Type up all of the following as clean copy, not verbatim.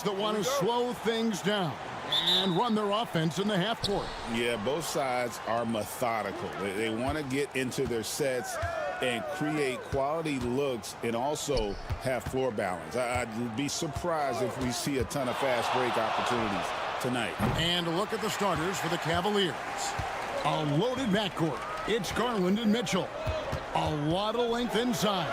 that want to slow things down and run their offense in the half court. Yeah, both sides are methodical. They want to get into their sets and create quality looks and also have floor balance. I'd be surprised if we see a ton of fast break opportunities tonight. And look at the starters for the Cavaliers. A loaded backcourt. It's Garland and Mitchell. A lot of length inside.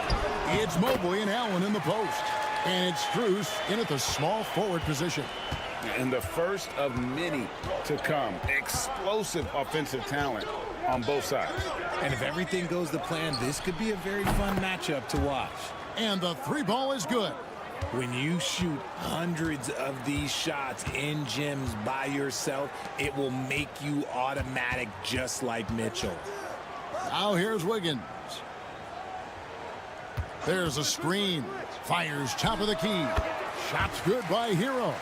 It's Mobley and Allen in the post. And it's Strus in at the small forward position. And the first of many to come. Explosive offensive talent on both sides. And if everything goes to plan, this could be a very fun matchup to watch. And the three ball is good. When you shoot hundreds of these shots in gyms by yourself, it will make you automatic just like Mitchell. Now here's Wiggins. There's a screen. Fires top of the key. Shots good by Hero.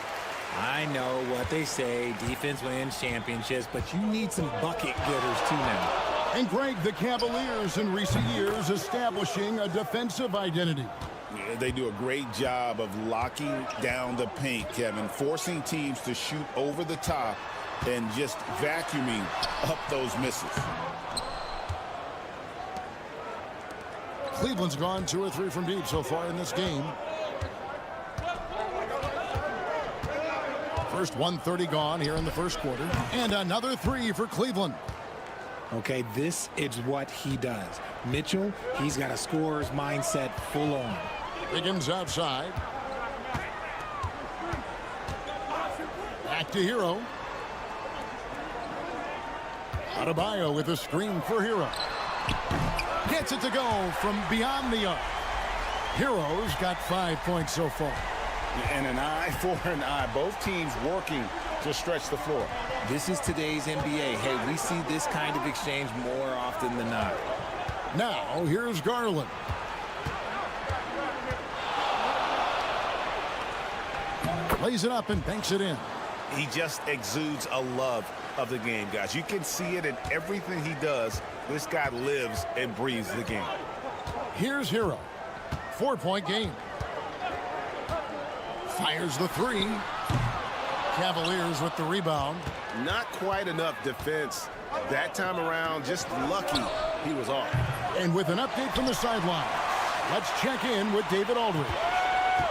I know what they say, defense wins championships, but you need some bucket getters too now. And Greg, the Cavaliers in recent years establishing a defensive identity. Yeah, they do a great job of locking down the paint, Kevin, forcing teams to shoot over the top and just vacuuming up those misses. Cleveland's gone 2 or 3 from deep so far in this game. First 1:30 gone here in the first quarter. And another 3 for Cleveland. Okay, this is what he does. Mitchell, he's got a scorer's mindset full on. Wiggins outside. Back to Hero. Adebayo with a screen for Hero. Gets it to go from beyond the arc. Hero's got 5 points so far. And an eye for an eye. Both teams working to stretch the floor. This is today's NBA. Hey, we see this kind of exchange more often than not. Now, here's Garland. Lays it up and banks it in. He just exudes a love of the game, guys. You can see it in everything he does. This guy lives and breathes the game. Here's Hero. 4-point game. Fires the 3. Cavaliers with the rebound. Not quite enough defense that time around. Just lucky he was off. And with an update from the sideline, let's check in with David Aldridge.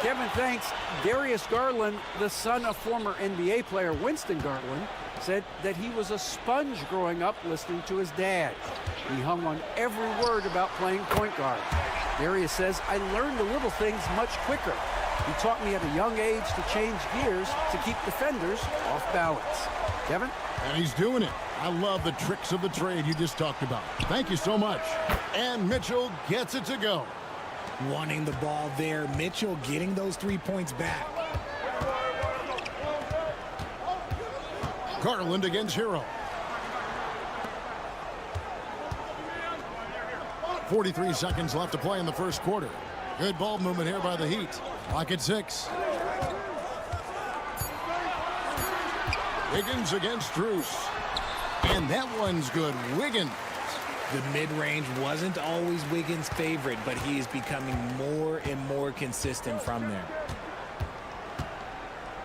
Kevin, thanks. Darius Garland, the son of former NBA player Winston Garland, said that he was a sponge growing up listening to his dad. He hung on every word about playing point guard. Darius says, I learned the little things much quicker. He taught me at a young age to change gears to keep defenders off balance. Kevin? And he's doing it. I love the tricks of the trade you just talked about. Thank you so much. And Mitchell gets it to go. Wanting the ball there. Mitchell getting those 3 points back. Garland against Hero. 43 seconds left to play in the first quarter. Good ball movement here by the Heat. Clock at 6. Wiggins against Strus. And that one's good. Wiggins. The mid-range wasn't always Wiggins' favorite, but he is becoming more and more consistent from there.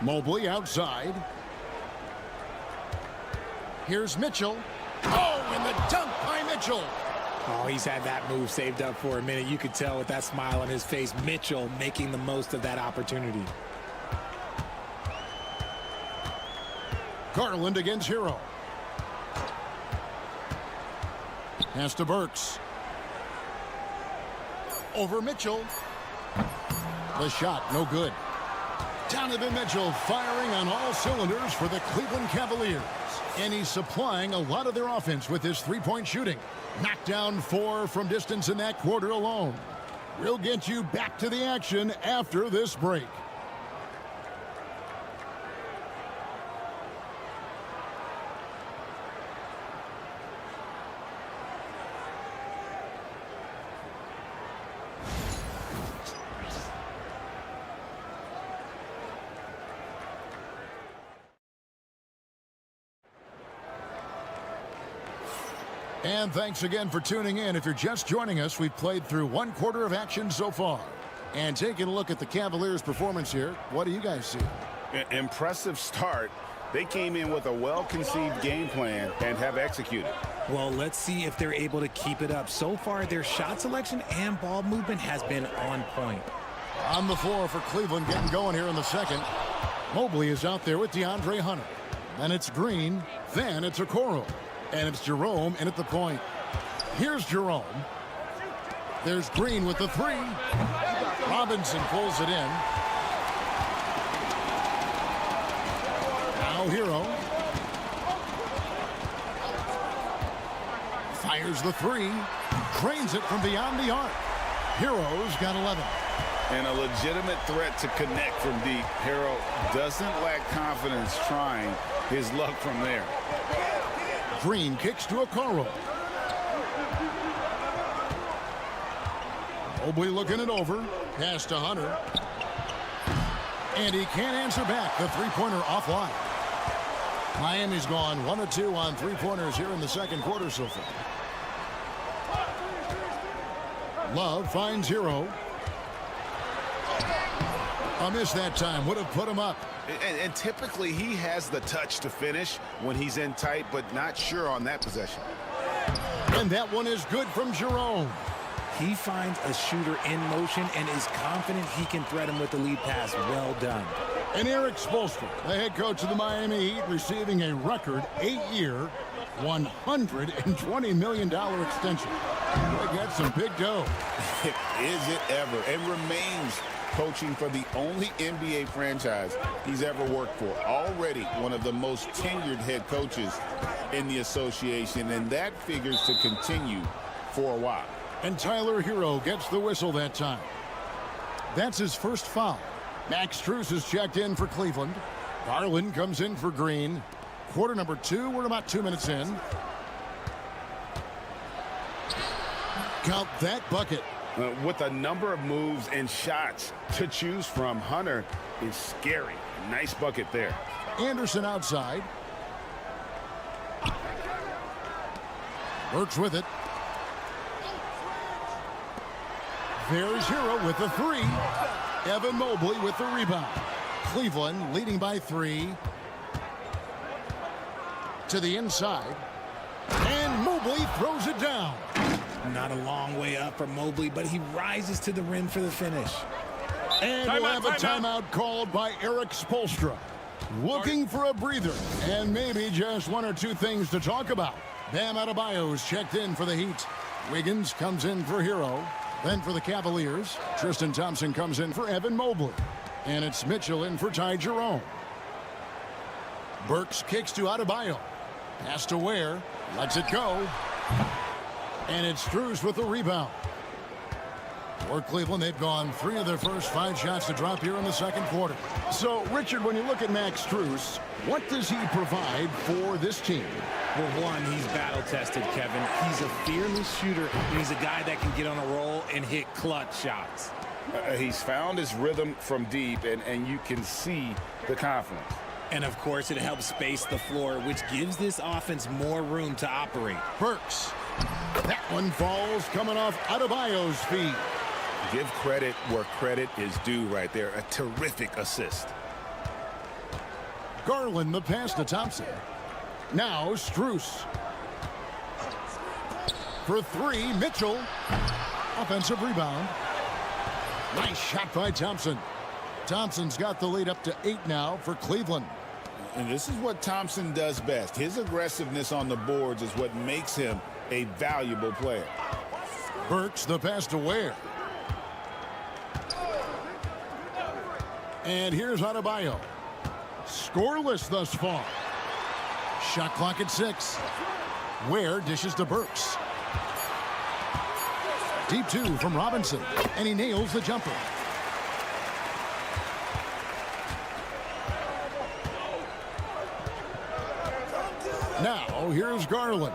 Mobley outside. Here's Mitchell. Oh, and the dunk by Mitchell. Oh, he's had that move saved up for a minute. You could tell with that smile on his face, Mitchell making the most of that opportunity. Garland against Hero. Pass to Burks. Over Mitchell. The shot, no good. Donovan Mitchell firing on all cylinders for the Cleveland Cavaliers. And he's supplying a lot of their offense with his three-point shooting. Knocked down 4 from distance in that quarter alone. We'll get you back to the action after this break. And thanks again for tuning in. If you're just joining us, we've played through 1 quarter of action so far. And taking a look at the Cavaliers' performance here, what do you guys see? Impressive start. They came in with a well-conceived game plan and have executed. Well, let's see if they're able to keep it up. So far, their shot selection and ball movement has been on point. On the floor for Cleveland, getting going here in the second. Mobley is out there with DeAndre Hunter. Then it's Green. Then it's Okoro. And it's Jerome in at the point. Here's Jerome. There's Green with the three. Robinson pulls it in. Now Hero. Fires the three. Cranes it from beyond the arc. Hero's got 11. And a legitimate threat to connect from deep. Hero doesn't lack confidence trying his luck from there. Green kicks to Okoro. Mobley looking it over. Pass to Hunter. And he can't answer back. The three-pointer offline. Miami's gone 1 of 2 on three-pointers here in the second quarter so far. Love finds Hero. A miss that time. Would have put him up. And typically he has the touch to finish when he's in tight, but not sure on that possession. And that one is good from Jerome. He finds a shooter in motion and is confident he can thread him with the lead pass. Well done. And Eric Spoelstra, the head coach of the Miami Heat, receiving a record 8-year, $120 million extension. They got some big dough. Is it ever? And remains coaching for the only NBA franchise he's ever worked for. Already one of the most tenured head coaches in the association, and that figures to continue for a while. And Tyler Hero gets the whistle that time. That's his first foul. Max Strus is checked in for Cleveland. Garland comes in for Green. Quarter number 2, we're about 2 minutes in. Count that bucket. With a number of moves and shots to choose from, Hunter is scary. Nice bucket there. Anderson outside. Burks with it. There's Hero with the three. Evan Mobley with the rebound. Cleveland leading by 3. To the inside. And Mobley throws it down. Not a long way up for Mobley, but he rises to the rim for the finish. And we'll have a timeout called by Eric Spoelstra. Looking for a breather and maybe just 1 or 2 things to talk about. Bam Adebayo's checked in for the Heat. Wiggins comes in for Hero. Then for the Cavaliers, Tristan Thompson comes in for Evan Mobley. And it's Mitchell in for Ty Jerome. Burks kicks to Adebayo. Pass to Ware. Lets it go. And it's Strus with the rebound. For Cleveland, they've gone 3 of their first 5 shots to drop here in the second quarter. So, Richard, when you look at Max Strus, what does he provide for this team? Well, one, he's battle-tested, Kevin. He's a fearless shooter, and he's a guy that can get on a roll and hit clutch shots. He's found his rhythm from deep, and you can see the confidence. And, of course, it helps space the floor, which gives this offense more room to operate. Burks. That one falls coming off Adebayo's feet. Give credit where credit is due right there. A terrific assist. Garland the pass to Thompson. Now Strus. For 3, Mitchell. Offensive rebound. Nice shot by Thompson. Thompson's got the lead up to 8 now for Cleveland. And this is what Thompson does best. His aggressiveness on the boards is what makes him a valuable player. Burks the pass to Ware. And here's Adebayo. Scoreless thus far. Shot clock at 6. Ware dishes to Burks. Deep 2 from Robinson. And he nails the jumper. Now here's Garland.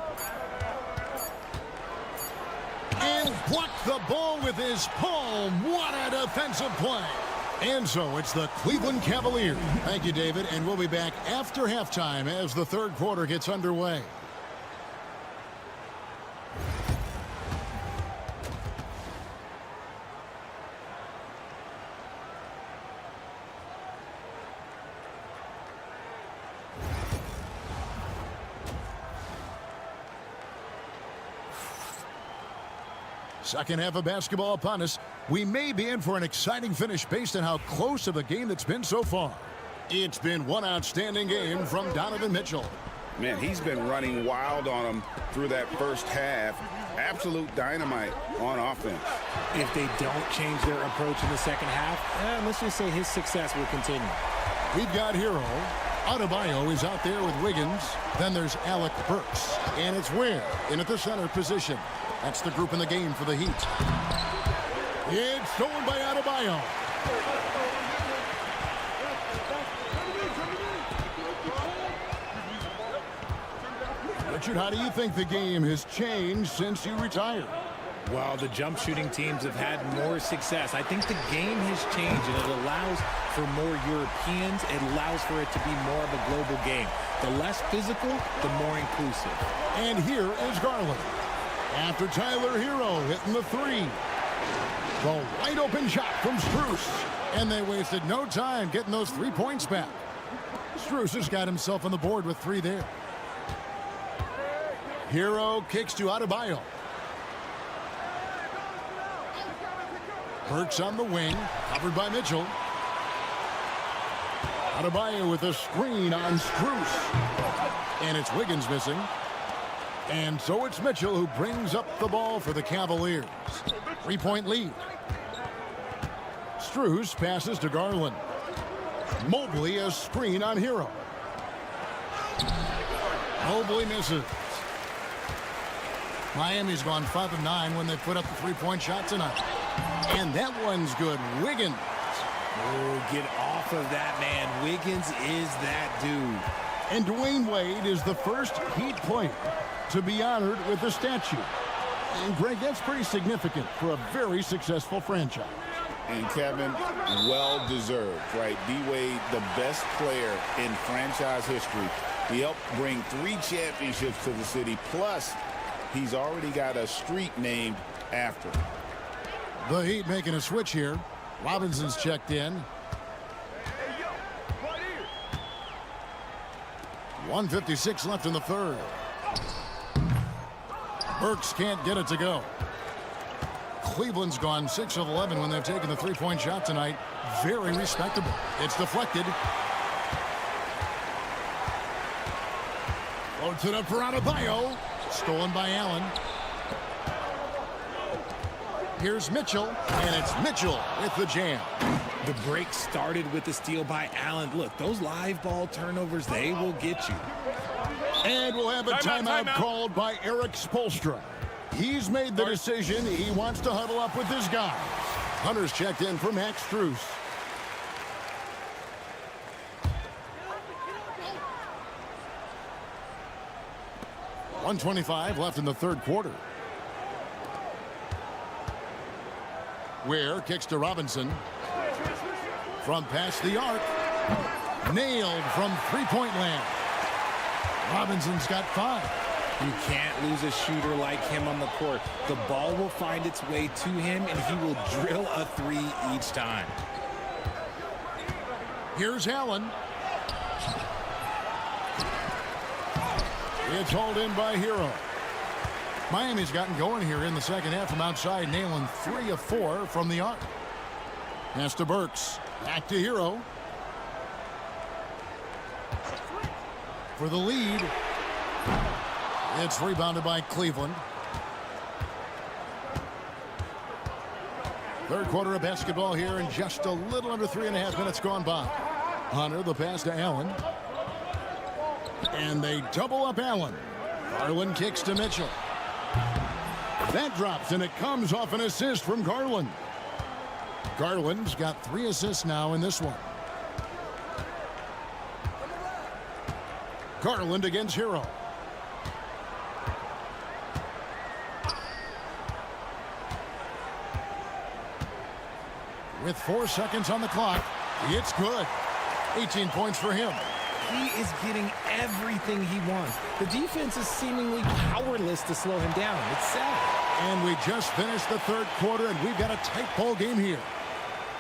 And blocked the ball with his palm. What a defensive play. And so it's the Cleveland Cavaliers. Thank you, David. And we'll be back after halftime as the third quarter gets underway. Second half of basketball upon us. We may be in for an exciting finish based on how close of a game that's been so far. It's been one outstanding game from Donovan Mitchell. Man, he's been running wild on them through that first half. Absolute dynamite on offense. If they don't change their approach in the second half, let's just say his success will continue. We've got Hero. Adebayo is out there with Wiggins. Then there's Alec Burks. And it's Ware in at the center position. That's the group in the game for the Heat. It's stolen by Adebayo. Richard, how do you think the game has changed since you retired? Well, the jump shooting teams have had more success. I think the game has changed, and it allows for more Europeans. It allows for it to be more of a global game. The less physical, the more inclusive. And here is Garland. After Tyler Hero hitting the three. The wide open shot from Strus. And they wasted no time getting those 3 points back. Strus has got himself on the board with 3 there. Hero kicks to Adebayo. Burks on the wing, covered by Mitchell. Adebayo with a screen on Strus. And it's Wiggins missing. And so it's Mitchell who brings up the ball for the Cavaliers. 3-point lead. Strus passes to Garland. Mobley a screen on Hero. Mobley misses. Miami's gone 5 of 9 when they put up the 3-point shot tonight. And that one's good. Wiggins. Oh, get off of that, man. Wiggins is that dude. And Dwayne Wade is the first Heat player to be honored with a statue. And Greg, that's pretty significant for a very successful franchise. And Kevin, well deserved, right? D-Wade, the best player in franchise history. He helped bring 3 championships to the city. Plus, he's already got a street named after him. The Heat making a switch here. Robinson's checked in. 1:56 left in the third. Burks can't get it to go. Cleveland's gone 6 of 11 when they've taken the 3-point shot tonight. Very respectable. It's deflected. Floats it up for Adebayo. Stolen by Allen. Here's Mitchell, and it's Mitchell with the jam. The break started with the steal by Allen. Look, those live ball turnovers, they will get you. And we'll have a timeout called by Eric Spoelstra. He's made the decision. He wants to huddle up with his guys. Hunter's checked in for Max Strus. .125 left in the third quarter. Ware kicks to Robinson. From past the arc. Nailed from 3-point land. Robinson's got 5. You can't lose a shooter like him on the court. The ball will find its way to him, and he will drill a 3 each time. Here's Allen. It's hauled in by Hero. Miami's gotten going here in the second half from outside, nailing 3 of 4 from the arc. Pass to Burks. Back to Hero. For the lead. It's rebounded by Cleveland. Third quarter of basketball here, and just a little under 3.5 minutes gone by. Hunter, the pass to Allen. And they double up Allen. Garland kicks to Mitchell. That drops, and it comes off an assist from Garland. Garland's got 3 assists now in this one. Garland against Hero. With 4 seconds on the clock, it's good. 18 points for him. He is getting everything he wants. The defense is seemingly powerless to slow him down. It's sad. And we just finished the third quarter, and we've got a tight ball game here.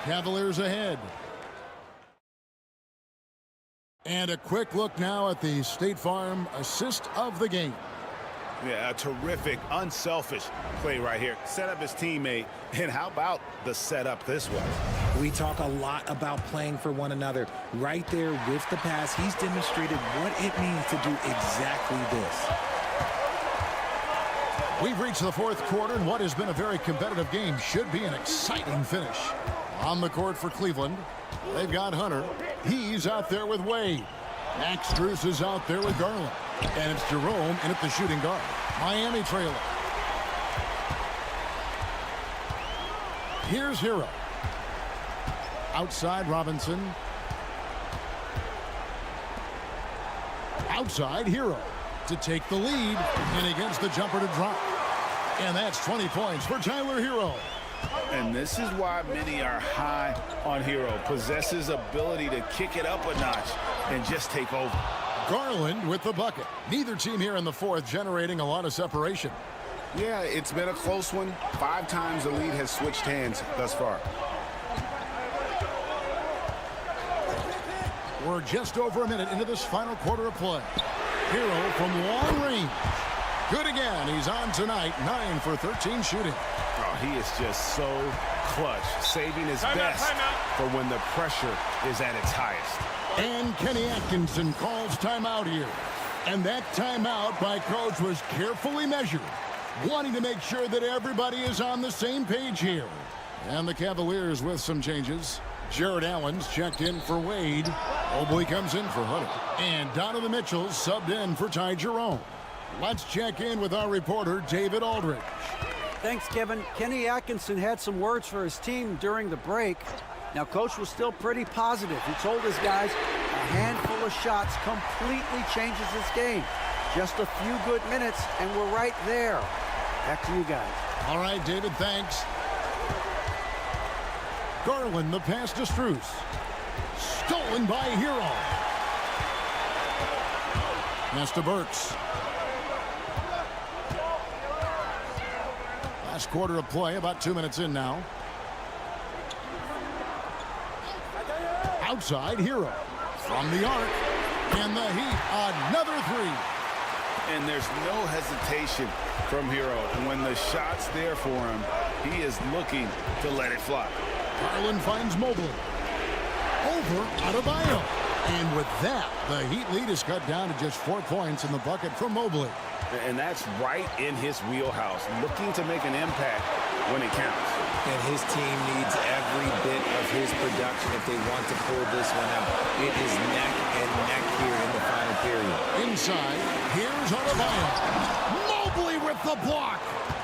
Cavaliers ahead. And a quick look now at the State Farm assist of the game. Yeah, a terrific, unselfish play right here. Set up his teammate, and how about the setup this was? We talk a lot about playing for one another. Right there with the pass, he's demonstrated what it means to do exactly this. We've reached the fourth quarter, and what has been a very competitive game should be an exciting finish. On the court for Cleveland, they've got Hunter. He's out there with Wade. Max Strus is out there with Garland. And it's Jerome in at the shooting guard. Miami trailer. Here's Hero. Outside Robinson. Outside Hero to take the lead. And against the jumper to drop. And that's 20 points for Tyler Hero. And this is why many are high on Hero. Possesses ability to kick it up a notch and just take over. Garland with the bucket. Neither team here in the fourth generating a lot of separation. Yeah, it's been a close one. 5 times the lead has switched hands thus far. We're just over a minute into this final quarter of play. Hero from long range. Good again. He's on tonight. 9 for 13 shooting. Oh, he is just so clutch, saving his best for when the pressure is at its highest. And Kenny Atkinson calls timeout here. And that timeout by coach was carefully measured, wanting to make sure that everybody is on the same page here. And the Cavaliers with some changes. Jared Allen's checked in for Wade. Mobley comes in for Hunter. And Donovan Mitchell subbed in for Ty Jerome. Let's check in with our reporter, David Aldridge. Thanks, Kevin. Kenny Atkinson had some words for his team during the break. Now, Coach was still pretty positive. He told his guys a handful of shots completely changes this game. Just a few good minutes, and we're right there. Back to you guys. All right, David, thanks. Garland, the pass to Strus. Stolen by Hero. Pass to Burks. Last quarter of play, about 2 minutes in now. Outside Hero. From the arc. And the Heat, another three. And there's no hesitation from Hero. And when the shot's there for him, he is looking to let it fly. Garland finds Mobley. Over Adebayo. And with that, the Heat lead is cut down to just 4 points in the bucket from Mobley. And that's right in his wheelhouse, looking to make an impact when it counts. And his team needs every bit of his production if they want to pull this one out. It is neck and neck here in the final period. Inside, here's Adebayo. Mobley with the block.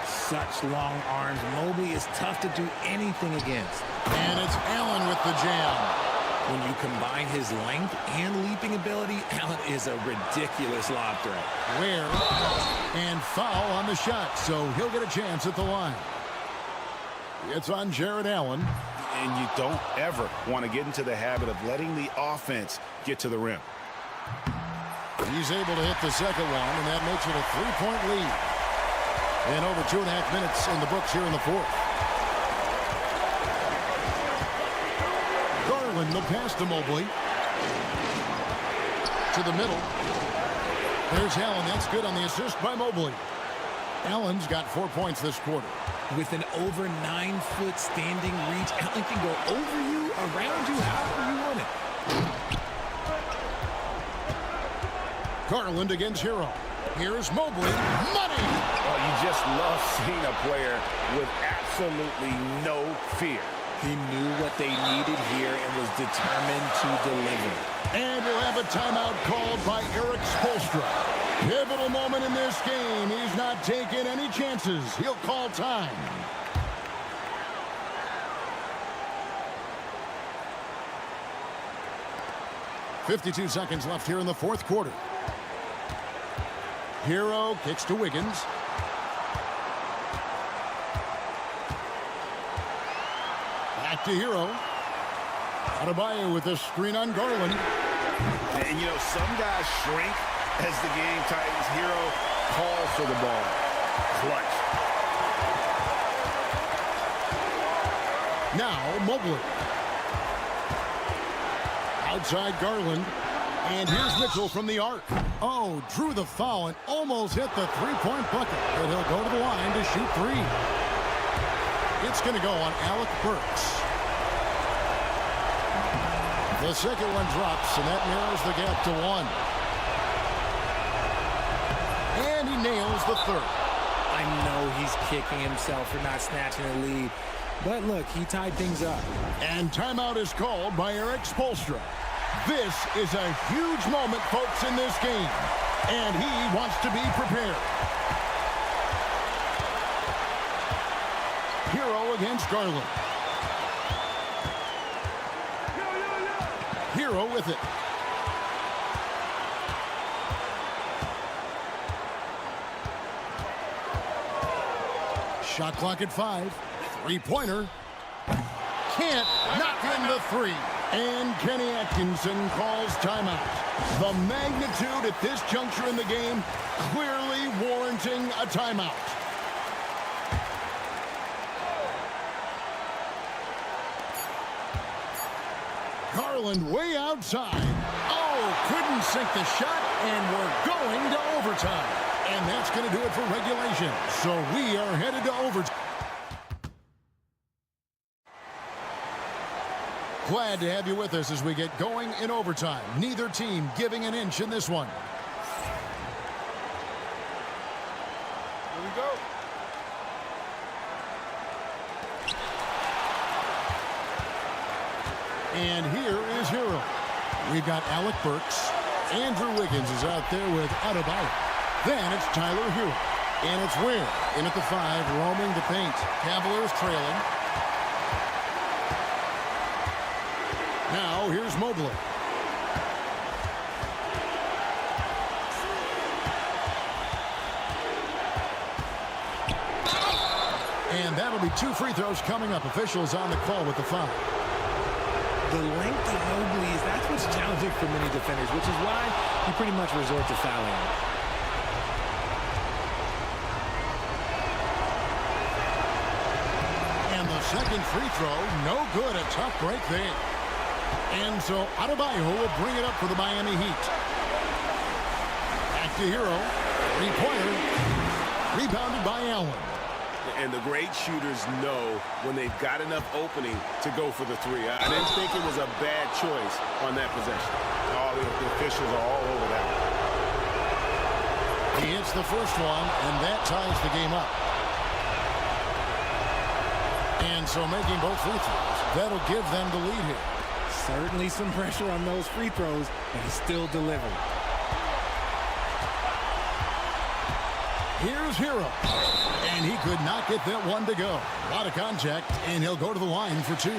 Such long arms. Mobley is tough to do anything against. And it's Allen with the jam. When you combine his length and leaping ability, Allen is a ridiculous lob threat. Ware and foul on the shot, so he'll get a chance at the line. It's on Jared Allen. And you don't ever want to get into the habit of letting the offense get to the rim. He's able to hit the second one, and that makes it a 3-point lead. And over 2.5 minutes in the books here in the fourth. Garland, the pass to Mobley. To the middle. There's Allen. That's good on the assist by Mobley. Allen's got 4 points this quarter. With an over 9-foot standing reach, Allen can go over you, around you, however you want it. Garland against Hero. Here's Mobley. Money! Oh, you just love seeing a player with absolutely no fear. He knew what they needed here and was determined to deliver. And we'll have a timeout called by Eric Spoelstra. Pivotal moment in this game. He's not taking any chances. He'll call time. .52 seconds left here in the fourth quarter. Hero kicks to Wiggins. Back to Hero. Adebayo with a screen on Garland. And, you know, some guys shrink as the game tightens. Hero calls for the ball. Clutch. Now Mobley. Outside Garland. And here's Mitchell from the arc. Oh, drew the foul and almost hit the three-point bucket. But he'll go to the line to shoot three. It's going to go on Alec Burks. The second one drops, and that narrows the gap to one. And he nails the third. I know he's kicking himself for not snatching the lead. But look, he tied things up. And timeout is called by Eric Spoelstra. This is a huge moment, folks, in this game. And he wants to be prepared. Hero against Garland. Hero with it. Shot clock at 5. Three-pointer. Can't knock in the three. And Kenny Atkinson calls timeout. The magnitude at this juncture in the game clearly warranting a timeout. Garland way outside. Oh, couldn't sink the shot, and we're going to overtime. And that's going to do it for regulation. So we are headed to overtime. Glad to have you with us as we get going in overtime. Neither team giving an inch in this one. Here we go. And here is Hero. We've got Alec Burks. Andrew Wiggins is out there with Adebayo. Then it's Tyler Hero. And it's Ware in at the 5, roaming the paint. Cavaliers trailing. Now here's Mobley. And that'll be 2 free throws coming up. Officials on the call with the foul. The length of Mobley is that's what's challenging for many defenders, which is why you pretty much resort to fouling him. And the second free throw, no good. A tough break there. And so Adebayo will bring it up for the Miami Heat. Back to Hero. Three-pointer. Rebounded by Allen. And the great shooters know when they've got enough opening to go for the three. I didn't think it was a bad choice on that possession. All the officials are all over that one. He hits the first one, and that ties the game up. And so making both free throws, that'll give them the lead here. Certainly some pressure on those free throws, but he's still delivering. Here's Hero. And he could not get that one to go. A lot of contact, and he'll go to the line for 2.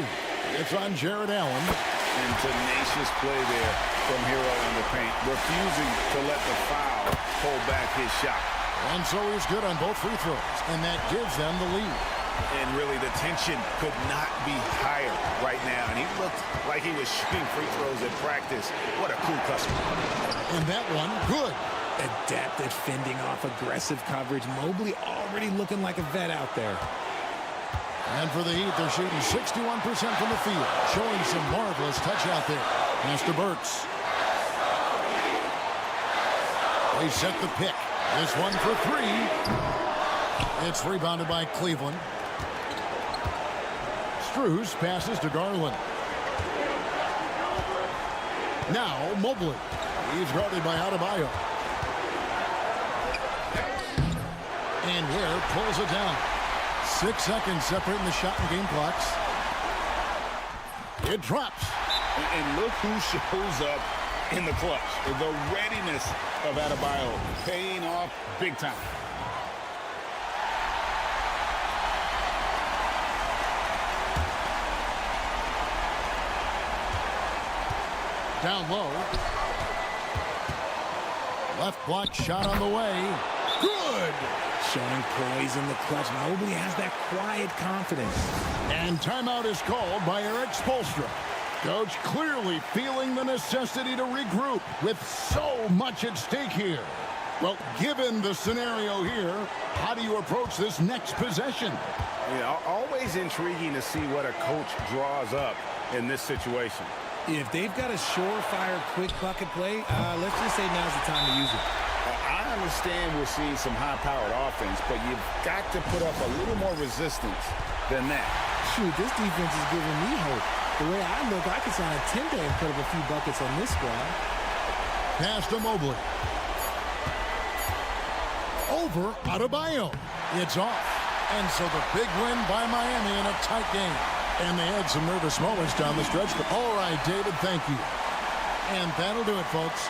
It's on Jared Allen. And tenacious play there from Hero in the paint, refusing to let the foul hold back his shot. And so he's good on both free throws, and that gives them the lead. And really, the tension could not be higher right now. And he looked like he was shooting free throws at practice. What a cool customer. And that one, good. Adept at fending off aggressive coverage. Mobley already looking like a vet out there. And for the Heat, they're shooting 61% from the field, showing some marvelous touch out there. Mr. Burks. They set the pick. This one for 3. It's rebounded by Cleveland. Strus passes to Garland. Now Mobley. He's guarded by Adebayo. And Ware pulls it down. 6 seconds separating the shot and game clocks. It drops. And look who shows up in the clutch. The readiness of Adebayo paying off big time. Down low. Left block shot on the way. Good! Showing poise in the clutch. Mobley has that quiet confidence. And timeout is called by Eric Spoelstra. Coach clearly feeling the necessity to regroup with so much at stake here. Well, given the scenario here, how do you approach this next possession? Yeah, always intriguing to see what a coach draws up in this situation. If they've got a surefire, quick bucket play, let's just say now's the time to use it. I understand we're seeing some high-powered offense, but you've got to put up a little more resistance than that. Shoot, this defense is giving me hope. The way I look, I could sign a 10-day and put up a few buckets on this squad. Pass to Mobley. Over Adebayo. It's off. And so the big win by Miami in a tight game. And they had some nervous moments down the stretch. But all right, David, thank you. And that'll do it, folks.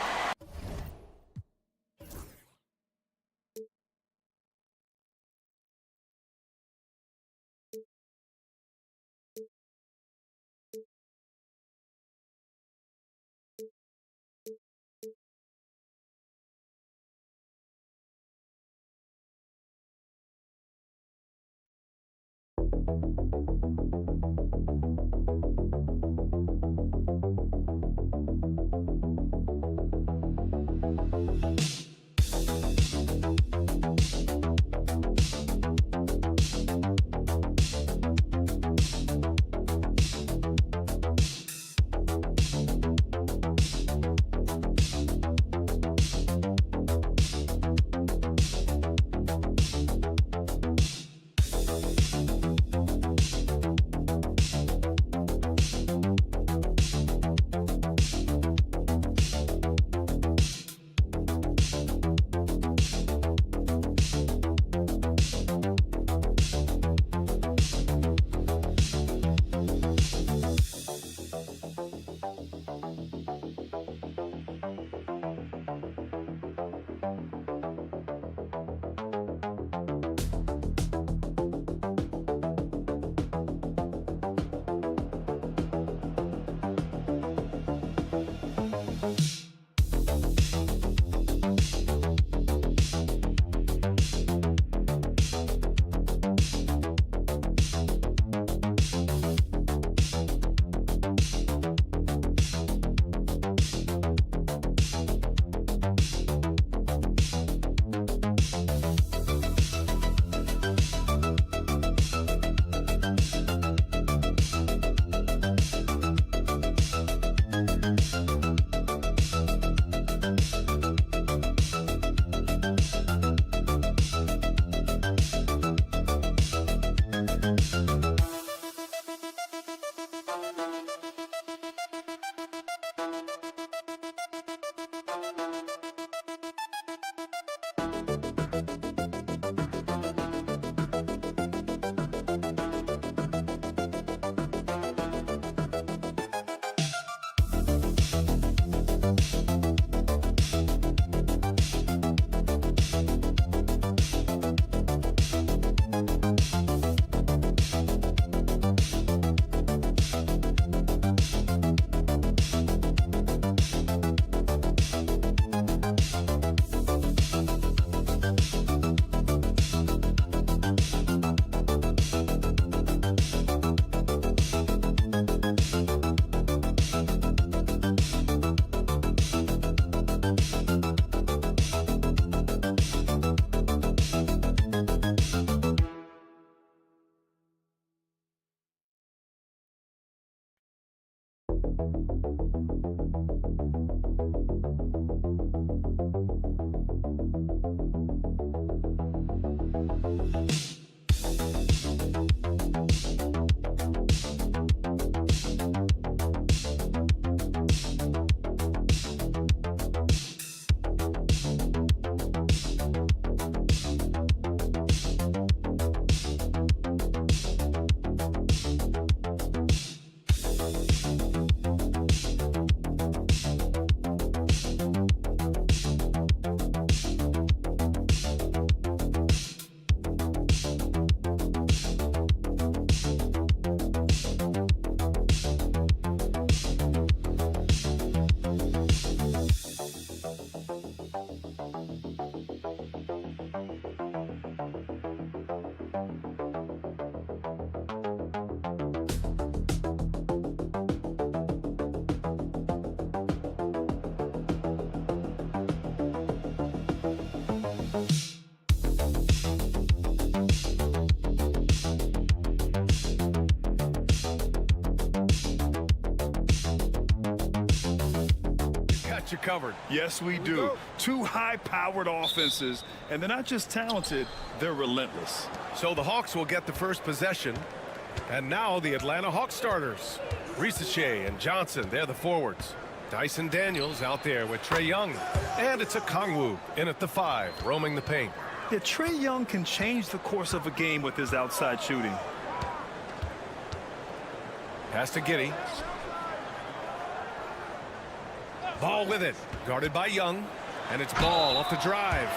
got you covered. Yes, we do. Two high-powered offenses, and they're not just talented, they're relentless. So the Hawks will get the first possession. And now the Atlanta Hawks starters. Ricochet and Johnson, they're the forwards. Dyson Daniels out there with Trae Young. And it's a Kongwu in at the 5, roaming the paint. Yeah, Trae Young can change the course of a game with his outside shooting. Pass to Giddey. Ball with it. Guarded by Young. And it's Ball off the drive.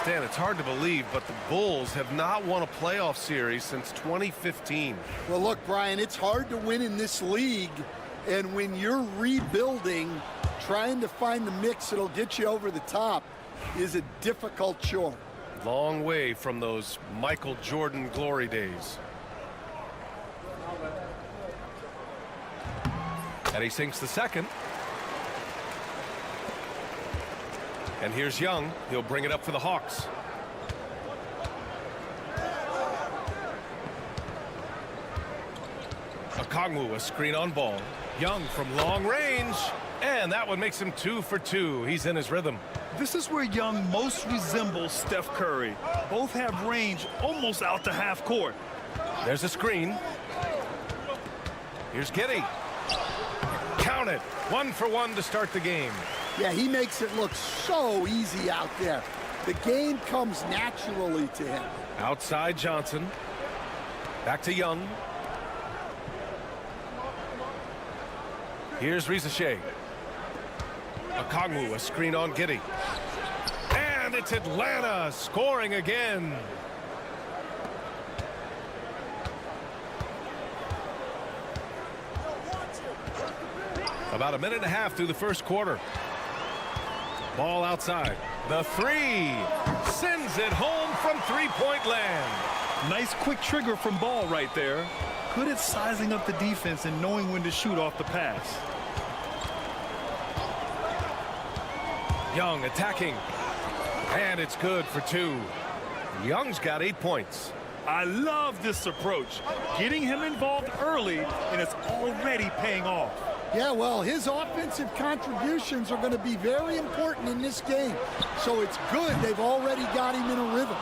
Stan, it's hard to believe, but the Bulls have not won a playoff series since 2015. Well, look, Brian, it's hard to win in this league. And when you're rebuilding, trying to find the mix that'll get you over the top is a difficult chore. Long way from those Michael Jordan glory days. And he sinks the second. And here's Young. He'll bring it up for the Hawks. Okongwu, a screen on Ball. Young from long range. And that one makes him 2 for 2. He's in his rhythm. This is where Young most resembles Steph Curry. Both have range almost out to half court. There's a screen. Here's Giddey. Count it. 1 for 1 to start the game. Yeah, he makes it look so easy out there. The game comes naturally to him. Outside Johnson. Back to Young. Here's Ricochet. Okongwu, a screen on Giddey. And it's Atlanta scoring again. About a minute and a half through the first quarter. Ball outside. The 3. Sends it home from three-point land. Nice quick trigger from Ball right there. Good at sizing up the defense and knowing when to shoot off the pass. Young attacking. And it's good for 2. Young's got 8 points. I love this approach. Getting him involved early, and it's already paying off. Yeah, well, his offensive contributions are going to be very important in this game. So it's good they've already got him in a rhythm.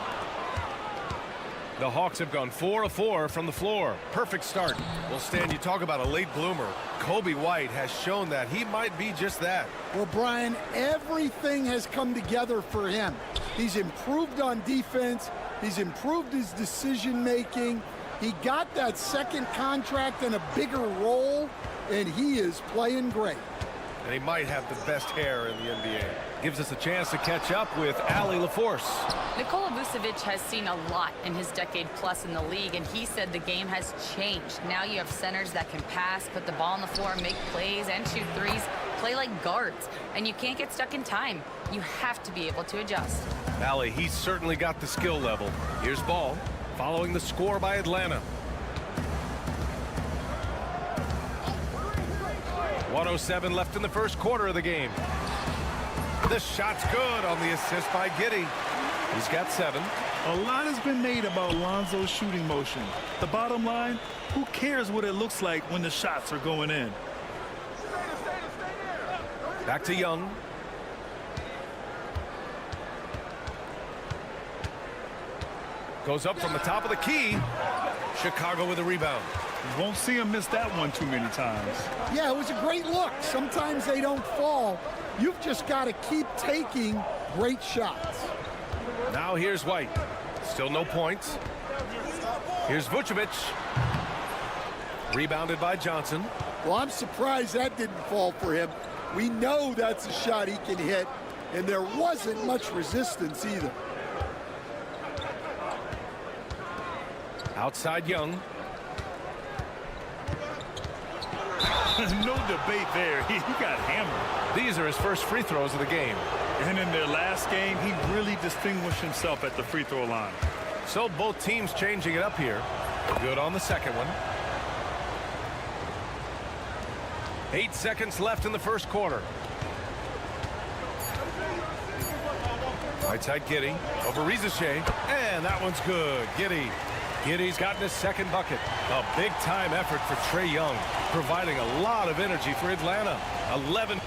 The Hawks have gone 4 of 4 from the floor. Perfect start. Well, Stan, you talk about a late bloomer. Kobe White has shown that he might be just that. Well, Brian, everything has come together for him. He's improved on defense. He's improved his decision-making. He got that second contract and a bigger role, and he is playing great. And he might have the best hair in the NBA. Gives us a chance to catch up with Allie LaForce. Nikola Vucevic has seen a lot in his decade plus in the league, and he said the game has changed. Now you have centers that can pass, put the ball on the floor, make plays, and shoot threes, play like guards. And you can't get stuck in time. You have to be able to adjust. Allie, he's certainly got the skill level. Here's Ball, following the score by Atlanta. 1:07 left in the first quarter of the game. The shot's good on the assist by Giddey. He's got 7. A lot has been made about Lonzo's shooting motion. The bottom line, who cares what it looks like when the shots are going in? Back to Young. Goes up from the top of the key. Chicago with a rebound. You won't see him miss that one too many times. Yeah, it was a great look. Sometimes they don't fall. You've just got to keep taking great shots. Now here's White. Still no points. Here's Vucevic. Rebounded by Johnson. Well, I'm surprised that didn't fall for him. We know that's a shot he can hit, and there wasn't much resistance either. Outside Young. No debate there. He got hammered. These are his first free throws of the game. And in their last game, he really distinguished himself at the free throw line. So both teams changing it up here. Good on the second one. 8 seconds left in the first quarter. Right side Giddey over Ricochet. And that one's good. Giddey's gotten his second bucket. A big-time effort for Trae Young, providing a lot of energy for Atlanta. 11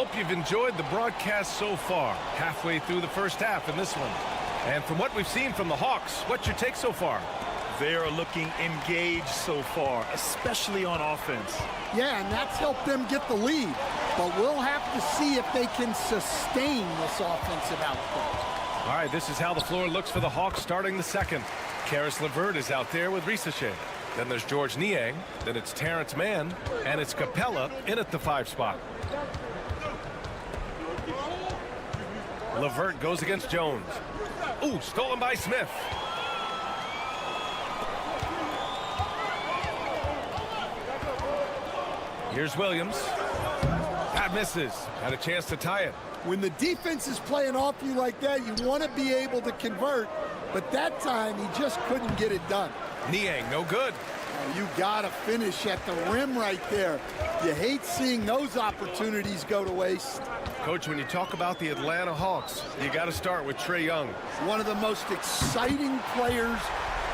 hope you've enjoyed the broadcast so far. Halfway through the first half in this one. And from what we've seen from the Hawks, what's your take so far? They are looking engaged so far, especially on offense. Yeah, and that's helped them get the lead. But we'll have to see if they can sustain this offensive output. All right, this is how the floor looks for the Hawks starting the second. Karis LeVert is out there with Risacher. Then there's George Niang. Then it's Terrence Mann. And it's Capella in at the 5 spot. LeVert goes against Jones. Ooh, stolen by Smith. Here's Williams. That misses. Had a chance to tie it. When the defense is playing off you like that, you want to be able to convert. But that time, he just couldn't get it done. Niang, no good. You got to finish at the rim right there. You hate seeing those opportunities go to waste. Coach, when you talk about the Atlanta Hawks, you got to start with Trae Young. One of the most exciting players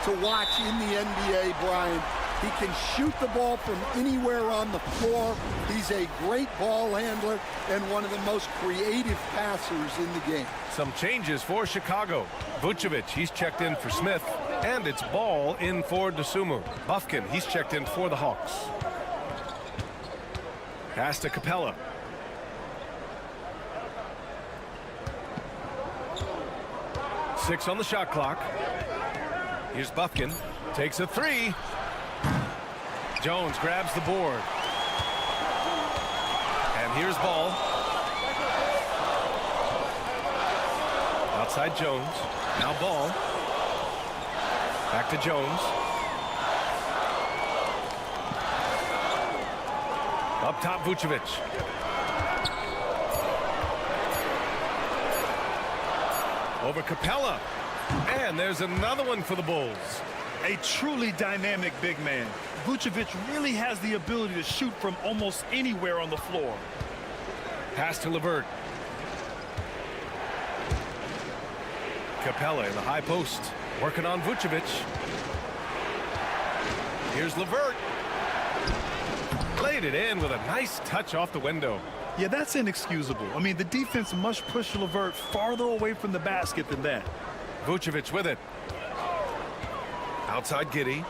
to watch in the NBA, Brian. He can shoot the ball from anywhere on the floor. He's a great ball handler and one of the most creative passers in the game. Some changes for Chicago. Vucevic, he's checked in for Smith. And it's Ball in for Dosunmu. Bufkin, he's checked in for the Hawks. Pass to Capella. Six on the shot clock. Here's Bufkin. Takes a 3. Jones grabs the board. And here's Ball. Outside Jones. Now Ball. Back to Jones. Up top, Vucevic. Over Capella. And there's another one for the Bulls. A truly dynamic big man. Vucevic really has the ability to shoot from almost anywhere on the floor. Pass to LeVert. Capella in the high post. Working on Vucevic. Here's LeVert. Laid it in with a nice touch off the window. Yeah, that's inexcusable. I mean, the defense must push LeVert farther away from the basket than that. Vucevic with it. Outside Giddey.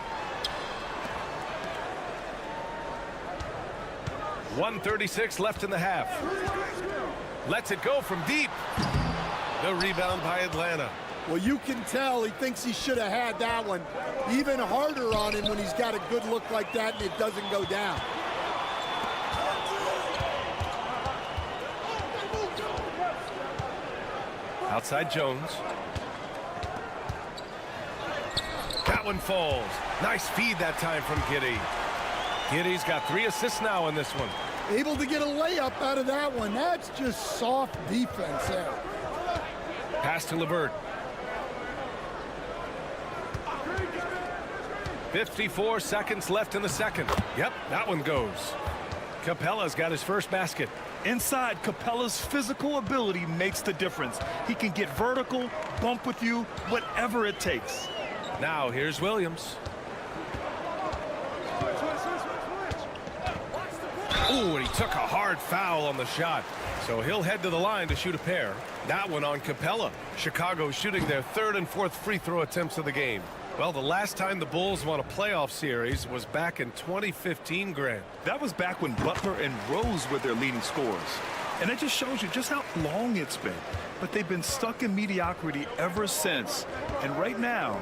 1:36 left in the half. Lets it go from deep. The rebound by Atlanta. Well, you can tell he thinks he should have had that one. Even harder on him when he's got a good look like that and it doesn't go down. Outside Jones. That one falls. Nice feed that time from Giddey. Giddey's got 3 assists now in this one. Able to get a layup out of that one. That's just soft defense there. Pass to LeVert. 54 seconds left in the second. Yep, that one goes. Capella's got his first basket. Inside, Capella's physical ability makes the difference. He can get vertical, bump with you, whatever it takes. Now here's Williams. Ooh, and he took a hard foul on the shot. So he'll head to the line to shoot a pair. That one on Capella. Chicago shooting their 3rd and 4th free throw attempts of the game. Well, the last time the Bulls won a playoff series was back in 2015, Grant. That was back when Butler and Rose were their leading scorers. And it just shows you just how long it's been. But they've been stuck in mediocrity ever since. And right now,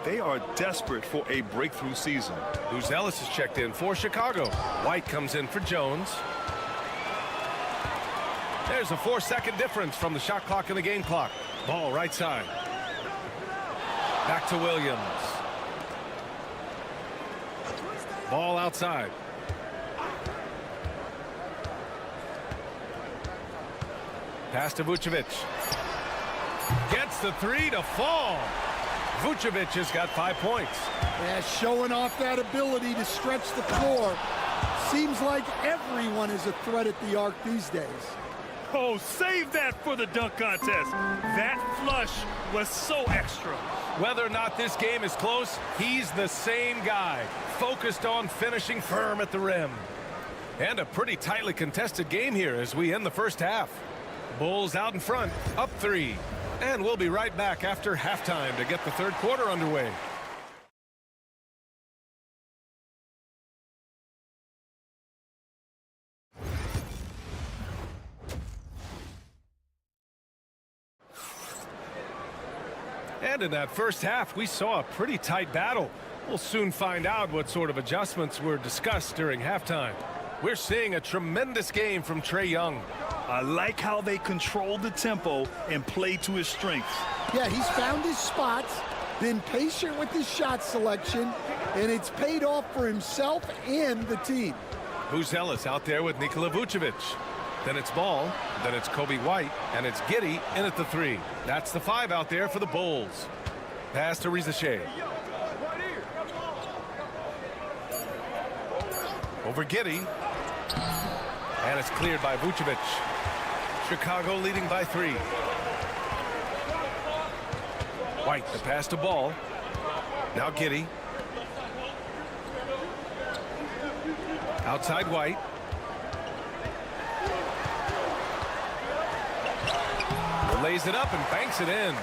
they are desperate for a breakthrough season. Luz Ellis is checked in for Chicago. White comes in for Jones. There's a 4-second difference from the shot clock and the game clock. Ball right side. Back to Williams. Ball outside. Pass to Vucevic. Gets the 3 to fall. Vucevic has got 5 points. Yeah, showing off that ability to stretch the floor. Seems like everyone is a threat at the arc these days. Oh, save that for the dunk contest. That flush was so extra. Whether or not this game is close, he's the same guy, focused on finishing firm at the rim. And a pretty tightly contested game here as we end the first half. Bulls out in front, up 3. And we'll be right back after halftime to get the third quarter underway. And in that first half, we saw a pretty tight battle. We'll soon find out what sort of adjustments were discussed during halftime. We're seeing a tremendous game from Trae Young. I like how they control the tempo and play to his strengths. Yeah, he's found his spots, been patient with his shot selection, and it's paid off for himself and the team. Buzelis out there with Nikola Vucevic. Then it's Ball, then it's Kobe White, and it's Giddey in at the 3. That's the 5 out there for the Bulls. Pass to Rizachet. Over Giddey. And it's cleared by Vucevic. Chicago leading by 3. White, the pass to Ball. Now Giddey. Outside White. Lays it up and banks it in.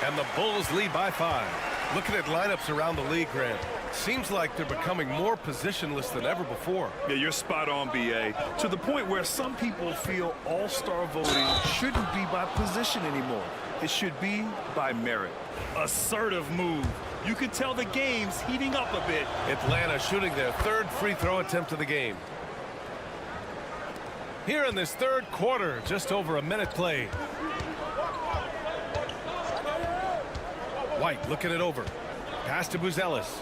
And the Bulls lead by 5. Looking at lineups around the league, Grant, seems like they're becoming more positionless than ever before. Yeah, you're spot on, B.A. To the point where some people feel all-star voting shouldn't be by position anymore. It should be by merit. Assertive move. You can tell the game's heating up a bit. Atlanta shooting their 3rd free throw attempt of the game. Here in this third quarter, just over a minute played. White looking it over. Pass to Buzelis.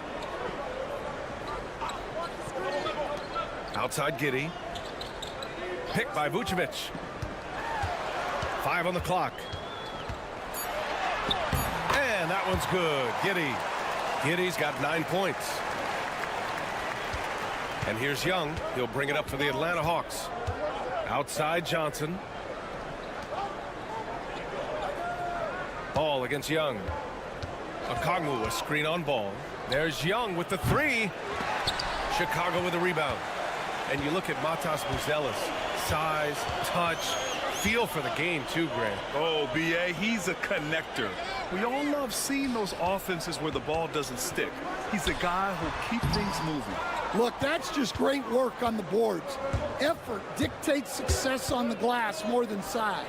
Outside Giddey. Picked by Vucevic. 5 on the clock. And that one's good. Giddey. Giddey's got 9 points. And here's Young. He'll bring it up for the Atlanta Hawks. Outside Johnson. Ball against Young. Okongwu, a screen on Ball. There's Young with the 3. Chicago with a rebound. And you look at Matas Buzelis. Size, touch, feel for the game too, Grant. Oh, B.A., he's a connector. We all love seeing those offenses where the ball doesn't stick. He's a guy who'll keep things moving. Look, that's just great work on the boards. Effort dictates success on the glass more than size.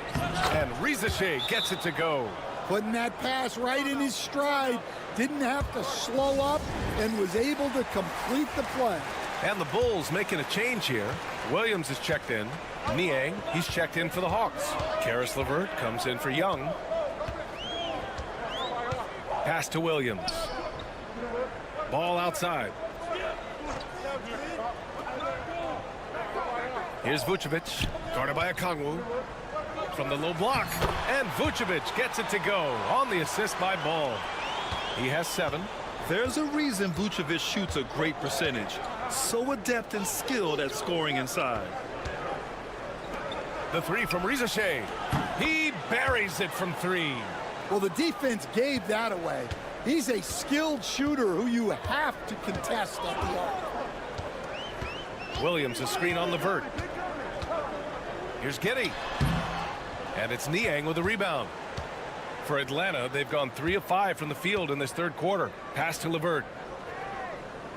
And Rizachet gets it to go. Putting that pass right in his stride. Didn't have to slow up and was able to complete the play. And the Bulls making a change here. Williams is checked in. Niang, he's checked in for the Hawks. Karis LeVert comes in for Young. Pass to Williams. Ball outside. Here's Vucevic, guarded by Okongwu. From the low block, and Vucevic gets it to go on the assist by Ball. He has 7. There's a reason Vucevic shoots a great percentage. So adept and skilled at scoring inside. The 3 from Rizachet. He buries it from 3. Well, the defense gave that away. He's a skilled shooter who you have to contest at the arc. Williams, a screen on LeVert. Here's Giddey. And it's Niang with a rebound. For Atlanta, they've gone 3 of 5 from the field in this third quarter. Pass to LeVert.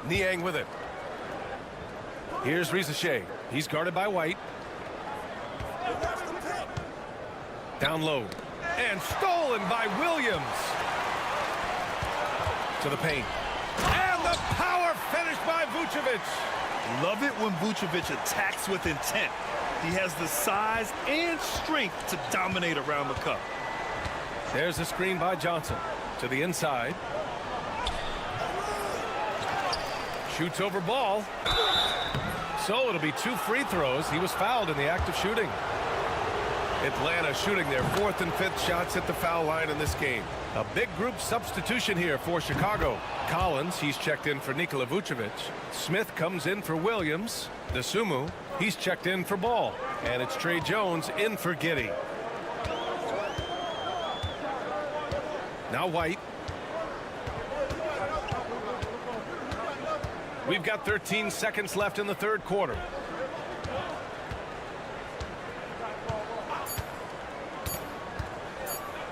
Niang with it. Here's Rizachet. He's guarded by White. Down low. And stolen by Williams. To the paint. And the power finish by Vucevic. Love it when Vucevic attacks with intent. He has the size and strength to dominate around the cup. There's a screen by Johnson to the inside. Shoots over Ball. So it'll be 2 free throws. He was fouled in the act of shooting. Atlanta shooting their 4th and 5th shots at the foul line in this game. A big group substitution here for Chicago. Collins, he's checked in for Nikola Vucevic. Smith comes in for Williams. Dosunmu, he's checked in for Ball. And it's Trae Jones in for Giddey. Now White. We've got 13 seconds left in the third quarter.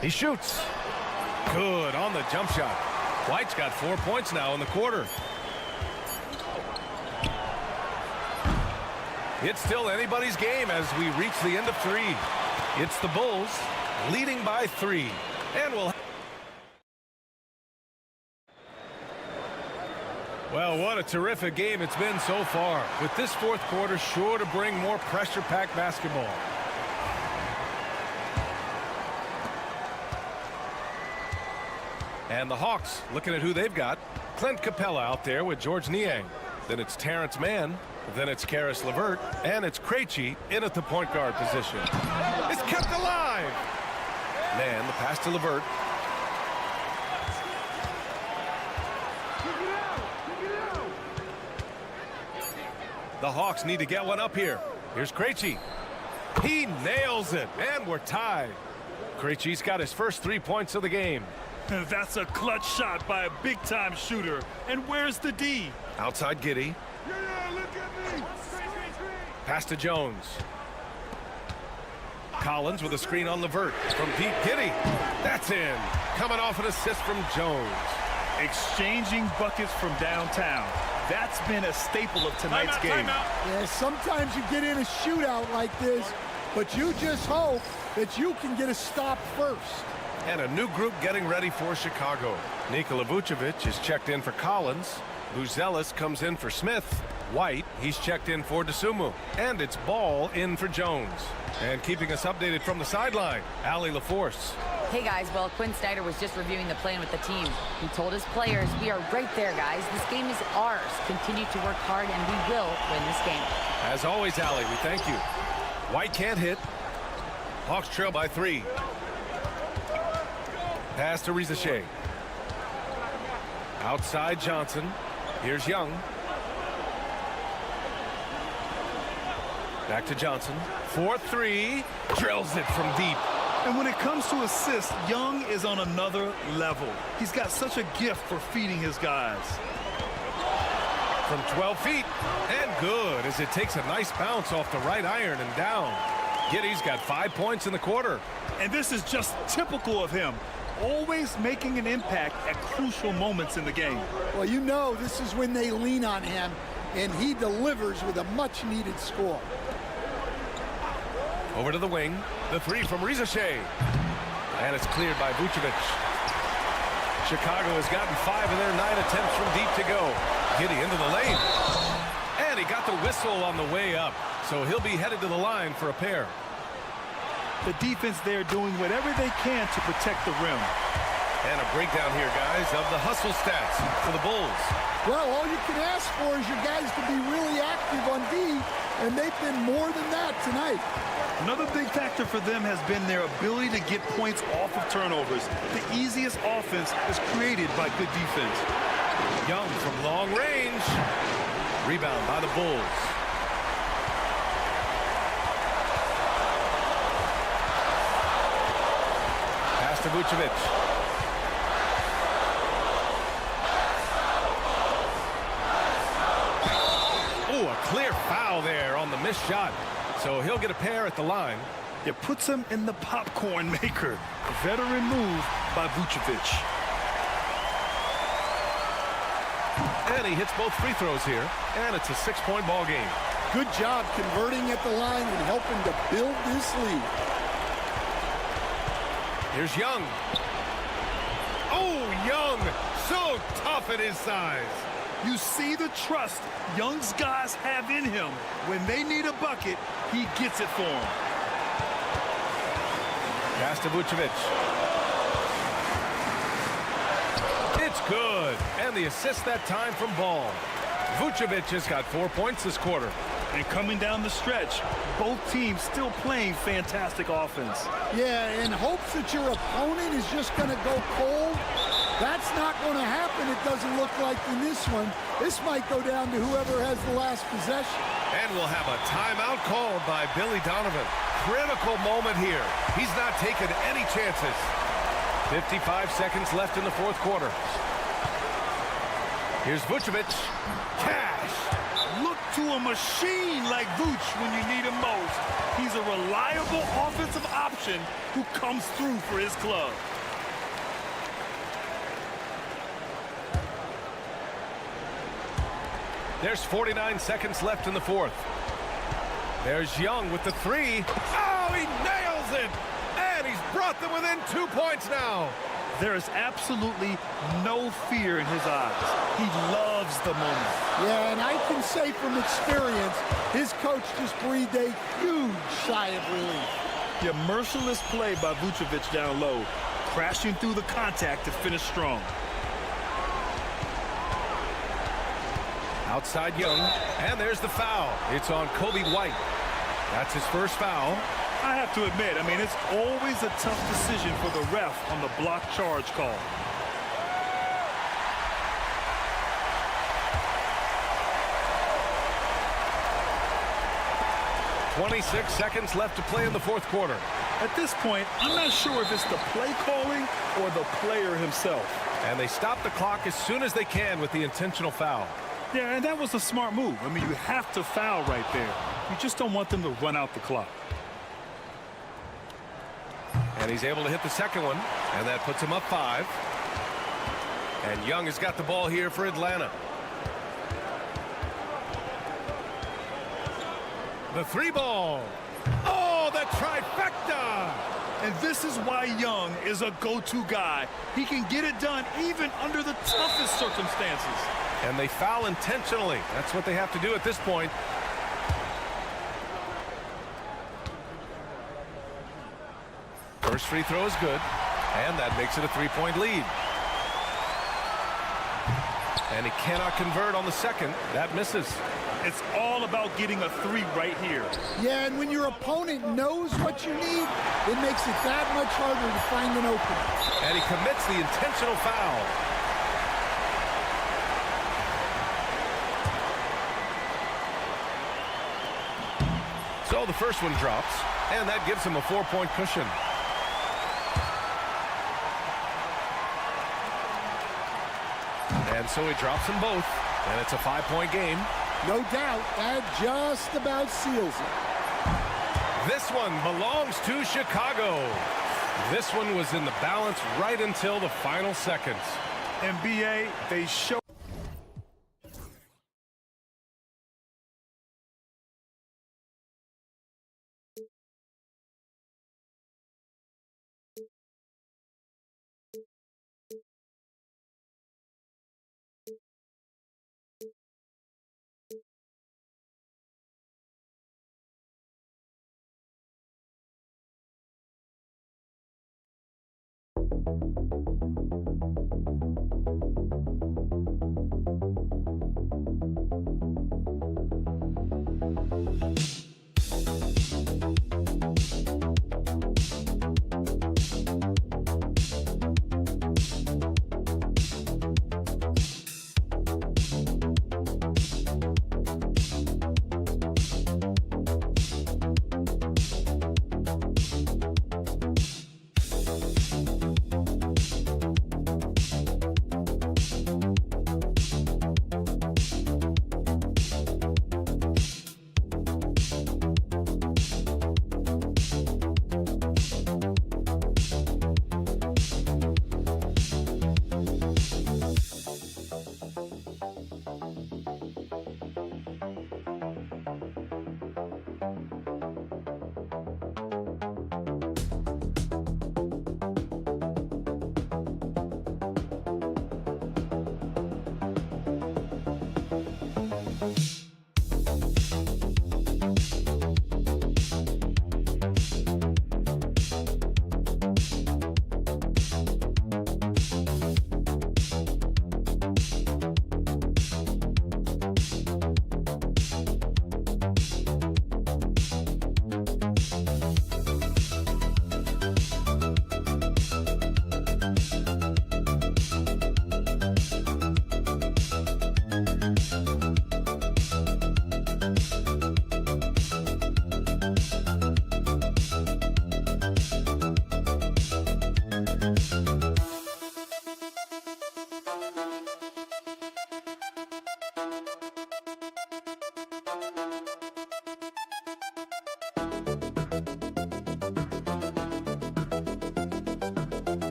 He shoots. Good on the jump shot. White's got 4 points now in the quarter. It's still anybody's game as we reach the end of 3. It's the Bulls leading by 3. And we'll... Well, what a terrific game it's been so far, with this fourth quarter sure to bring more pressure-packed basketball. And the Hawks looking at who they've got. Clint Capella out there with George Niang. Then it's Terrence Mann. Then it's Karis LeVert. And it's Krejci in at the point guard position. It's kept alive. Mann, the pass to LeVert. The Hawks need to get one up here. Here's Krejci. He nails it, and we're tied. Krejci's got his first 3 points of the game. That's a clutch shot by a big-time shooter. And where's the D? Outside Giddey. Pass to Jones. Collins with a screen on LeVert from Pete Giddey. That's in. Coming off an assist from Jones. Exchanging buckets from downtown. That's been a staple of tonight's game. Yeah, sometimes you get in a shootout like this, but you just hope that you can get a stop first. And a new group getting ready for Chicago. Nikola Vucevic is checked in for Collins. Buzelis comes in for Smith. White, he's checked in for DeSumo. And it's Ball in for Jones. And keeping us updated from the sideline, Allie LaForce. Hey guys, well, Quinn Snyder was just reviewing the plan with the team. He told his players, we are right there, guys. This game is ours. Continue to work hard and we will win this game. As always, Allie, we thank you. White can't hit. Hawks trail by 3. Pass to Rizachet. Outside Johnson. Here's Young. Back to Johnson. 4-3. Drills it from deep. And when it comes to assists, Young is on another level. He's got such a gift for feeding his guys. From 12 feet. And good as it takes a nice bounce off the right iron and down. Giddey's got 5 points in the quarter. And this is just typical of him. Always making an impact at crucial moments in the game. Well, you know this is when they lean on him, and he delivers with a much-needed score. Over to the wing. The 3 from Rizachet. And it's cleared by Vucevic. Chicago has gotten 5 of their 9 attempts from deep to go. Giddey into the lane. And he got the whistle on the way up. So he'll be headed to the line for a pair. The defense there doing whatever they can to protect the rim. And a breakdown here, guys, of the hustle stats for the Bulls. Well, all you can ask for is your guys to be really active on D, and they've been more than that tonight. Another big factor for them has been their ability to get points off of turnovers. The easiest offense is created by good defense. Young from long range. Rebound by the Bulls. Pass to Vucevic. Oh, a clear foul there on the missed shot. So he'll get a pair at the line. It puts him in the popcorn maker. Veteran move by Vucevic. And he hits both free throws here. And it's a 6-point ball game. Good job converting at the line and helping to build this lead. Here's Young. Oh, Young, so tough at his size. You see the trust Young's guys have in him. When they need a bucket, he gets it for them. Pass to Vucevic. It's good. And the assist that time from Ball. Vucevic has got 4 points this quarter. And coming down the stretch, both teams still playing fantastic offense. Yeah, in hopes that your opponent is just going to go cold. That's not going to happen, it doesn't look like, in this one. This might go down to whoever has the last possession. And we'll have a timeout called by Billy Donovan. Critical moment here. He's not taking any chances. 55 seconds left in the fourth quarter. Here's Vucevic. Cash. Look to a machine like Vooch when you need him most. He's a reliable offensive option who comes through for his club. There's 49 seconds left in the fourth. There's Young with the three. Oh, he nails it! And he's brought them within 2 points now. There is absolutely no fear in his eyes. He loves the moment. Yeah, and I can say from experience, his coach just breathed a huge sigh of relief. Yeah, merciless play by Vucevic down low, crashing through the contact to finish strong. Outside Young, and there's the foul. It's on Kobe White. That's his first foul. I have to admit, it's always a tough decision for the ref on the block charge call. .26 seconds left to play in the fourth quarter. At this point, I'm not sure if it's the play calling or the player himself. And they stop the clock as soon as they can with the intentional foul. Yeah, and that was a smart move. You have to foul right there. You just don't want them to run out the clock. And he's able to hit the second one, and that puts him up 5. And Young has got the ball here for Atlanta. The three ball. Oh, the trifecta! And this is why Young is a go-to guy. He can get it done even under the toughest circumstances. And they foul intentionally. That's what they have to do at this point. First free throw is good, and that makes it a 3-point lead. And he cannot convert on the second. That misses. It's all about getting a 3 right here. Yeah, and when your opponent knows what you need, it makes it that much harder to find an opening. And he commits the intentional foul. So the first one drops, and that gives him a 4-point cushion. And so he drops them both, and it's a 5-point game. No doubt, that just about seals it. This one belongs to Chicago. This one was in the balance right until the final seconds. NBA, they show.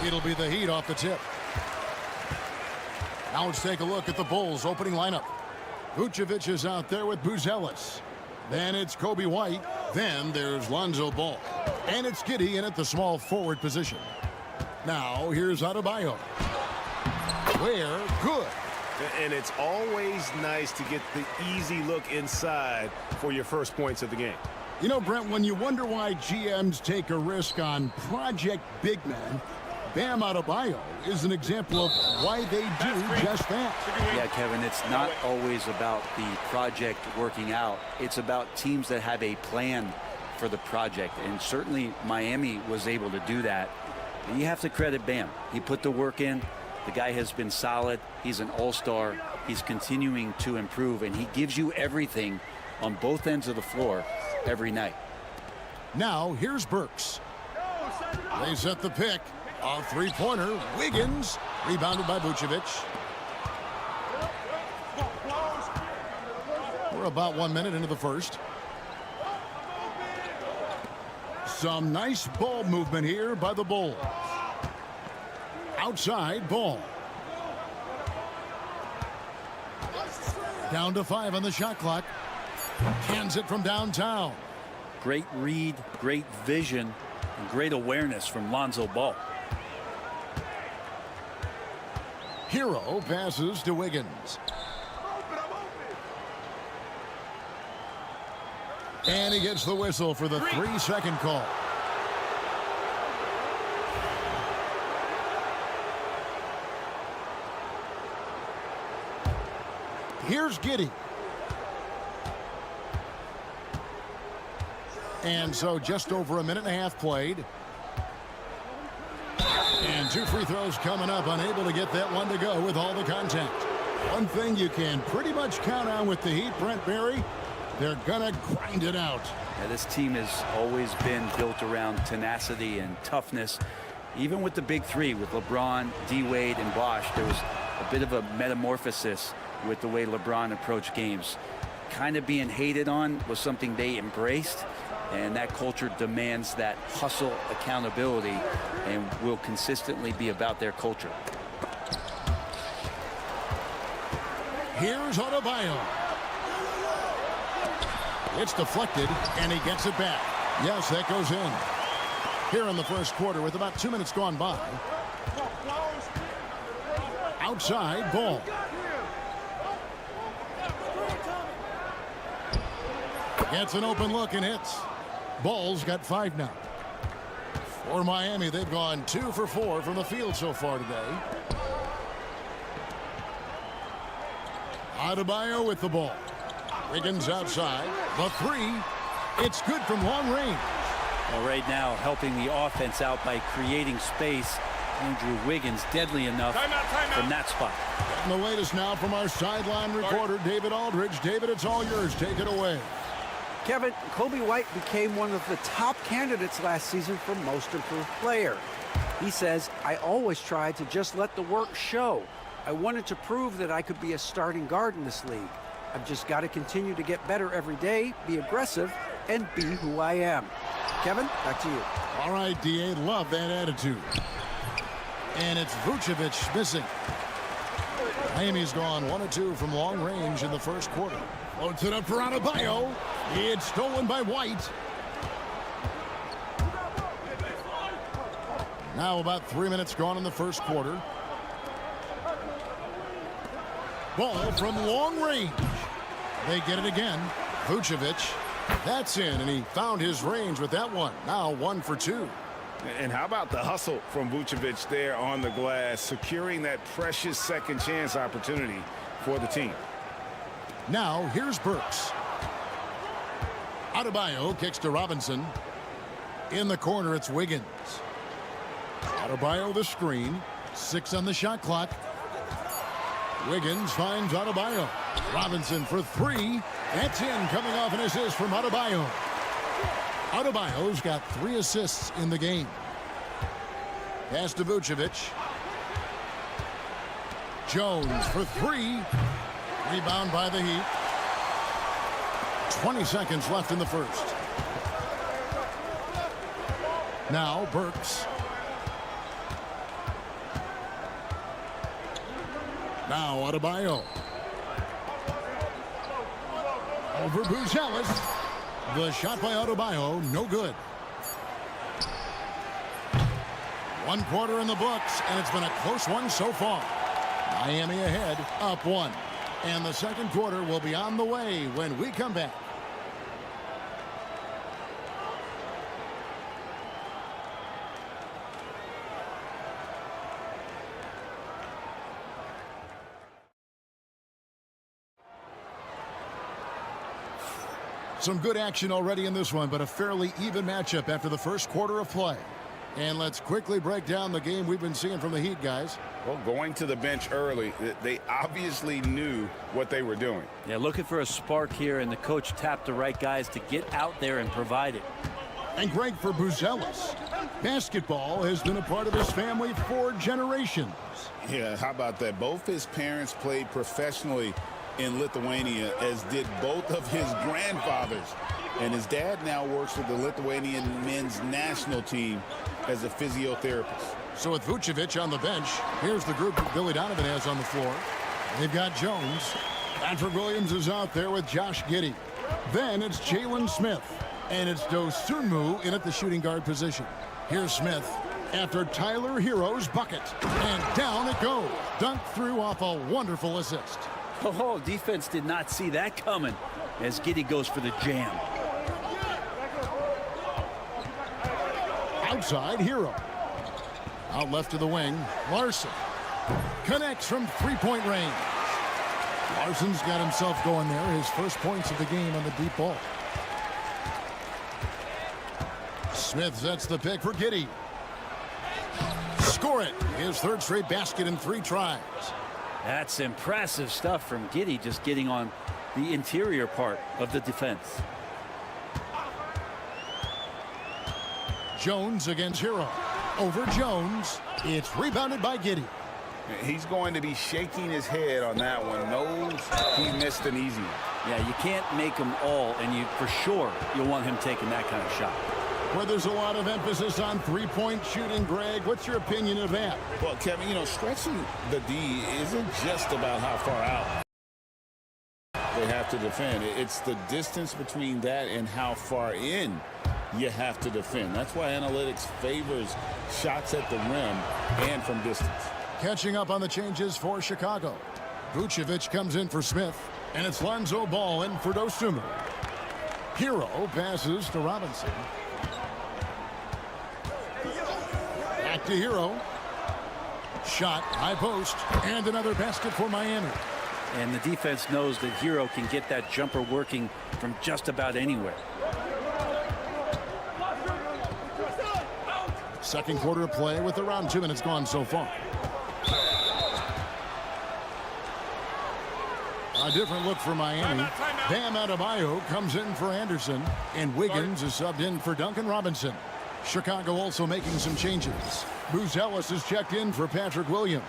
It'll be the Heat off the tip. Now let's take a look at the Bulls' opening lineup. Vucevic is out there with Buzelis. Then it's Kobe White. Then there's Lonzo Ball. And it's Giddey in at the small forward position. Now here's Adebayo. Where? Good. And it's always nice to get the easy look inside for your first points of the game. You know, Brent, when you wonder why GMs take a risk on project big men, Bam Adebayo is an example of why they do just that. Yeah, Kevin, it's not always about the project working out. It's about teams that have a plan for the project, and certainly Miami was able to do that. And you have to credit Bam. He put the work in. The guy has been solid. He's an all-star. he's continuing to improve, and he gives you everything on both ends of the floor every night. Now, here's Burks. They set the pick. A three-pointer. Wiggins. Rebounded by Vucevic. We're about 1 minute into the first. Some nice ball movement here by the Bulls. Outside ball. Down to 5 on the shot clock. Cans it from downtown. Great read, great vision, and great awareness from Lonzo Ball. Hero passes to Wiggins. And he gets the whistle for the 3-second call. Here's Giddey. And so just over a minute and a half played. And 2 free throws coming up, unable to get that one to go with all the contact. One thing you can pretty much count on with the Heat, Brent Barry, they're going to grind it out. Yeah, this team has always been built around tenacity and toughness. Even with the big three, with LeBron, D-Wade, and Bosh, there was a bit of a metamorphosis with the way LeBron approached games. Kind of being hated on was something they embraced, and that culture demands that hustle accountability and will consistently be about their culture. Here's Adebayo. It's deflected, and he gets it back. Yes, that goes in. Here in the first quarter with about 2 minutes gone by. Outside ball. Gets an open look and hits. Ball's got 5 now. For Miami, they've gone 2 for 4 from the field so far today. Adebayo with the ball. Wiggins outside. The 3. It's good from long range. Well, right now, helping the offense out by creating space. Andrew Wiggins, deadly enough from that spot. And the latest now from our sideline reporter, David Aldridge. David, it's all yours. Take it away. Kevin, Kobe White became one of the top candidates last season for Most Improved Player. He says, I always tried to just let the work show. I wanted to prove that I could be a starting guard in this league. I've just got to continue to get better every day, be aggressive, and be who I am. Kevin, back to you. All right, D.A., love that attitude. And it's Vucevic missing. Miami's gone 1 of 2 from long range in the first quarter. Floats it up for Adebayo. It's stolen by White. Now about 3 minutes gone in the first quarter. Ball from long range. They get it again. Vucevic. That's in, and he found his range with that one. Now 1 for 2. And how about the hustle from Vucevic there on the glass, securing that precious second chance opportunity for the team. Now here's Burks. Adebayo kicks to Robinson. In the corner, it's Wiggins. Adebayo the screen. 6 on the shot clock. Wiggins finds Adebayo. Robinson for 3. That's in, coming off an assist from Adebayo. Adebayo's got 3 assists in the game. Pass to Vucevic. Jones for 3. Rebound by the Heat. 20 seconds left in the first. Now Burks. Now Adebayo. Over Buzelis. The shot by Adebayo, no good. 1 quarter in the books, and it's been a close one so far. Miami ahead, up 1. And the second quarter will be on the way when we come back. Some good action already in this one, but a fairly even matchup after the first quarter of play. And let's quickly break down the game we've been seeing from the Heat, guys. Well, going to the bench early, they obviously knew what they were doing. Yeah, looking for a spark here, and the coach tapped the right guys to get out there and provide it. And Greg, for Buzelis, basketball has been a part of his family for generations. Yeah, how about that? Both his parents played professionally in Lithuania, as did both of his grandfathers. And his dad now works with the Lithuanian men's national team as a physiotherapist. So with Vucevic on the bench, here's the group that Billy Donovan has on the floor. They've got Jones. Patrick Williams is out there with Josh Giddey. Then it's Jalen Smith. And it's Dosunmu in at the shooting guard position. Here's Smith after Tyler Hero's bucket. And down it goes. Dunked through off a wonderful assist. Oh, defense did not see that coming as Giddey goes for the jam. Outside, Hero. Out left to the wing, Larson. Connects from three-point range. Larson's got himself going there. His first points of the game on the deep ball. Smith sets the pick for Giddey. Score it. His third straight basket in 3 tries. That's impressive stuff from Giddey, just getting on the interior part of the defense. Jones against Hero. Over Jones. It's rebounded by Giddey. He's going to be shaking his head on that one. Knows he missed an easy one. Yeah, you can't make them all, and you for sure you'll want him taking that kind of shot. Where there's a lot of emphasis on three-point shooting, Greg, what's your opinion of that? Well, Kevin, you know, stretching the D isn't just about how far out they have to defend. It's the distance between that and how far in you have to defend. That's why analytics favors shots at the rim and from distance. Catching up on the changes for Chicago. Vucevic comes in for Smith, and it's Lonzo Ball in for Dosunmu. Hero passes to Robinson. Back to Hero. Shot, high post, and another basket for Miami. And the defense knows that Hero can get that jumper working from just about anywhere. Second quarter of play with around 2 minutes gone so far. A different look for Miami. Bam Adebayo comes in for Anderson, and Wiggins is subbed in for Duncan Robinson. Chicago also making some changes. Buzelis is checked in for Patrick Williams,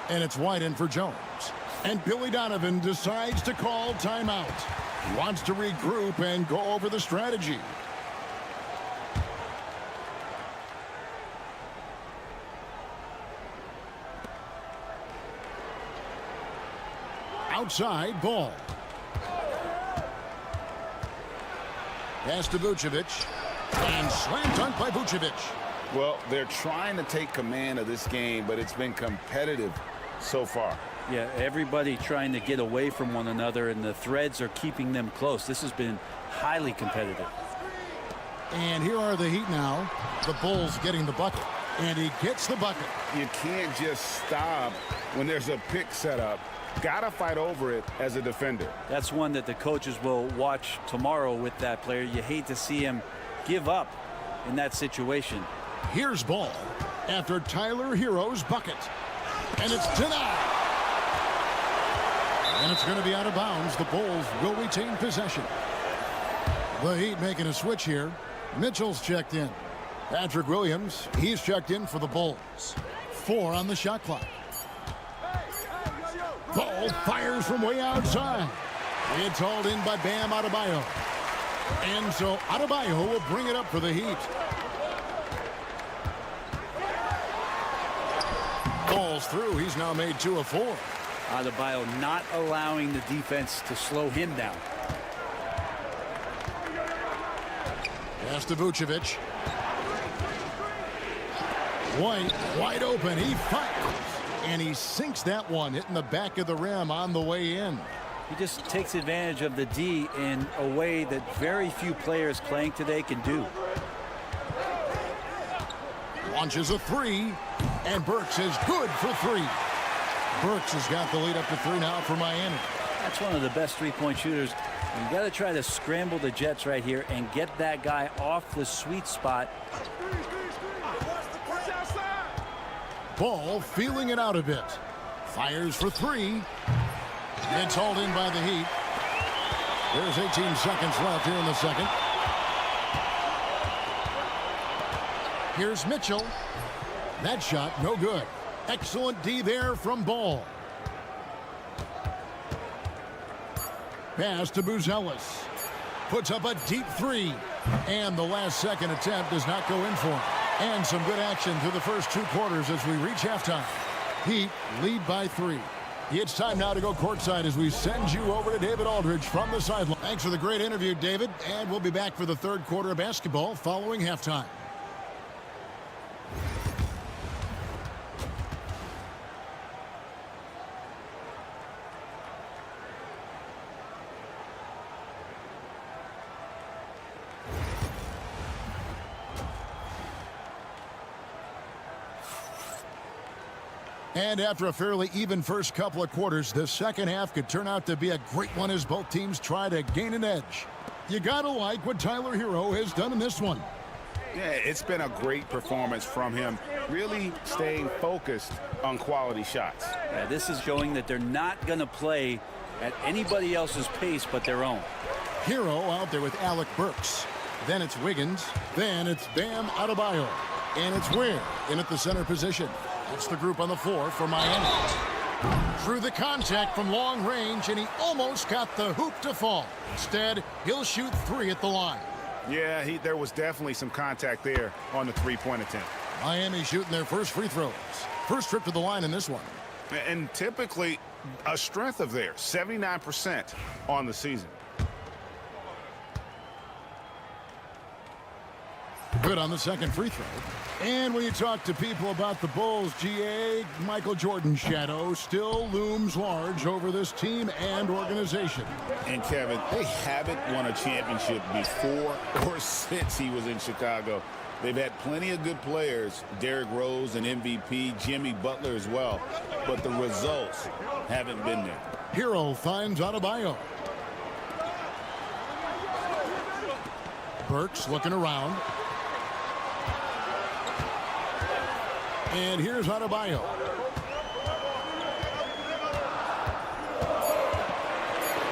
and it's White in for Jones. And Billy Donovan decides to call timeout. He wants to regroup and go over the strategy. Outside, Ball. Pass to Vucevic. And slam dunk by Vucevic. Well, they're trying to take command of this game, but it's been competitive so far. Yeah, everybody trying to get away from one another, and the threads are keeping them close. This has been highly competitive. And here are the Heat now. The Bulls getting the bucket. And he gets the bucket. You can't just stop when there's a pick set up. Gotta fight over it as a defender. That's one that the coaches will watch tomorrow with that player. You hate to see him give up in that situation. Here's Ball after Tyler Hero's bucket. And it's denied. And it's going to be out of bounds. The Bulls will retain possession. The Heat making a switch here. Mitchell's checked in. Patrick Williams, he's checked in for the Bulls. 4 on the shot clock. Ball fires from way outside. It's hauled in by Bam Adebayo. And so Adebayo will bring it up for the Heat. Ball's through. He's now made 2 of 4. Adebayo not allowing the defense to slow him down. Pass to Vucevic. White wide open. He fires. And he sinks that one, hitting the back of the rim on the way in. He just takes advantage of the D in a way that very few players playing today can do. Launches a 3, and Burks is good for 3. Burks has got the lead up to 3 now for Miami. That's one of the best three-point shooters. You got to try to scramble the Jets right here and get that guy off the sweet spot. Ball feeling it out a bit. Fires for three. It's hauled in by the Heat. There's 18 seconds left here in the second. Here's Mitchell. That shot, no good. Excellent D there from Ball. Pass to Buzelis. Puts up a deep three. And the last second attempt does not go in for him. And some good action through the first 2 quarters as we reach halftime. Heat lead by 3. It's time now to go courtside as we send you over to David Aldridge from the sideline. Thanks for the great interview, David. And we'll be back for the 3rd quarter of basketball following halftime. And after a fairly even first couple of quarters, the second half could turn out to be a great one as both teams try to gain an edge. You gotta like what Tyler Hero has done in this one. Yeah, it's been a great performance from him, really staying focused on quality shots. Yeah, this is showing that they're not going to play at anybody else's pace but their own. Hero out there with Alec Burks. Then it's Wiggins. Then it's Bam Adebayo. And it's Ware in at the center position. That's the group on the floor for Miami. Through the contact from long range, and he almost got the hoop to fall. Instead, he'll shoot 3 at the line. Yeah, there was definitely some contact there on the three-point attempt. Miami shooting their first free throws. First trip to the line in this one. And typically a strength of theirs, 79% on the season. Good on the second free throw. And when you talk to people about the Bulls, GA, Michael Jordan's shadow still looms large over this team and organization. And Kevin, they haven't won a championship before or since he was in Chicago. They've had plenty of good players, Derrick Rose and MVP, Jimmy Butler as well, but the results haven't been there. Hero finds Adebayo. Burks looking around. And here's Adebayo.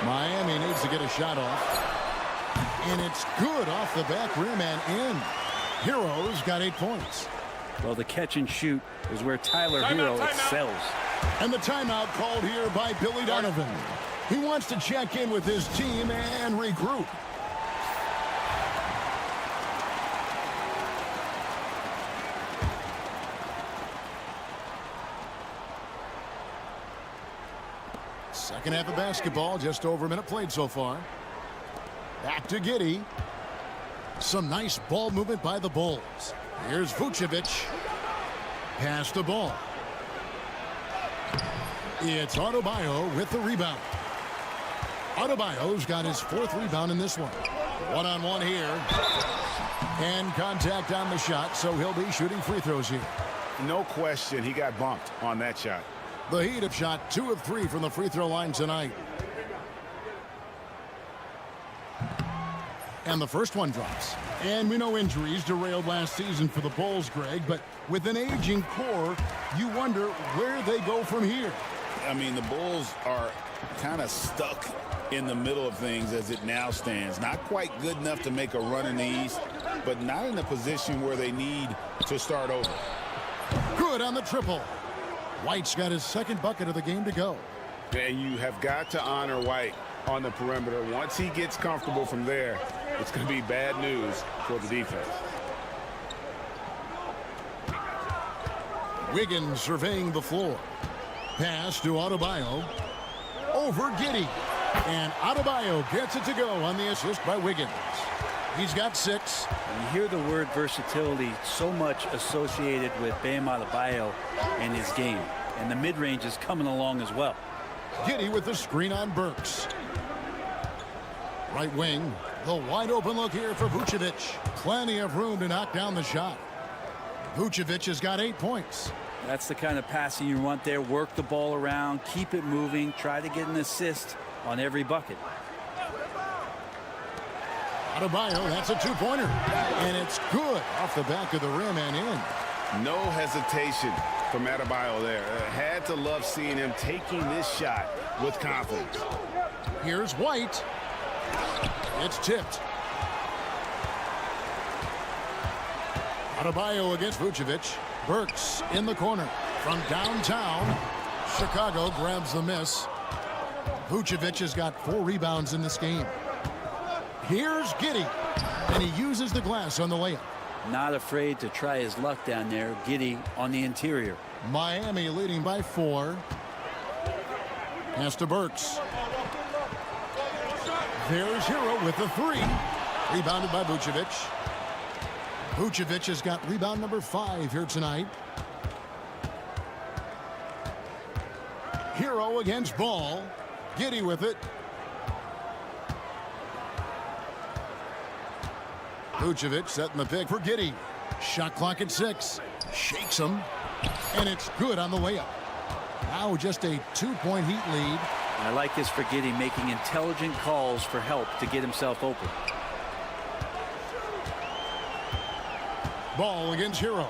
Miami needs to get a shot off. And it's good off the back rim and in. Hero's got 8 points. Well, the catch and shoot is where Tyler Hero excels. And the timeout called here by Billy Donovan. He wants to check in with his team and regroup. Second half of basketball, just over a minute played so far. Back to Giddey. Some nice ball movement by the Bulls. Here's Vucevic. Pass the ball. It's Adebayo with the rebound. Adebayo's got his 4th rebound in this one. One-on-one here. And contact on the shot, so he'll be shooting free throws here. No question, he got bumped on that shot. The Heat have shot 2 of 3 from the free throw line tonight. And the first one drops. And we know injuries derailed last season for the Bulls, Greg, but with an aging core, you wonder where they go from here. I mean, the Bulls are kind of stuck in the middle of things as it now stands. Not quite good enough to make a run in the East, but not in a position where they need to start over. Good on the triple. White's got his 2nd bucket of the game to go. And you have got to honor White on the perimeter. Once he gets comfortable from there, it's going to be bad news for the defense. Wiggins surveying the floor. Pass to Adebayo. Over Giddey. And Adebayo gets it to go on the assist by Wiggins. He's got 6. You hear the word versatility so much associated with Bam Adebayo and his game. And the mid-range is coming along as well. Giddey with the screen on Burks. Right wing. The wide open look here for Vucevic. Plenty of room to knock down the shot. Vucevic has got 8 points. That's the kind of passing you want there. Work the ball around, keep it moving, try to get an assist on every bucket. Adebayo, that's a 2-pointer. And it's good off the back of the rim and in. No hesitation from Adebayo there. Had to love seeing him taking this shot with confidence. Here's White. It's tipped. Adebayo against Vucevic. Burks in the corner. From downtown, Chicago grabs the miss. Vucevic has got 4 rebounds in this game. Here's Giddey, and he uses the glass on the layup. Not afraid to try his luck down there. Giddey on the interior. Miami leading by 4. Pass to Burks. There's Hero with the 3. Rebounded by Vucevic. Vucevic has got rebound number 5 here tonight. Hero against Ball. Giddey with it. Vucevic setting the pick for Giddey. Shot clock at 6. Shakes him. And it's good on the layup. Now just a 2-point Heat lead. I like this for Giddey, making intelligent calls for help to get himself open. Ball against Hero.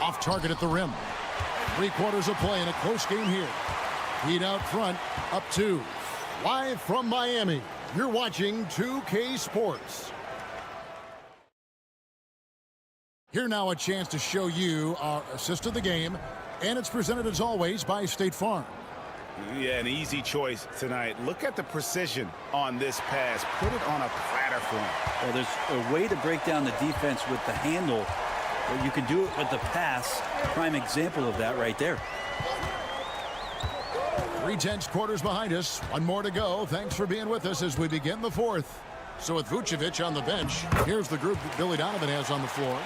Off target at the rim. 3/4 of play in a close game here. Heat out front, up 2. Live from Miami, you're watching 2K Sports. Here now a chance to show you our assist of the game, and it's presented as always by State Farm. Yeah, an easy choice tonight. Look at the precision on this pass. Put it on a platter for him. Well, there's a way to break down the defense with the handle, but you can do it with the pass. Prime example of that right there. 3/10 quarters behind us. 1 more to go. Thanks for being with us as we begin the 4th. So with Vucevic on the bench, here's the group that Billy Donovan has on the floor.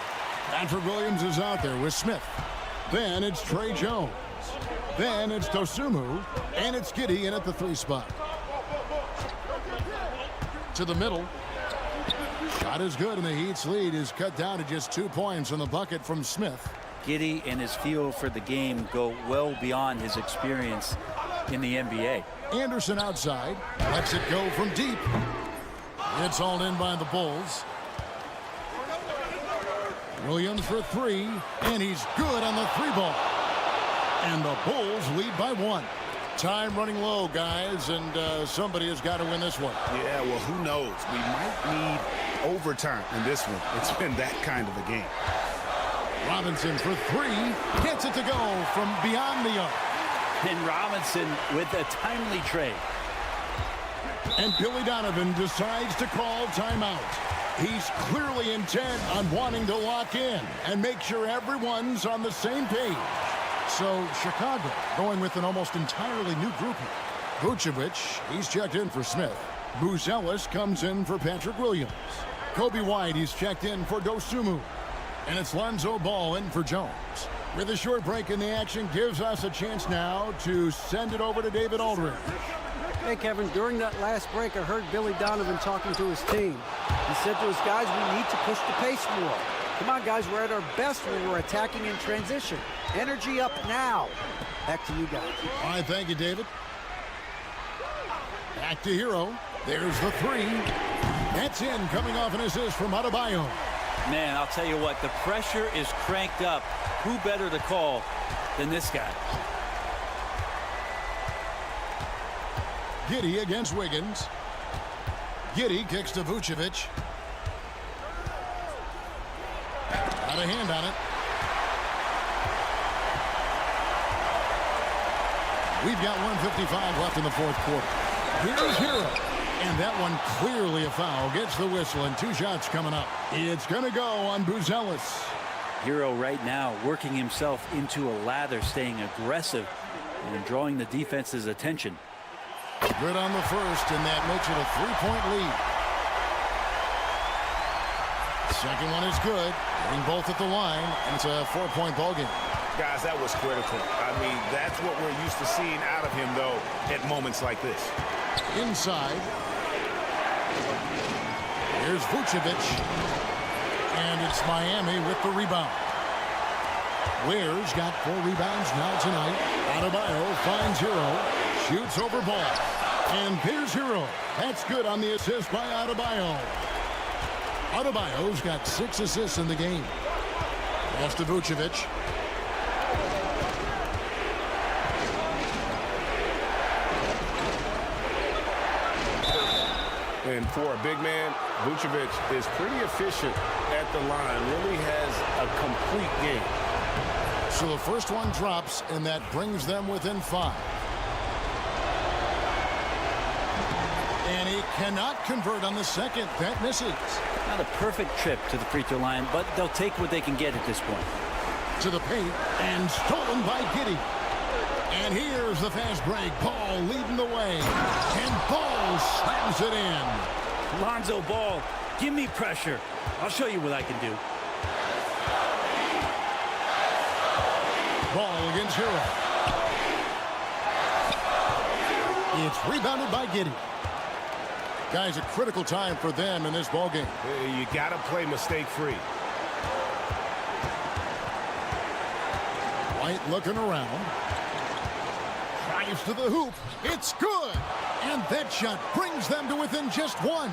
Patrick Williams is out there with Smith. Then it's Trey Jones. Then it's Dosunmu. And it's Giddey in at the 3 spot. To the middle. Shot is good, and the Heat's lead is cut down to just 2 points on the bucket from Smith. Giddey and his feel for the game go well beyond his experience in the NBA. Anderson outside. Lets it go from deep. It's hauled in by the Bulls. Williams for 3, and he's good on the 3 ball. And the Bulls lead by 1. Time running low, guys, and somebody has got to win this one. Yeah, well, who knows? We might need overtime in this one. It's been that kind of a game. Robinson for 3. Gets it to go from beyond the arc. And Robinson with a timely trade. And Billy Donovan decides to call timeout. He's clearly intent on wanting to lock in and make sure everyone's on the same page. So Chicago going with an almost entirely new group here. Vucevic, he's checked in for Smith. Buzelis comes in for Patrick Williams. Kobe White, he's checked in for Dosunmu. And it's Lonzo Ball in for Jones. With a short break in the action, gives us a chance now to send it over to David Aldridge. Hey, Kevin, during that last break, I heard Billy Donovan talking to his team. He said to his guys, we need to push the pace more. Come on, guys, we're at our best when we're attacking in transition. Energy up now. Back to you guys. All right, thank you, David. Back to Hero. There's the 3. That's in, coming off an assist from Adebayo. Man, I'll tell you what, the pressure is cranked up. Who better to call than this guy? Giddey against Wiggins. Giddey kicks to Vucevic. Got a hand on it. We've got 1:55 left in the 4th quarter. Here's Hero. And that one clearly a foul. Gets the whistle, and 2 shots coming up. It's going to go on Buzelis. Hero right now working himself into a lather, staying aggressive and drawing the defense's attention. Good on the first, and that makes it a 3-point lead. Second one is good. Getting both at the line, and it's a 4-point ball game. Guys, that was critical. I mean, that's what we're used to seeing out of him, though, at moments like this. Inside. Here's Vucevic. And it's Miami with the rebound. Ware's got 4 rebounds now tonight. Adebayo finds Hero. Shoots over Ball. And here's Hero. That's good on the assist by Adebayo. Adebayo's got 6 assists in the game. Pass to Vucevic. And for a big man, Vucevic is pretty efficient at the line. Really has a complete game. So the first one drops, and that brings them within 5. And he cannot convert on the second. That misses. Not a perfect trip to the free throw line, but they'll take what they can get at this point. To the paint, and stolen by Giddey. And here's the fast break. Ball leading the way. And Ball slams it in. Lonzo Ball, give me pressure. I'll show you what I can do. Ball against Hero. It's rebounded by Giddey. Guys, a critical time for them in this ball game. You got to play mistake-free. White looking around. Drives to the hoop. It's good. And that shot brings them to within just 1.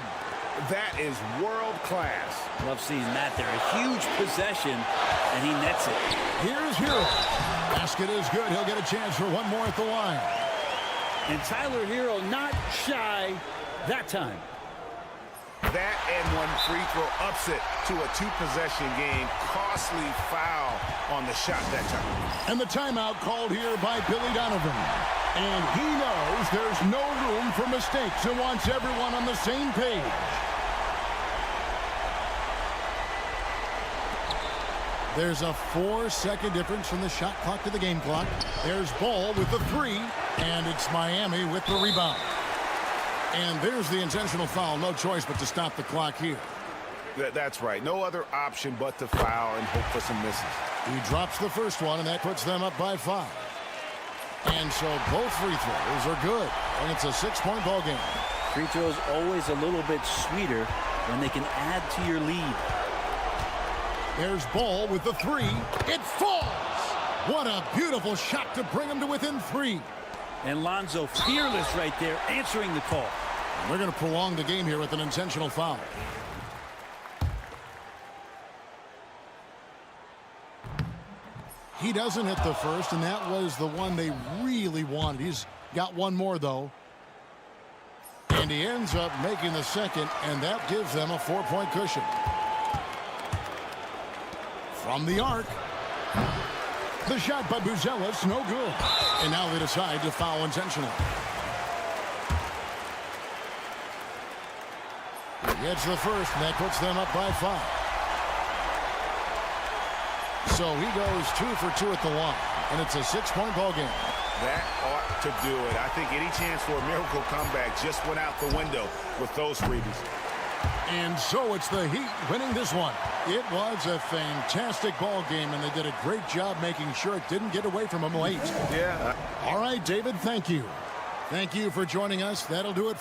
That is world class. Love seeing that there. A huge possession, and he nets it. Here's Hero. Basket is good. He'll get a chance for one more at the line. And Tyler Hero not shy that time. That and one free throw ups it to a 2-possession game. Costly foul on the shot that time. And the timeout called here by Billy Donovan. And he knows there's no room for mistakes and wants everyone on the same page. There's a 4-second difference from the shot clock to the game clock. There's Ball with the 3, and it's Miami with the rebound. And there's the intentional foul. No choice but to stop the clock here. That's right. No other option but to foul and hope for some misses. He drops the first one, and that puts them up by 5. And so both free throws are good. And it's a 6-point ball game. Free throws always a little bit sweeter when they can add to your lead. There's Ball with the 3. It falls! What a beautiful shot to bring them to within 3. And Lonzo fearless right there, answering the call. They're going to prolong the game here with an intentional foul. He doesn't hit the first, and that was the one they really wanted. He's got one more, though. And he ends up making the second, and that gives them a 4-point cushion. From the arc. The shot by Buzelis, no good. And now they decide to foul intentionally. He gets the first, and that puts them up by 5. So he goes 2 for 2 at the line, and it's a 6-point ball game. That ought to do it. I think any chance for a miracle comeback just went out the window with those freebies. And so it's the Heat winning this one. It was a fantastic ball game, and they did a great job making sure it didn't get away from them late. Yeah. All right, David, thank you. Thank you for joining us. That'll do it.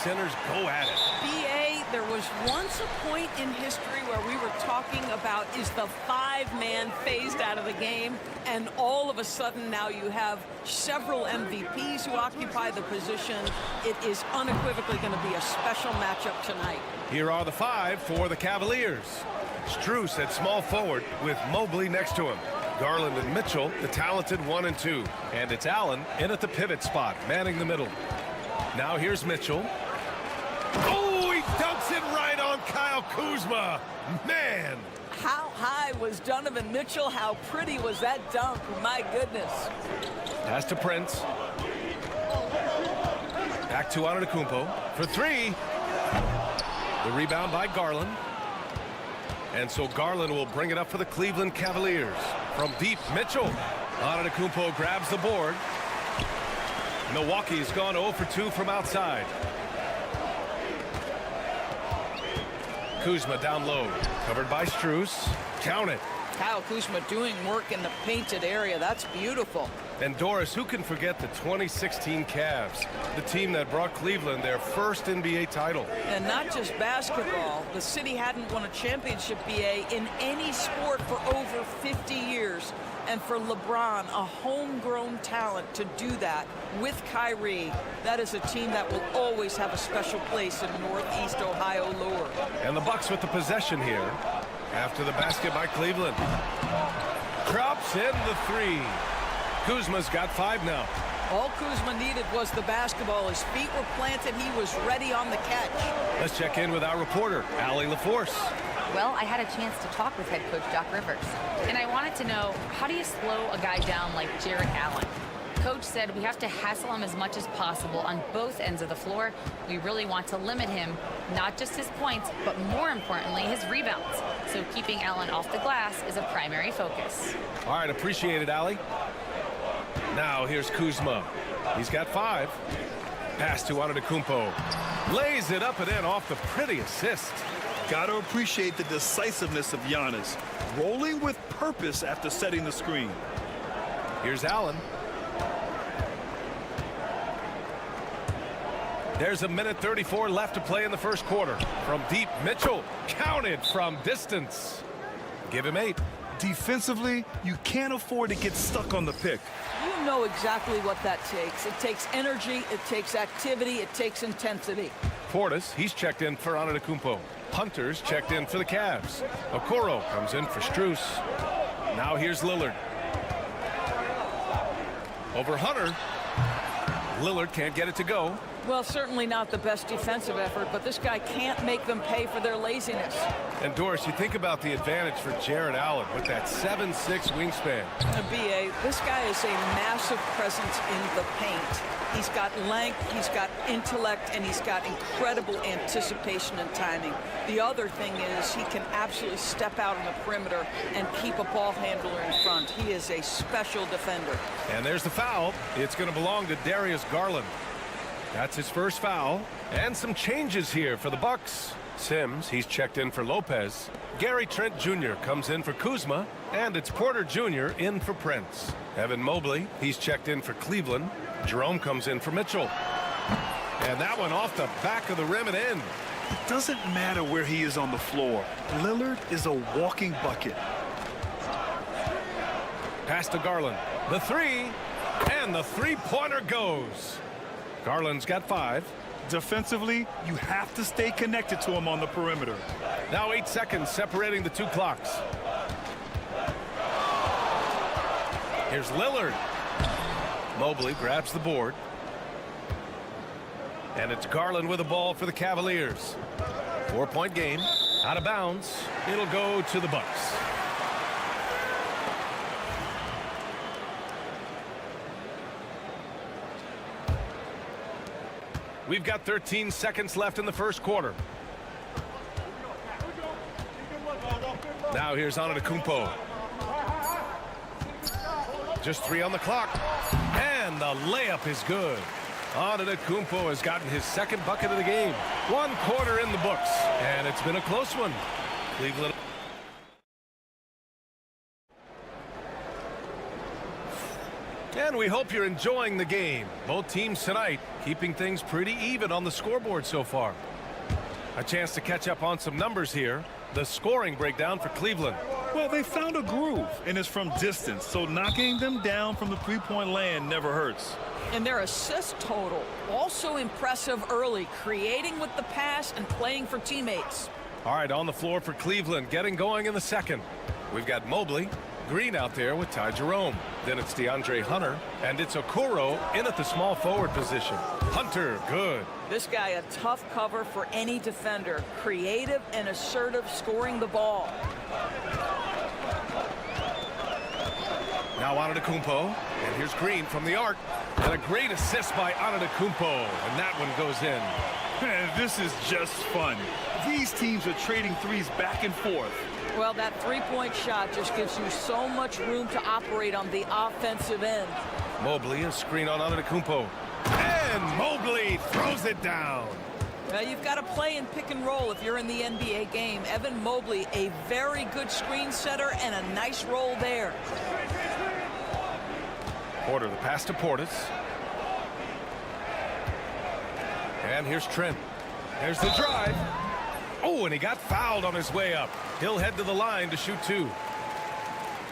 Centers go at it. B.A., there was once a point in history where we were talking about is the five-man phased out of the game, and all of a sudden now you have several MVPs who occupy the position. It is unequivocally going to be a special matchup tonight. Here are the five for the Cavaliers. Strus at small forward with Mobley next to him. Garland and Mitchell, the talented 1 and 2. And it's Allen in at the pivot spot, manning the middle. Now here's Mitchell. Oh, he dunks it right on Kyle Kuzma. Man. How high was Donovan Mitchell? How pretty was that dunk? My goodness. Pass to Prince. Back to Antetokounmpo for three. The rebound by Garland. And so Garland will bring it up for the Cleveland Cavaliers. From deep, Mitchell. Antetokounmpo grabs the board. Milwaukee's gone 0 for 2 from outside. Kuzma down low. Covered by Strus. Count it. Kyle Kuzma doing work in the painted area. That's beautiful. And Doris, who can forget the 2016 Cavs, the team that brought Cleveland their first NBA title? And not just basketball. The city hadn't won a championship, BA, in any sport for over 50 years. And for LeBron, a homegrown talent, to do that with Kyrie, that is a team that will always have a special place in Northeast Ohio lore. And the Bucks with the possession here after the basket by Cleveland. Drops in the three. Kuzma's got 5 now. All Kuzma needed was the basketball. His feet were planted. He was ready on the catch. Let's check in with our reporter, Allie LaForce. Well, I had a chance to talk with head coach Doc Rivers, and I wanted to know, how do you slow a guy down like Jarrett Allen? Coach said we have to hassle him as much as possible on both ends of the floor. We really want to limit him, not just his points, but more importantly, his rebounds. So keeping Allen off the glass is a primary focus. All right, appreciate it, Allie. Now here's Kuzma. He's got 5. Pass to Antetokounmpo. Lays it up and in off the pretty assist. Got to appreciate the decisiveness of Giannis, rolling with purpose after setting the screen. Here's Allen. There's a minute 34 left to play in the first quarter. From deep, Mitchell counted from distance. Give him 8. Defensively, you can't afford to get stuck on the pick. You know exactly what that takes. It takes energy, it takes activity, it takes intensity. Portis, he's checked in for Antetokounmpo. Hunter's checked in for the Cavs. Okoro comes in for Strus. Now here's Lillard. Over Hunter. Lillard can't get it to go. Well, certainly not the best defensive effort, but this guy can't make them pay for their laziness. And Doris, you think about the advantage for Jared Allen with that 7'6" wingspan. B.A., this guy is a massive presence in the paint. He's got length, he's got intellect, and he's got incredible anticipation and timing. The other thing is he can absolutely step out on the perimeter and keep a ball handler in front. He is a special defender. And there's the foul. It's going to belong to Darius Garland. That's his first foul. And some changes here for the Bucks. Sims, he's checked in for Lopez. Gary Trent Jr. comes in for Kuzma. And it's Porter Jr. in for Prince. Evan Mobley, he's checked in for Cleveland. Jerome comes in for Mitchell. And that one off the back of the rim and in. It doesn't matter where he is on the floor. Lillard is a walking bucket. Pass to Garland. The 3. And the three-pointer goes. Garland's got 5. Defensively, you have to stay connected to him on the perimeter. Now 8 seconds separating the two clocks. Here's Lillard. Mobley grabs the board. And it's Garland with the ball for the Cavaliers. 4-point game. Out of bounds. It'll go to the Bucks. We've got 13 seconds left in the first quarter. Now here's Antetokounmpo. Just 3 on the clock. And the layup is good. Antetokounmpo has gotten his second bucket of the game. 1 quarter in the books. And it's been a close one. Cleveland. And we hope you're enjoying the game. Both teams tonight keeping things pretty even on the scoreboard so far. A chance to catch up on some numbers here. The scoring breakdown for Cleveland. Well, they found a groove, and it's from distance, so knocking them down from the three-point land never hurts. And their assist total, also impressive early, creating with the pass and playing for teammates. All right, on the floor for Cleveland, getting going in the second. We've got Mobley, Green out there with Ty Jerome. Then it's DeAndre Hunter, and it's Okoro in at the small forward position. Hunter, good. This guy a tough cover for any defender. Creative and assertive scoring the ball. Now Antetokounmpo, and here's Green from the arc. And a great assist by Antetokounmpo, and that one goes in. Man, this is just fun. These teams are trading threes back and forth. Well, that three-point shot just gives you so much room to operate on the offensive end. Mobley, a screen on Antetokounmpo. And Mobley throws it down. Well, you've got to play in pick and roll if you're in the NBA game. Evan Mobley, a very good screen setter and a nice roll there. Porter, the pass to Portis. And here's Trent. There's the drive. Oh, and he got fouled on his way up. He'll head to the line to shoot 2.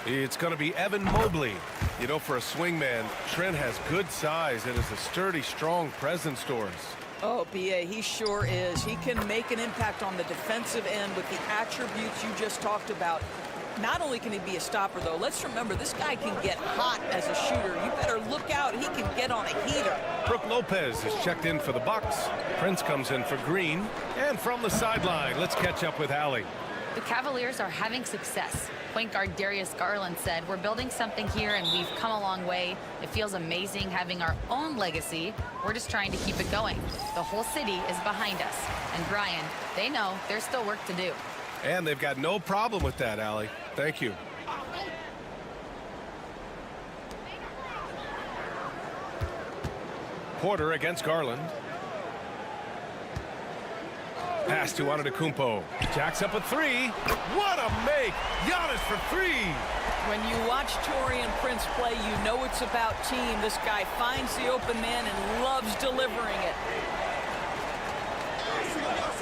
It's going to be Evan Mobley. You know, for a swingman, Trent has good size and is a sturdy, strong presence, Doris. Oh, B.A., he sure is. He can make an impact on the defensive end with the attributes you just talked about. Not only can he be a stopper, though, let's remember, this guy can get hot as a shooter. You better look out. He can get on a heater. Brook Lopez is checked in for the Bucks. Prince comes in for Green. And from the sideline, let's catch up with Allie. The Cavaliers are having success. Point guard Darius Garland said, "We're building something here and we've come a long way. It feels amazing having our own legacy. We're just trying to keep it going. The whole city is behind us." And Brian, they know there's still work to do. And they've got no problem with that, Allie. Thank you. Porter against Garland. Pass to Antetokounmpo. Jacks up a 3. What a make! Giannis for 3. When you watch Taurean Prince play, you know it's about team. This guy finds the open man and loves delivering it.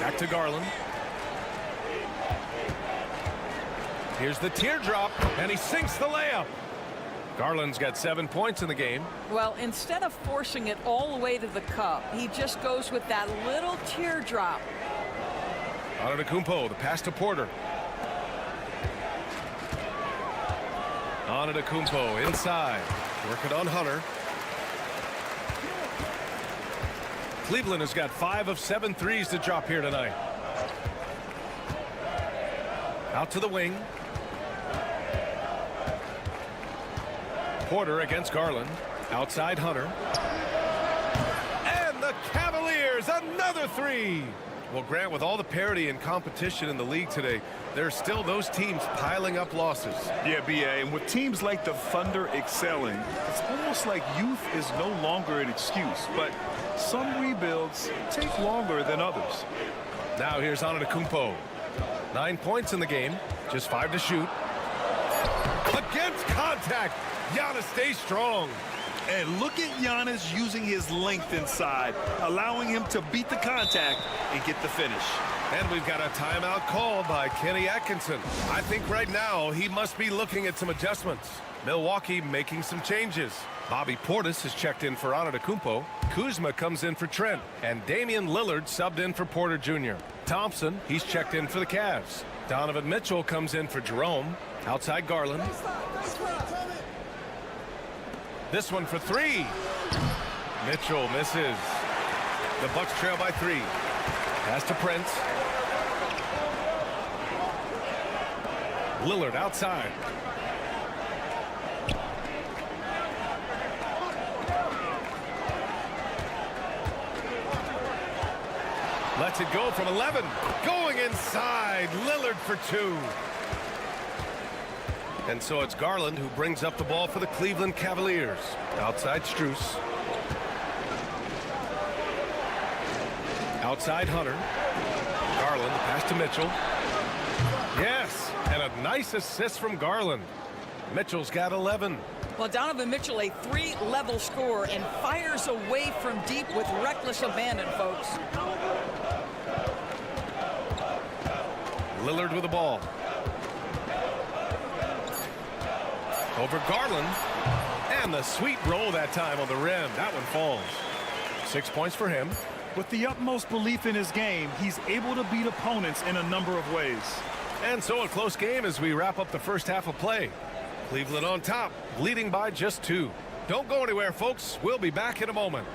Back to Garland. Here's the teardrop, and he sinks the layup. Garland's got 7 points in the game. Well, instead of forcing it all the way to the cup, he just goes with that little teardrop. Antetokounmpo, the pass to Porter. Antetokounmpo inside, working on Hunter. Cleveland has got 5 of 7 threes to drop here tonight. Out to the wing. Porter against Garland. Outside Hunter. And the Cavaliers, another 3. Well, Grant, with all the parity and competition in the league today, there's still those teams piling up losses. Yeah, B.A., and with teams like the Thunder excelling, it's almost like youth is no longer an excuse, but some rebuilds take longer than others. Now here's Antetokounmpo. 9 points in the game, just 5 to shoot. Against contact, Giannis stays strong. And look at Giannis using his length inside, allowing him to beat the contact and get the finish. And we've got a timeout called by Kenny Atkinson. I think right now he must be looking at some adjustments. Milwaukee making some changes. Bobby Portis has checked in for Antetokounmpo. Kuzma comes in for Trent. And Damian Lillard subbed in for Porter Jr. Thompson, he's checked in for the Cavs. Donovan Mitchell comes in for Jerome. Outside Garland. This one for 3. Mitchell misses. The Bucks trail by 3. Pass to Prince. Lillard outside. Lets it go from 11. Going inside. Lillard for 2. And so it's Garland who brings up the ball for the Cleveland Cavaliers. Outside Strus. Outside Hunter. Garland, the pass to Mitchell. Yes, and a nice assist from Garland. Mitchell's got 11. Well, Donovan Mitchell, a 3-level scorer, and fires away from deep with reckless abandon, folks. Lillard with the ball. Over Garland. And the sweet roll that time on the rim. That one falls. 6 points for him. With the utmost belief in his game, he's able to beat opponents in a number of ways. And so a close game as we wrap up the first half of play. Cleveland on top, leading by just 2. Don't go anywhere, folks. We'll be back in a moment.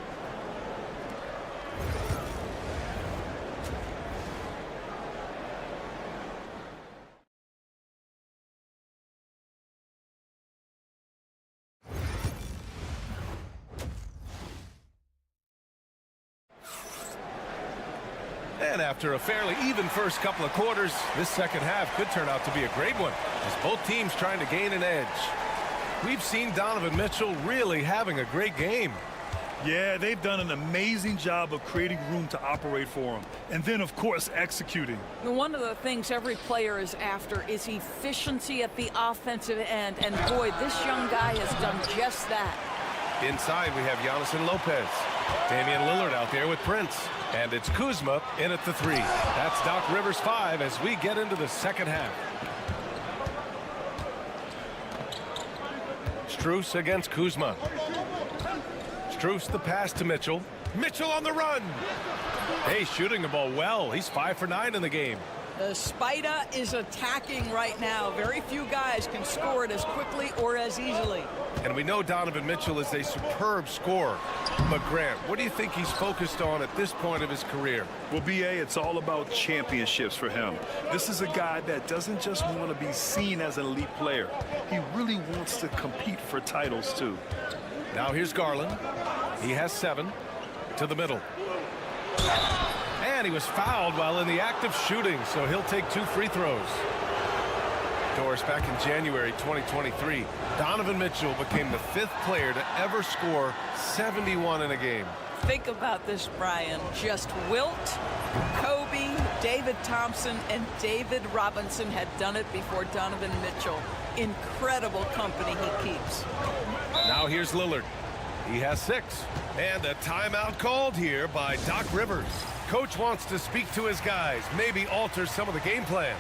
And after a fairly even first couple of quarters, this second half could turn out to be a great one as both teams trying to gain an edge. We've seen Donovan Mitchell really having a great game. Yeah, they've done an amazing job of creating room to operate for him. And then, of course, executing. One of the things every player is after is efficiency at the offensive end. And boy, this young guy has done just that. Inside, we have Giannis and Lopez. Damian Lillard out there with Prince. And it's Kuzma in at the 3. That's Doc Rivers 5 as we get into the second half. Strus against Kuzma. Strus the pass to Mitchell. Mitchell on the run. Hey, shooting the ball well. He's 5 for 9 in the game. The Spider is attacking right now. Very few guys can score it as quickly or as easily. And we know Donovan Mitchell is a superb scorer. But Grant, what do you think he's focused on at this point of his career? Well, B.A., it's all about championships for him. This is a guy that doesn't just want to be seen as an elite player. He really wants to compete for titles, too. Now here's Garland. He has 7 to the middle. And he was fouled while in the act of shooting, so he'll take 2 free throws. Doris, back in January 2023, Donovan Mitchell became the 5th player to ever score 71 in a game. Think about this, Brian. Just Wilt, Kobe, David Thompson, and David Robinson had done it before Donovan Mitchell. Incredible company he keeps. Now here's Lillard. He has 6. And a timeout called here by Doc Rivers. Coach wants to speak to his guys, maybe alter some of the game plan.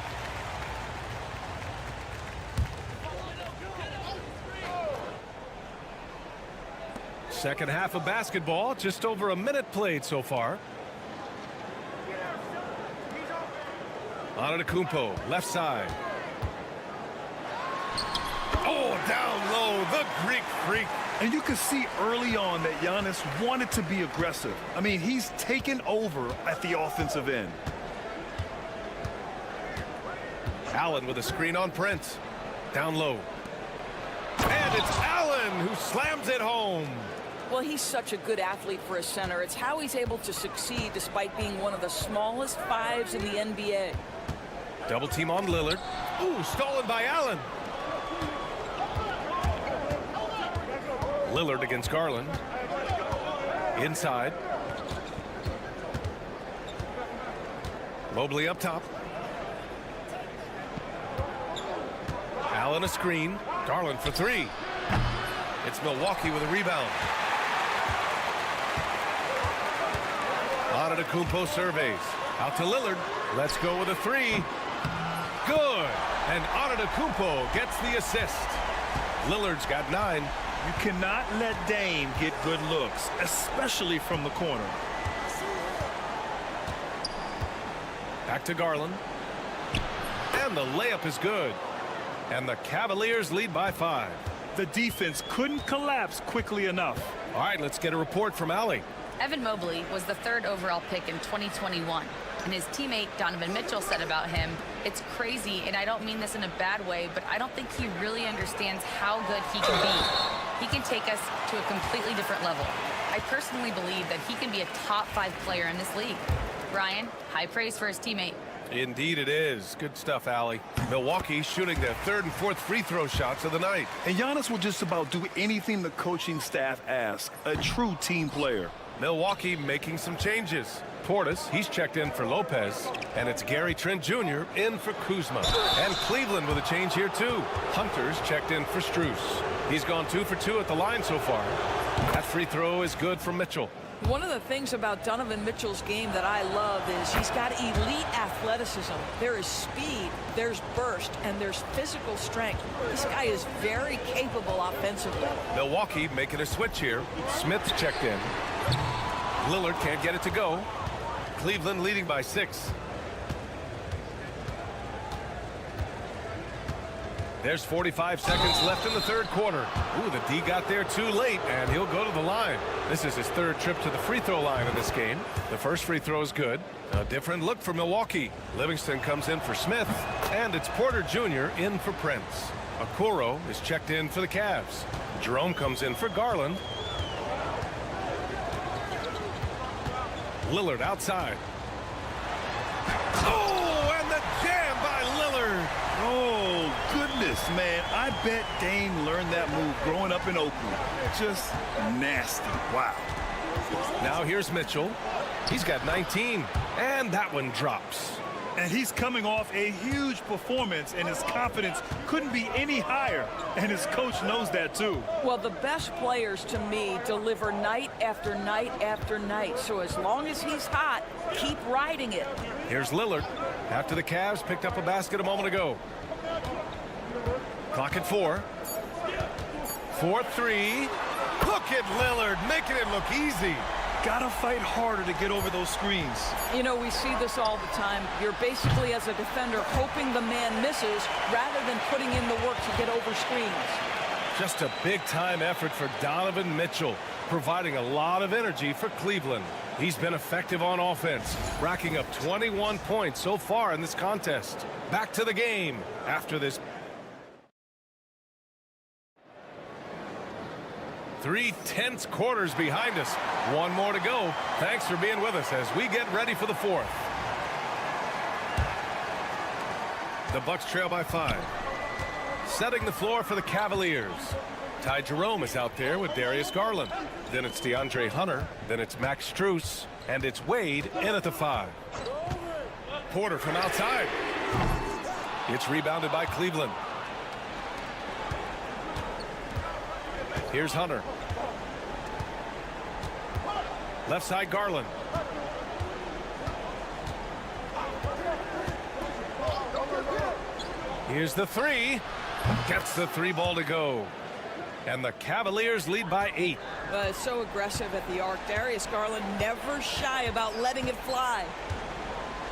Second half of basketball, just over a minute played so far. Antetokounmpo, left side. Oh, down low, the Greek freak. And you can see early on that Giannis wanted to be aggressive. I mean, he's taken over at the offensive end. Allen with a screen on Prince. Down low. And it's Allen who slams it home. Well, he's such a good athlete for a center. It's how he's able to succeed despite being one of the smallest 5s in the NBA. Double team on Lillard. Ooh, stolen by Allen. Lillard against Garland. Inside. Mobley up top. Allen a screen. Garland for 3. It's Milwaukee with a rebound. Antetokounmpo surveys. Out to Lillard. Let's go with a 3. Good. And Antetokounmpo gets the assist. Lillard's got 9. You cannot let Dame get good looks, especially from the corner. Back to Garland. And the layup is good. And the Cavaliers lead by 5. The defense couldn't collapse quickly enough. All right, let's get a report from Allie. Evan Mobley was the 3rd overall pick in 2021. And his teammate Donovan Mitchell said about him, "It's crazy, and I don't mean this in a bad way, but I don't think he really understands how good he can be. He can take us to a completely different level. I personally believe that he can be a top 5 player in this league." Brian, high praise for his teammate. Indeed it is. Good stuff, Allie. Milwaukee shooting their 3rd and 4th free throw shots of the night. And Giannis will just about do anything the coaching staff asks. A true team player. Milwaukee making some changes. Portis, he's checked in for Lopez. And it's Gary Trent Jr. in for Kuzma. And Cleveland with a change here, too. Hunter's checked in for Strus. He's gone 2 for 2 at the line so far. That free throw is good from Mitchell. One of the things about Donovan Mitchell's game that I love is he's got elite athleticism. There is speed, there's burst, and there's physical strength. This guy is very capable offensively. Milwaukee making a switch here. Smith's checked in. Lillard can't get it to go. Cleveland leading by 6. There's 45 seconds left in the 3rd quarter. Ooh, the D got there too late, and he'll go to the line. This is his 3rd trip to the free throw line in this game. The first free throw is good. A different look for Milwaukee. Livingston comes in for Smith, and it's Porter Jr. in for Prince. Okoro is checked in for the Cavs. Jerome comes in for Garland. Lillard outside. Oh, and the jam by Lillard. Oh, goodness, man. I bet Dame learned that move growing up in Oakland. Just nasty. Wow. Now here's Mitchell. He's got 19, and that one drops. And he's coming off a huge performance, and his confidence couldn't be any higher. And his coach knows that, too. Well, the best players, to me, deliver night after night after night. So as long as he's hot, keep riding it. Here's Lillard. After the Cavs picked up a basket a moment ago. Clock at 4. 4-3. Look at Lillard making it look easy. Gotta fight harder to get over those screens. You know, we see this all the time. You're basically, as a defender, hoping the man misses rather than putting in the work to get over screens. Just a big-time effort for Donovan Mitchell, providing a lot of energy for Cleveland. He's been effective on offense, racking up 21 points so far in this contest. Back to the game after this. 3/10 quarters behind us. One more to go. Thanks for being with us as we get ready for the 4th. The Bucks trail by 5. Setting the floor for the Cavaliers. Ty Jerome is out there with Darius Garland. Then it's DeAndre Hunter. Then it's Max Strus. And it's Wade in at the 5. Porter from outside. It's rebounded by Cleveland. Here's Hunter. Left side Garland. Here's the 3. Gets the 3 ball to go. And the Cavaliers lead by 8. So aggressive at the arc. Darius Garland never shy about letting it fly.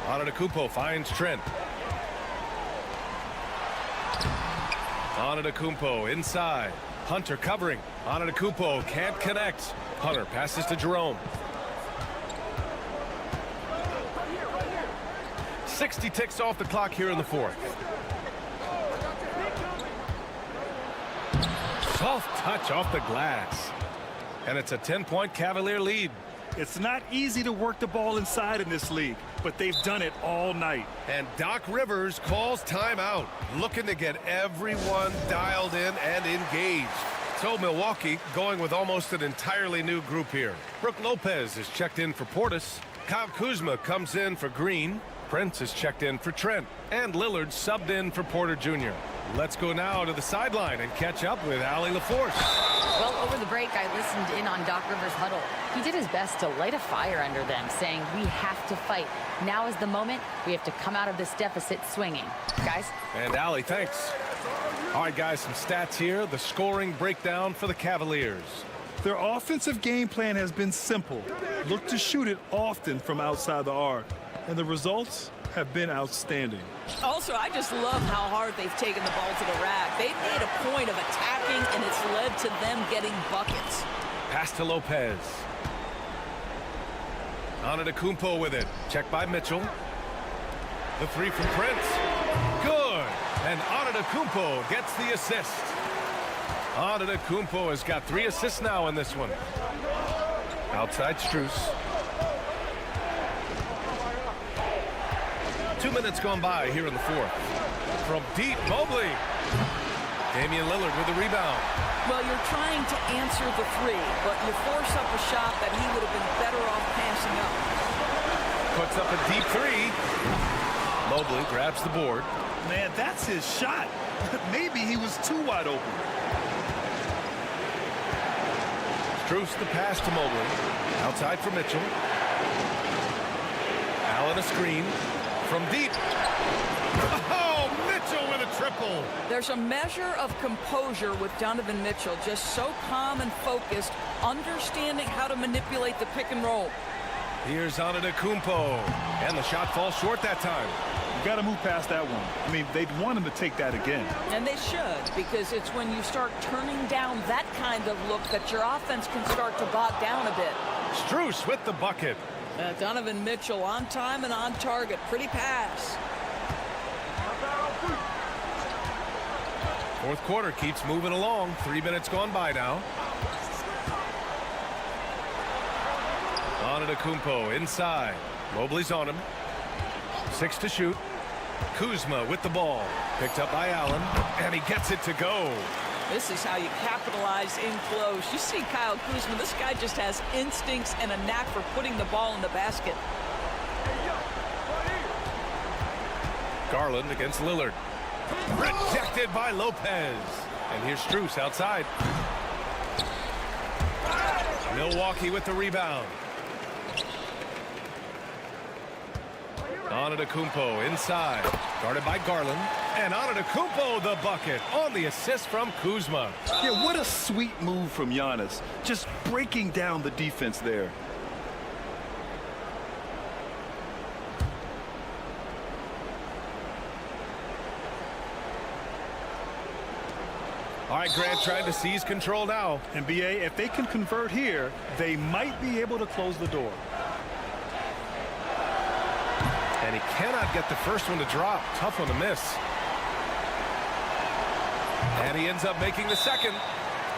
Antetokounmpo finds Trent. Antetokounmpo inside. Hunter covering. Antetokounmpo can't connect. Hunter passes to Jerome. 60 ticks off the clock here in the 4th. Soft touch off the glass. And it's a 10-point Cavalier lead. It's not easy to work the ball inside in this league, but they've done it all night. And Doc Rivers calls timeout, looking to get everyone dialed in and engaged. So Milwaukee going with almost an entirely new group here. Brook Lopez is checked in for Portis. Kyle Kuzma comes in for Green. Prince is checked in for Trent. And Lillard subbed in for Porter Jr. Let's go now to the sideline and catch up with Allie LaForce. Well, over the break, I listened in on Doc Rivers' huddle. He did his best to light a fire under them, saying, we have to fight. Now is the moment. We have to come out of this deficit swinging. Guys? And Allie, thanks. All right, guys, some stats here. The scoring breakdown for the Cavaliers. Their offensive game plan has been simple. Look to shoot it often from outside the arc. And the results have been outstanding. Also, I just love how hard they've taken the ball to the rack. They've made a point of attacking, and it's led to them getting buckets. Pass to Lopez. Antetokounmpo with it. Checked by Mitchell. The 3 from Prince. Good. And Antetokounmpo gets the assist. Antetokounmpo has got 3 assists now in this one. Outside Strus. 2 minutes gone by here in the 4th. From deep, Mobley. Damian Lillard with the rebound. Well, you're trying to answer the 3, but you force up a shot that he would have been better off passing up. Puts up a deep 3. Mobley grabs the board. Man, that's his shot. Maybe he was too wide open. Strus the pass to Mobley. Outside for Mitchell. Allen a screen. From deep. Oh, Mitchell with a triple. There's a measure of composure with Donovan Mitchell, just so calm and focused, understanding how to manipulate the pick and roll. Here's Antetokounmpo. And the shot falls short that time. You got to move past that one. I mean, they'd want him to take that again. And they should, because it's when you start turning down that kind of look that your offense can start to bog down a bit. Strus with the bucket. Donovan Mitchell on time and on target. Pretty pass. 4th quarter keeps moving along. 3 minutes gone by now. Antetokounmpo inside. Mobley's on him. 6 to shoot. Kuzma with the ball. Picked up by Allen. And he gets it to go. This is how you capitalize in close. You see Kyle Kuzma, this guy just has instincts and a knack for putting the ball in the basket. Garland against Lillard. Rejected by Lopez. And here's Strus outside. Milwaukee with the rebound. Antetokounmpo inside. Guarded by Garland. And Antetokounmpo the bucket on the assist from Kuzma. Yeah, what a sweet move from Giannis. Just breaking down the defense there. All right, Grant trying to seize control now. And BA, if they can convert here, they might be able to close the door. And he cannot get the first one to drop. Tough one to miss. And he ends up making the second.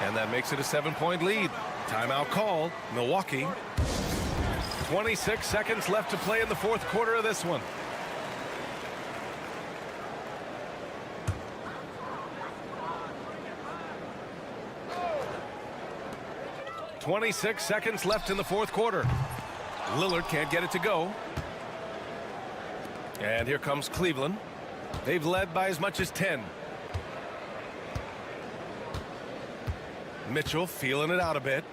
And that makes it a 7-point lead. Timeout call. Milwaukee. 26 seconds left to play in the 4th quarter of this one. 26 seconds left in the fourth quarter. Lillard can't get it to go. And here comes Cleveland. They've led by as much as 10. Mitchell feeling it out a bit.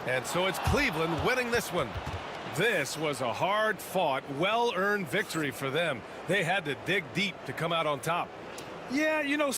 And so it's Cleveland winning this one. This was a hard-fought, well-earned victory for them. They had to dig deep to come out on top. Yeah, you know...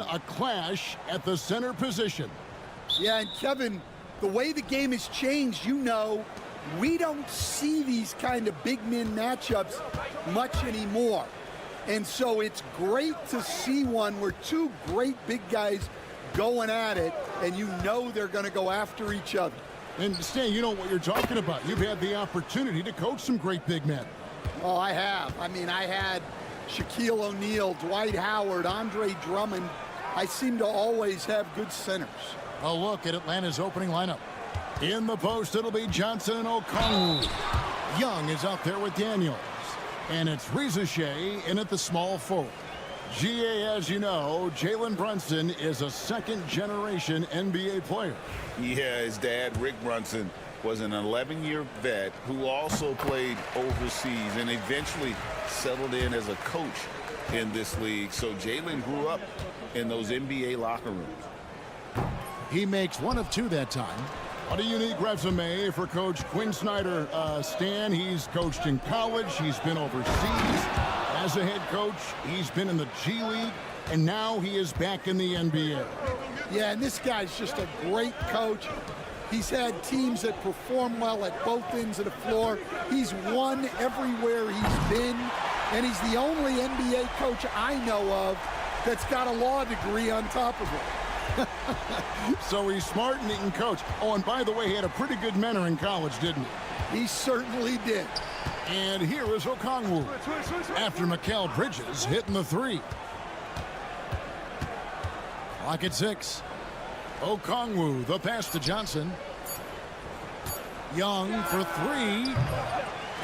A clash at the center position. Yeah, and Kevin, the way the game has changed, you know, we don't see these kind of big men matchups much anymore. And so it's great to see one where two great big guys going at it, and you know they're going to go after each other. And Stan, you know what you're talking about. You've had the opportunity to coach some great big men. Oh, I have. I mean, I had Shaquille O'Neal, Dwight Howard, Andre Drummond. I seem to always have good centers. A look at Atlanta's opening lineup. In the post, it'll be Johnson and Okongwu. Young is out there with Daniels. And it's Rizachet in at the small forward. GA, as you know, Jalen Brunson is a second-generation NBA player. Yeah, his dad, Rick Brunson, was an 11-year vet who also played overseas and eventually settled in as a coach in this league. So Jalen grew up in those NBA locker rooms. He makes one of two that time. What a unique resume for Coach Quinn Snyder. Stan, he's coached in college. He's been overseas as a head coach. He's been in the G League, and now he is back in the NBA. Yeah, and this guy's just a great coach. He's had teams that perform well at both ends of the floor. He's won everywhere he's been, and he's the only NBA coach I know of that's got a law degree on top of it. So he's smart and he can coach. Oh, and by the way, he had a pretty good mentor in college, didn't he? He certainly did. And here is Okongwu after Mikal Bridges hitting the three. Clock at 6. Okongwu, the pass to Johnson. Young for three.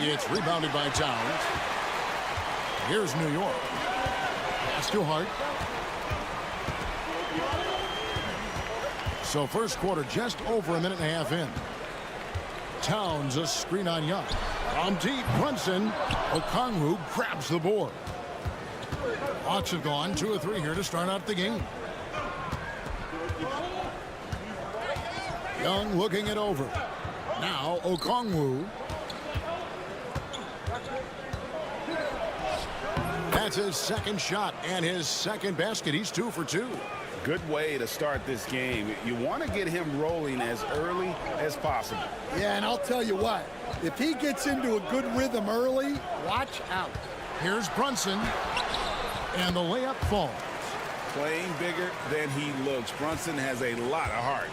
It's rebounded by Towns. Here's New York. Pass to Hart. So first quarter just over a minute and a half in. Towns a screen on Young. From deep, Brunson. Okongwu grabs the board. Hawks have gone 2 of 3 here to start out the game. Young looking it over. Now Okongwu. That's his second shot and his second basket. He's 2 for 2. Good way to start this game. You want to get him rolling as early as possible. Yeah, and I'll tell you what, if he gets into a good rhythm early, watch out. Here's Brunson, and the layup falls. Playing bigger than he looks. Brunson has a lot of heart.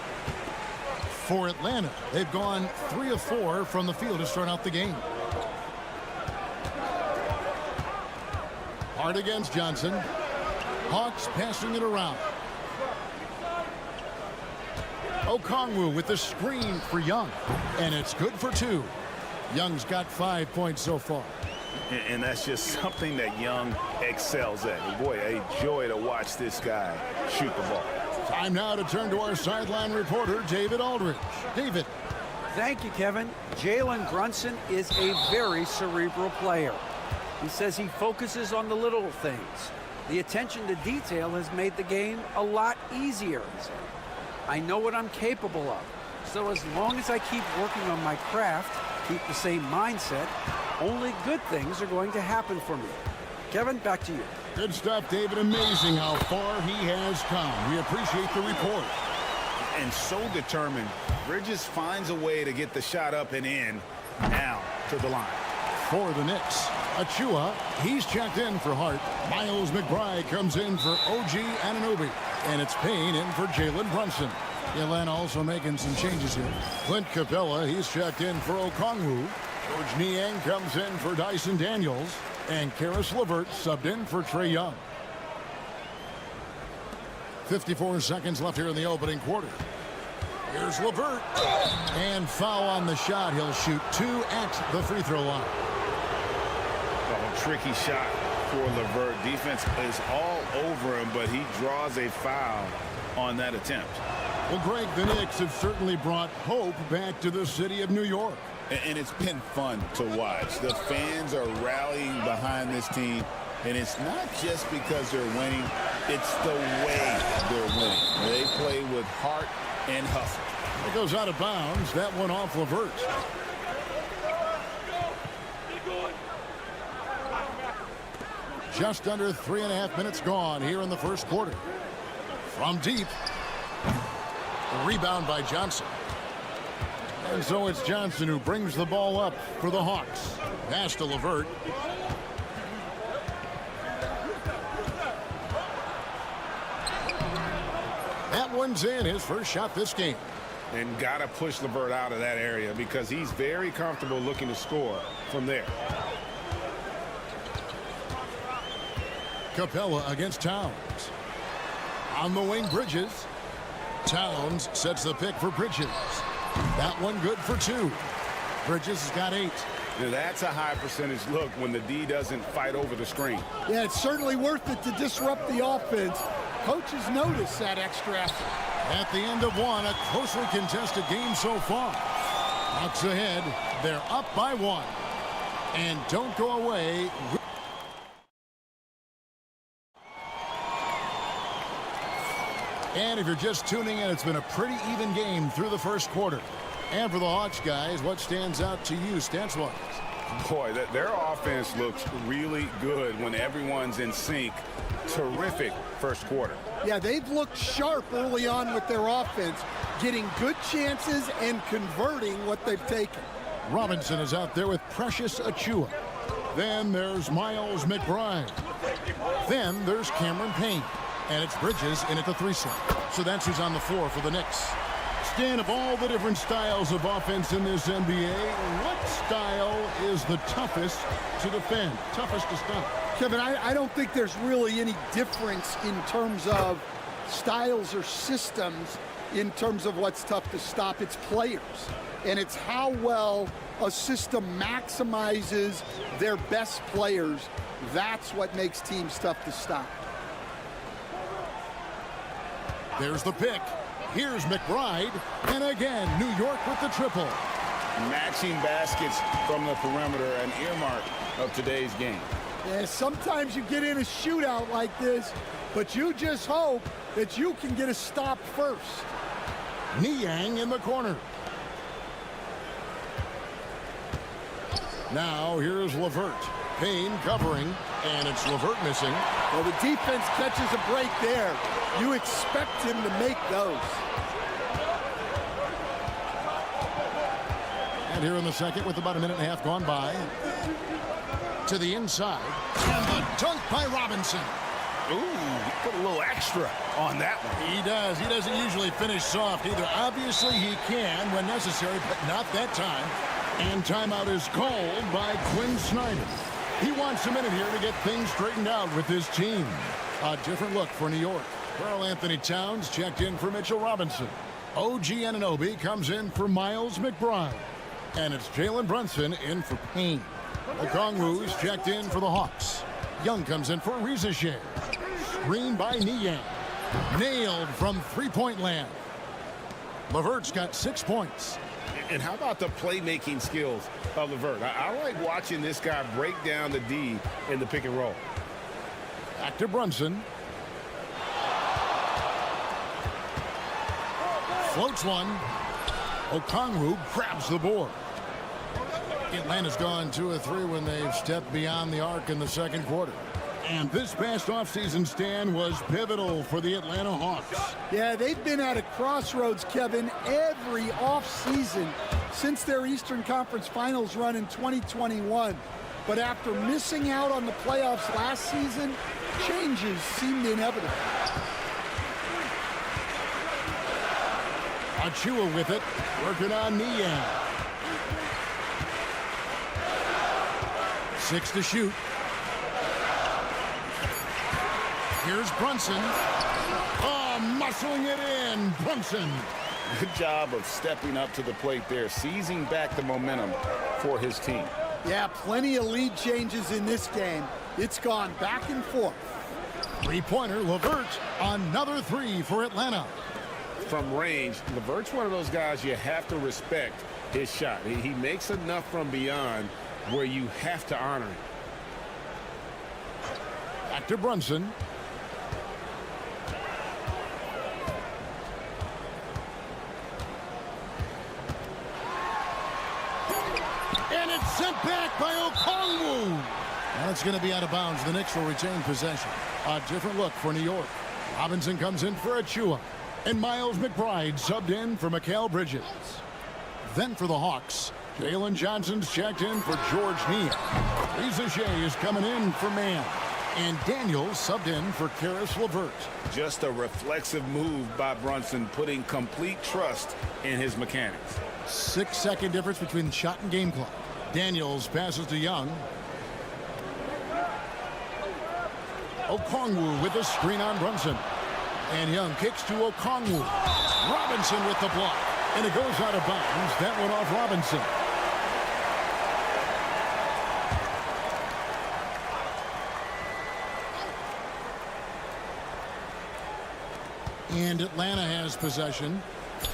For Atlanta, they've gone 3 of 4 from the field to start out the game. Hart against Johnson. Hawks passing it around. Okongwu with the screen for Young, and it's good for 2. Young's got 5 points so far. And that's just something that Young excels at. And boy, a joy to watch this guy shoot the ball. Time now to turn to our sideline reporter, David Aldridge. David. Thank you, Kevin. Jalen Brunson is a very cerebral player. He says he focuses on the little things. The attention to detail has made the game a lot easier. I know what I'm capable of. So as long as I keep working on my craft, keep the same mindset, only good things are going to happen for me. Kevin, back to you. Good stuff, David. Amazing how far he has come. We appreciate the report. And so determined, Bridges finds a way to get the shot up and in, now to the line. For the Knicks, Achua, he's checked in for Hart. Miles McBride comes in for OG Anunoby. And it's Payne in for Jalen Brunson. Atlanta also making some changes here. Clint Capella, he's checked in for Okongwu. George Niang comes in for Dyson Daniels. And Karis LeVert subbed in for Trae Young. 54 seconds left here in the opening quarter. Here's LeVert. And foul on the shot. He'll shoot 2 at the free throw line. Oh, tricky shot for LeVert. Defense is all over him, but he draws a foul on that attempt. Well, Greg, the Knicks have certainly brought hope back to the city of New York. And it's been fun to watch. The fans are rallying behind this team. And it's not just because they're winning. It's the way they're winning. They play with heart and hustle. It goes out of bounds. That one off LeVert. Just under 3.5 minutes gone here in the first quarter. From deep. A rebound by Johnson. And so it's Johnson who brings the ball up for the Hawks. Pass to LeVert. That one's in, his first shot this game. And got to push LeVert out of that area because he's very comfortable looking to score from there. Capella against Towns. On the wing, Bridges. Towns sets the pick for Bridges. That one good for 2. Bridges has got 8. Now that's a high percentage look when the D doesn't fight over the screen. Yeah, it's certainly worth it to disrupt the offense. Coaches notice that extra effort. At the end of one, a closely contested game so far. Hawks ahead. They're up by 1. And don't go away. And if you're just tuning in, it's been a pretty even game through the first quarter. And for the Hawks guys, what stands out to you stats-wise? Boy, their offense looks really good when everyone's in sync. Terrific first quarter. Yeah, they've looked sharp early on with their offense, getting good chances and converting what they've taken. Robinson is out there with Precious Achua. Then there's Miles McBride. Then there's Cameron Payne. And it's Bridges in at the 3 slot. So that's who's on the floor for the Knicks. Stan, of all the different styles of offense in this NBA, what style is the toughest to defend, toughest to stop? Kevin, I don't think there's really any difference in terms of styles or systems in terms of what's tough to stop. It's players. And it's how well a system maximizes their best players. That's what makes teams tough to stop. There's the pick. Here's McBride. And again, New York with the triple. Matching baskets from the perimeter, an earmark of today's game. Yeah, sometimes you get in a shootout like this, but you just hope that you can get a stop first. Niang in the corner. Now here's LeVert. Payne covering, and it's LeVert missing. Well, the defense catches a break there. You expect him to make those. And here in the second with about 1.5 minutes gone by. To the inside. And the dunk by Robinson. Ooh, he put a little extra on that one. He does. He doesn't usually finish soft either. Obviously, he can when necessary, but not that time. And timeout is called by Quinn Snyder. He wants a minute here to get things straightened out with his team. A different look for New York. Karl Anthony Towns checked in for Mitchell Robinson. OG Anunoby comes in for Miles McBride. And it's Jalen Brunson in for Payne. Okongwu's checked in for the Hawks. Young comes in for Rizachet. Screen by Niang. Nailed from three-point land. LeVert's got 6 points. And how about the playmaking skills of LeVert? I like watching this guy break down the D in the pick and roll. Back to Brunson. Floats one. Okongwu grabs the board. Atlanta's gone 2 of 3 when they've stepped beyond the arc in the second quarter. And this past offseason stand was pivotal for the Atlanta Hawks. Yeah, they've been at a crossroads, Kevin, every offseason since their Eastern Conference Finals run in 2021. But after missing out on the playoffs last season, changes seemed inevitable. Achua with it, working on Niang. 6 to shoot. Here's Brunson. Oh, muscling it in. Brunson. Good job of stepping up to the plate there, seizing back the momentum for his team. Yeah, plenty of lead changes in this game. It's gone back and forth. Three-pointer, LeVert. Another 3 for Atlanta. From range, LeVert's one of those guys you have to respect his shot. He makes enough from beyond where you have to honor him. Back to Brunson. And it's sent back by Okongwu. And it's going to be out of bounds. The Knicks will retain possession. A different look for New York. Robinson comes in for Achua. And Miles McBride subbed in for Mikal Bridges. Then for the Hawks, Jalen Johnson's checked in for George Niang. Risa Shea is coming in for Mann. And Daniels subbed in for Karis LeVert. Just a reflexive move by Brunson, putting complete trust in his mechanics. 6-second difference between the shot and game clock. Daniels passes to Young. Okongwu with a screen on Brunson. And Young kicks to Okongwu. Robinson with the block. And it goes out of bounds. That one off Robinson. And Atlanta has possession.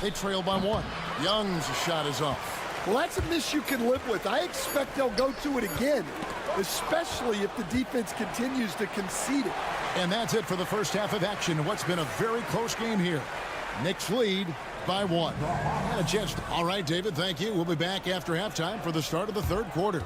They trail by 1. Young's shot is off. Well, that's a miss you can live with. I expect they'll go to it again, especially if the defense continues to concede it. And that's it for the first half of action. What's been a very close game here. Knicks lead by 1. And a chance. All right, David, thank you. We'll be back after halftime for the start of the third quarter.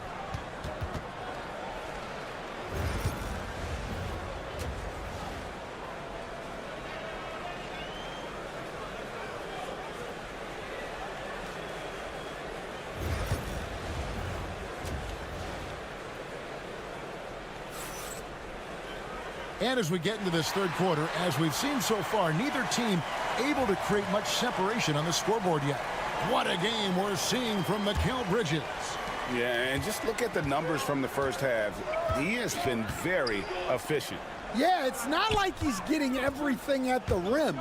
And as we get into this third quarter, as we've seen so far, neither team able to create much separation on the scoreboard yet. What a game we're seeing from Mikal Bridges. Yeah, and just look at the numbers from the first half. He has been very efficient. Yeah, it's not like he's getting everything at the rim.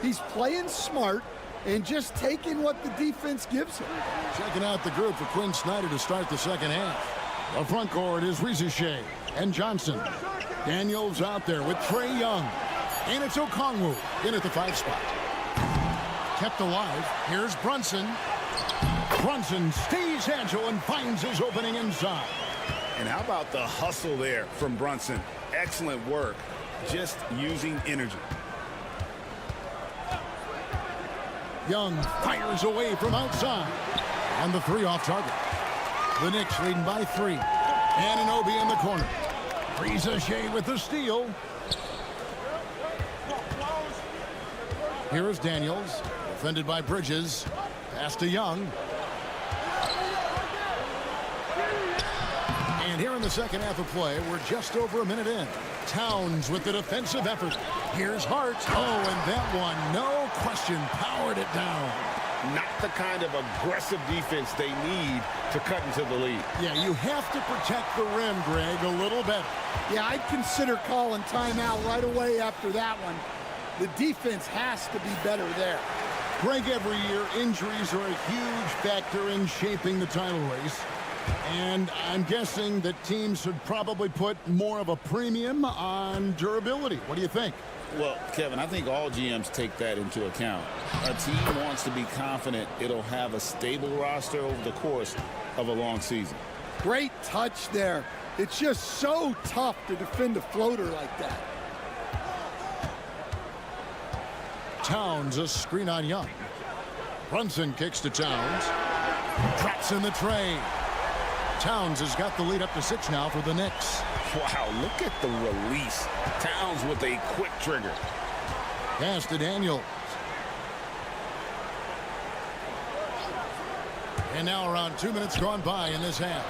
He's playing smart and just taking what the defense gives him. Checking out the group for Quinn Snyder to start the second half. The front court is Risa Shea and Johnson. Daniels out there with Trae Young. And it's Okongwu in at the 5 spot. Kept alive. Here's Brunson. Brunson stays agile and finds his opening inside. And how about the hustle there from Brunson? Excellent work. Just using energy. Young fires away from outside. And the 3 off target. The Knicks leading by 3. Anunoby in the corner. Risa Shea with the steal. Here is Daniels. Defended by Bridges. Pass to Young. And here in the second half of play, we're just over a minute in. Towns with the defensive effort. Here's Hart. Oh, and that one, no question, powered it down. Not the kind of aggressive defense they need to cut into the lead. Yeah, you have to protect the rim, Greg, a little better. Yeah, I'd consider calling timeout right away after that one. The defense has to be better there. Greg, every year, injuries are a huge factor in shaping the title race. And I'm guessing that teams should probably put more of a premium on durability. What do you think? Well, Kevin, I think all GMs take that into account. A team wants to be confident it'll have a stable roster over the course of a long season. Great touch there. It's just so tough to defend a floater like that. Towns, a screen on Young. Brunson kicks to Towns. Drops in the tray. Towns has got the lead up to 6 now for the Knicks. Wow, look at the release. Towns with a quick trigger. Pass to Daniels. And now around 2 minutes gone by in this half.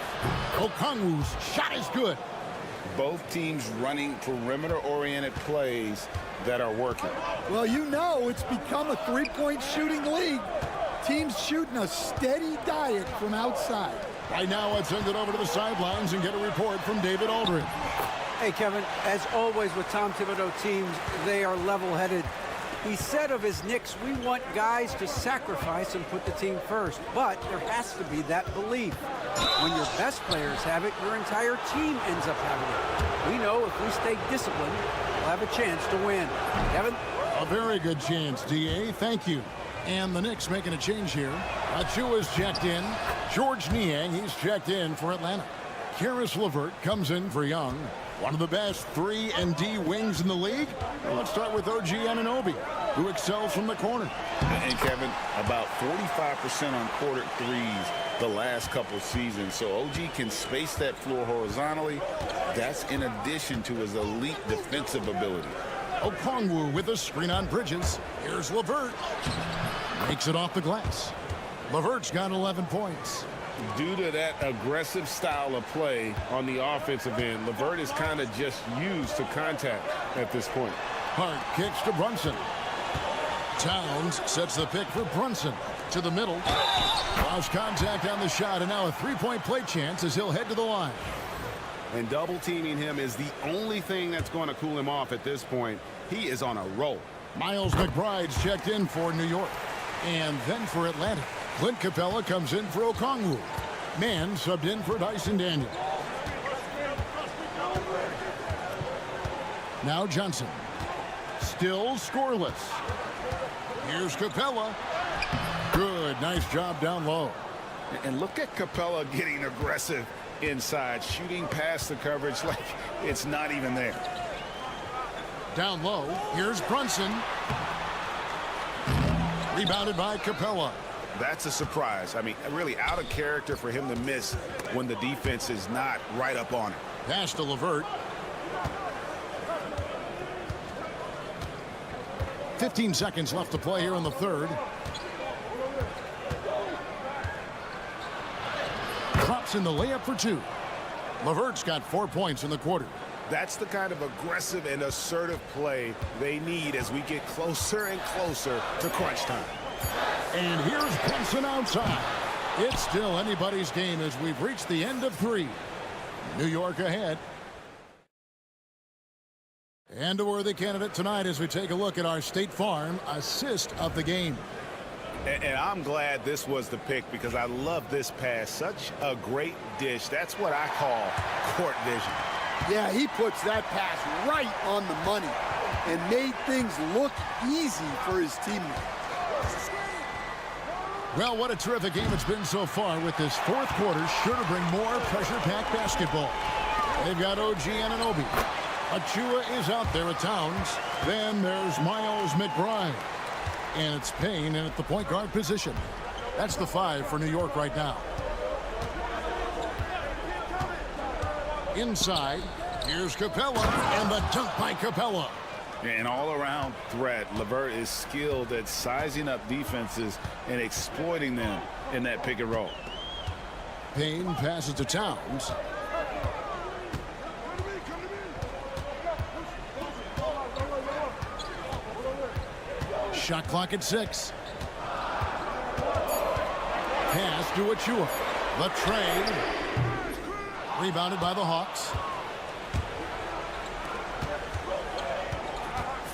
Okongwu's shot is good. Both teams running perimeter-oriented plays that are working. Well, you know it's become a three-point shooting league. Teams shooting a steady diet from outside. Right now, let's send it over to the sidelines and get a report from David Aldridge. Hey, Kevin, as always with Tom Thibodeau teams, they are level-headed. He said of his Knicks, we want guys to sacrifice and put the team first. But there has to be that belief. When your best players have it, your entire team ends up having it. We know if we stay disciplined, we'll have a chance to win. Kevin? A very good chance, D.A. Thank you. And the Knicks making a change here. Achua's checked in. George Niang, he's checked in for Atlanta. Karis LeVert comes in for Young. One of the best 3 and D wings in the league. Well, let's start with OG Anunoby, who excels from the corner. And Kevin, about 45% on quarter threes the last couple seasons. So OG can space that floor horizontally. That's in addition to his elite defensive ability. Okongwu with a screen on Bridges. Here's LeVert. Makes it off the glass. LeVert's got 11 points. Due to that aggressive style of play on the offensive end, LeVert is kind of just used to contact at this point. Hart kicks to Brunson. Towns sets the pick for Brunson to the middle. Lost contact on the shot, and now a three-point play chance as he'll head to the line. And double teaming him is the only thing that's going to cool him off at this point. He is on a roll. Miles McBride's checked in for New York. And then for Atlanta, Clint Capella comes in for Okongwu. Mann subbed in for Dyson Daniels. Now Johnson. Still scoreless. Here's Capella. Good, nice job down low. And look at Capella getting aggressive inside, shooting past the coverage like it's not even there. Down low, here's Brunson. Rebounded by Capella. That's a surprise. I mean, really out of character for him to miss when the defense is not right up on it. Pass to LeVert. 15 seconds left to play here in the third. Drops in the layup for 2. LeVert's got 4 points in the quarter. That's the kind of aggressive and assertive play they need as we get closer and closer to crunch time. And here's Brunson outside. It's still anybody's game as we've reached the end of 3. New York ahead. And a worthy candidate tonight as we take a look at our State Farm assist of the game. And I'm glad this was the pick because I love this pass. Such a great dish. That's what I call court vision. Yeah, he puts that pass right on the money and made things look easy for his teammates. Well, what a terrific game it's been so far with this fourth quarter. Sure to bring more pressure-packed basketball. They've got OG Anunoby. Achua is out there at Towns. Then there's Miles McBride. And it's Payne in at the point guard position. That's the 5 for New York right now. Inside, here's Capella, and the dunk by Capella. An all-around threat. LeVert is skilled at sizing up defenses and exploiting them in that pick and roll. Payne passes to Towns. Shot clock at 6. Pass to Achua. The trade. Rebounded by the Hawks.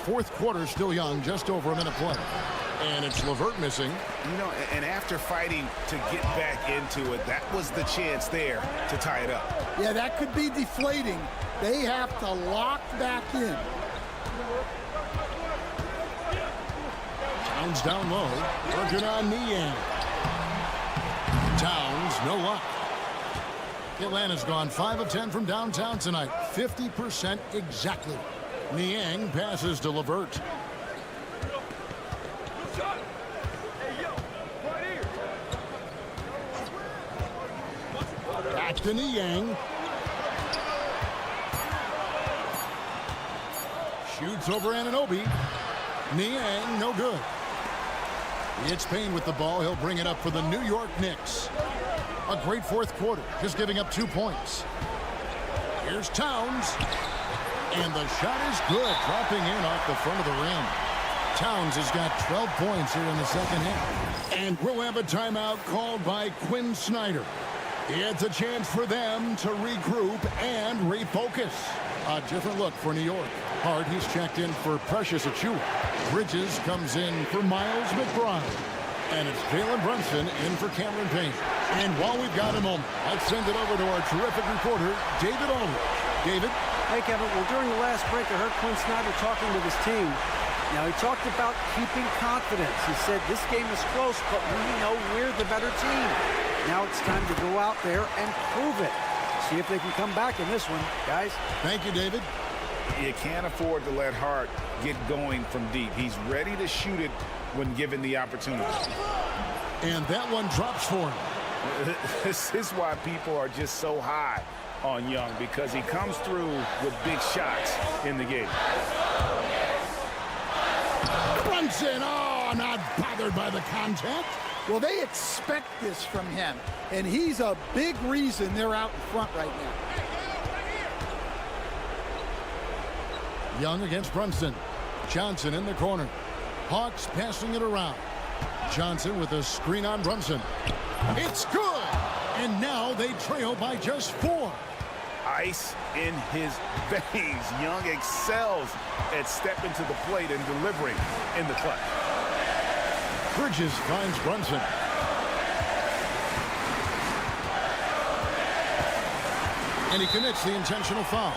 Fourth quarter still young, just over a minute play. And it's LeVert missing. You know, and after fighting to get back into it, that was the chance there to tie it up. Yeah, that could be deflating. They have to lock back in. Towns down low, working on Niang. Towns, no luck. Atlanta's gone 5 of 10 from downtown tonight, 50% exactly. Niang passes to LeVert. Back to Niang. Shoots over Anunoby. Niang, no good. It's Payne with the ball. He'll bring it up for the New York Knicks. A great fourth quarter, just giving up 2 points. Here's Towns. And the shot is good, dropping in off the front of the rim. Towns has got 12 points here in the second half. And we'll have a timeout called by Quinn Snyder. It's a chance for them to regroup and refocus. A different look for New York. Hart, he's checked in for Precious Achiuwa. Bridges comes in for Miles McBride. And it's Jalen Brunson in for Cameron Payne. And while we've got a moment, let's send it over to our terrific reporter, David Aldridge. David? Hey, Kevin. Well, during the last break, I heard Quinn Snyder talking with his team. Now, he talked about keeping confidence. He said, this game is close, but we know we're the better team. Now it's time to go out there and prove it. See if they can come back in this one, guys. Thank you, David. You can't afford to let Hart get going from deep. He's ready to shoot it when given the opportunity. And that one drops for him. This is why people are just so high on Young, because he comes through with big shots in the game. Brunson, oh, not bothered by the contact. Well, they expect this from him, and he's a big reason they're out in front right now. Young against Brunson. Johnson in the corner. Hawks passing it around. Johnson with a screen on Brunson. It's good! And now they trail by just 4. Ice in his veins. Young excels at stepping to the plate and delivering in the clutch. Bridges finds Brunson. And he commits the intentional foul.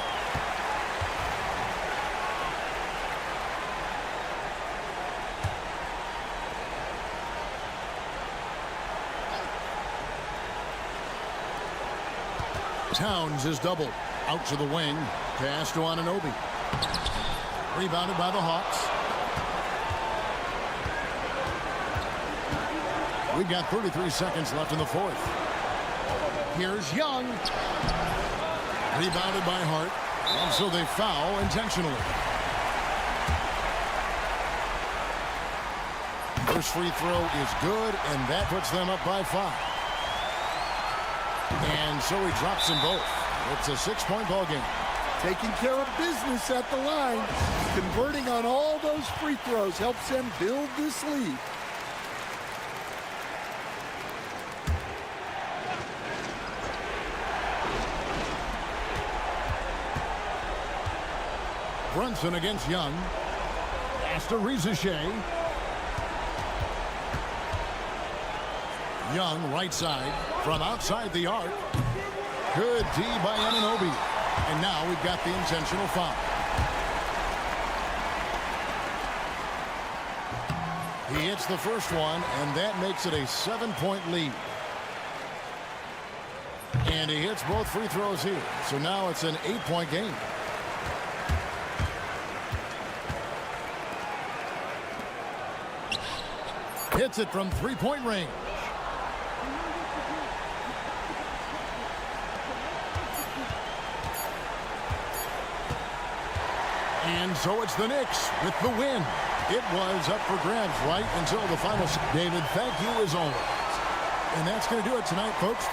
Towns is doubled. Out to the wing. Pass to Anunoby. Rebounded by the Hawks. We've got 33 seconds left in the fourth. Here's Young. Rebounded by Hart. And so they foul intentionally. First free throw is good, and that puts them up by 5. And so he drops them both. It's a 6-point ball game. Taking care of business at the line. Converting on all those free throws helps them build this lead. Brunson against Young. Pass to Rizichet. Young right side from outside the arc. Good D by Anunoby. And now we've got the intentional foul. He hits the first one, and that makes it a 7-point lead. And he hits both free throws here. So now it's an 8-point game. Hits it from 3-point range. And so it's the Knicks with the win. It was up for grabs right until the final. David, thank you as always. And that's going to do it tonight, folks.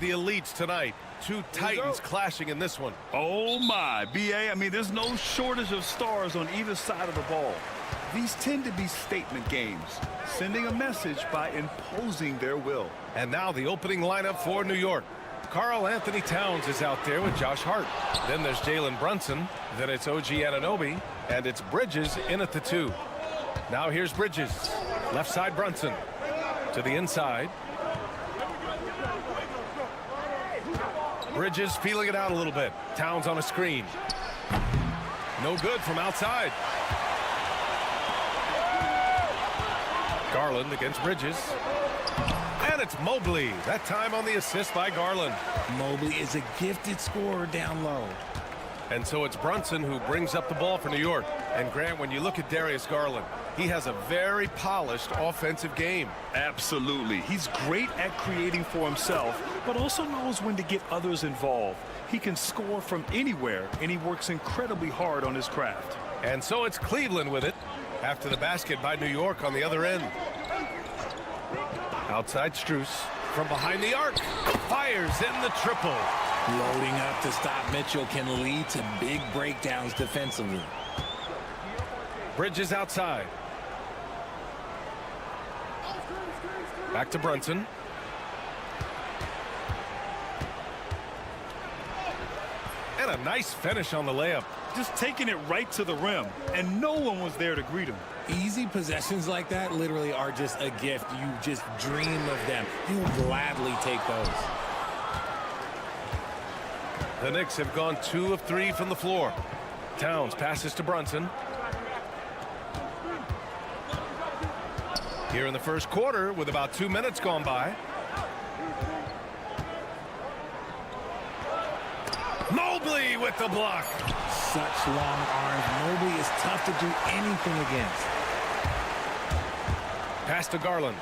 The elites tonight. Two Titans clashing in this one. Oh my, BA, I mean, there's no shortage of stars on either side of the ball. These tend to be statement games, sending a message by imposing their will. And now the opening lineup for New York. Karl Anthony Towns is out there with Josh Hart. Then there's Jalen Brunson. Then it's OG Anunoby. And it's Bridges in at the 2. Now here's Bridges. Left side Brunson. To the inside. Bridges feeling it out a little bit. Towns on a screen. No good from outside. Garland against Bridges. And it's Mobley. That time on the assist by Garland. Mobley is a gifted scorer down low. And so it's Brunson who brings up the ball for New York. And Grant, when you look at Darius Garland, he has a very polished offensive game. Absolutely. He's great at creating for himself, but also knows when to get others involved. He can score from anywhere, and he works incredibly hard on his craft. And so it's Cleveland with it after the basket by New York on the other end. Outside Strus from behind the arc. Fires in the triple. Loading up to stop Mitchell can lead to big breakdowns defensively. Bridges outside. Back to Brunson. And a nice finish on the layup. Just taking it right to the rim, and no one was there to greet him. Easy possessions like that literally are just a gift. You just dream of them. You'll gladly take those. The Knicks have gone 2 of 3 from the floor. Towns passes to Brunson. Here in the first quarter with about 2 minutes gone by. Mobley with the block. Such long arms. Mobley is tough to do anything against. Pass to Garland.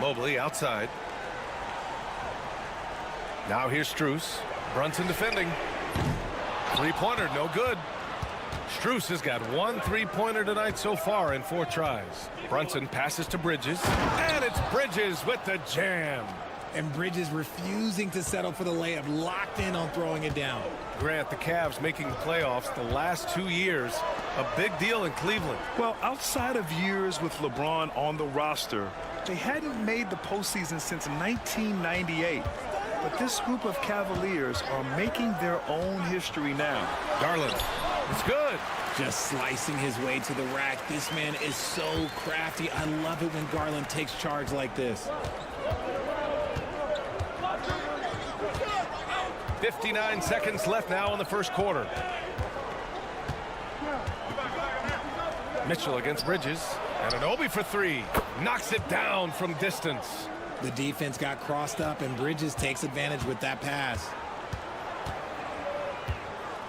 Mobley outside. Now here's Strus. Brunson defending. Three-pointer, no good. Strus has got 1 3-pointer tonight so far in 4 tries. Brunson passes to Bridges. And it's Bridges with the jam. And Bridges refusing to settle for the layup, locked in on throwing it down. Grant, the Cavs making the playoffs the last 2 years, a big deal in Cleveland. Well, outside of years with LeBron on the roster, they hadn't made the postseason since 1998. But this group of Cavaliers are making their own history now. Garland, it's good. Just slicing his way to the rack. This man is so crafty. I love it when Garland takes charge like this. 59 seconds left now in the first quarter. Mitchell against Bridges. And an Obi for 3. Knocks it down from distance. The defense got crossed up, and Bridges takes advantage with that pass.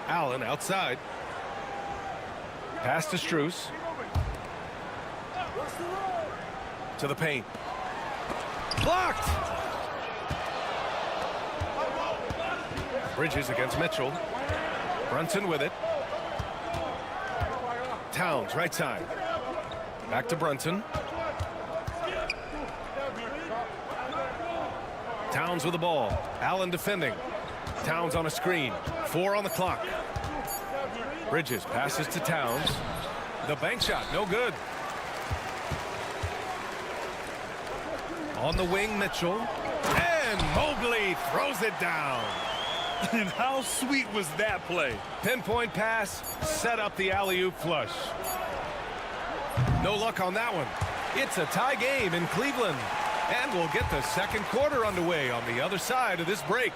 Allen outside. Pass to Strus. To the paint. Blocked! Bridges against Mitchell. Brunson with it. Towns right side. Back to Brunson. Towns with the ball. Allen defending. Towns on a screen. 4 on the clock. Bridges passes to Towns. The bank shot, no good. On the wing, Mitchell. And Mobley throws it down. And how sweet was that play? Pinpoint pass, set up the alley-oop flush. No luck on that one. It's a tie game in Cleveland. And we'll get the second quarter underway on the other side of this break.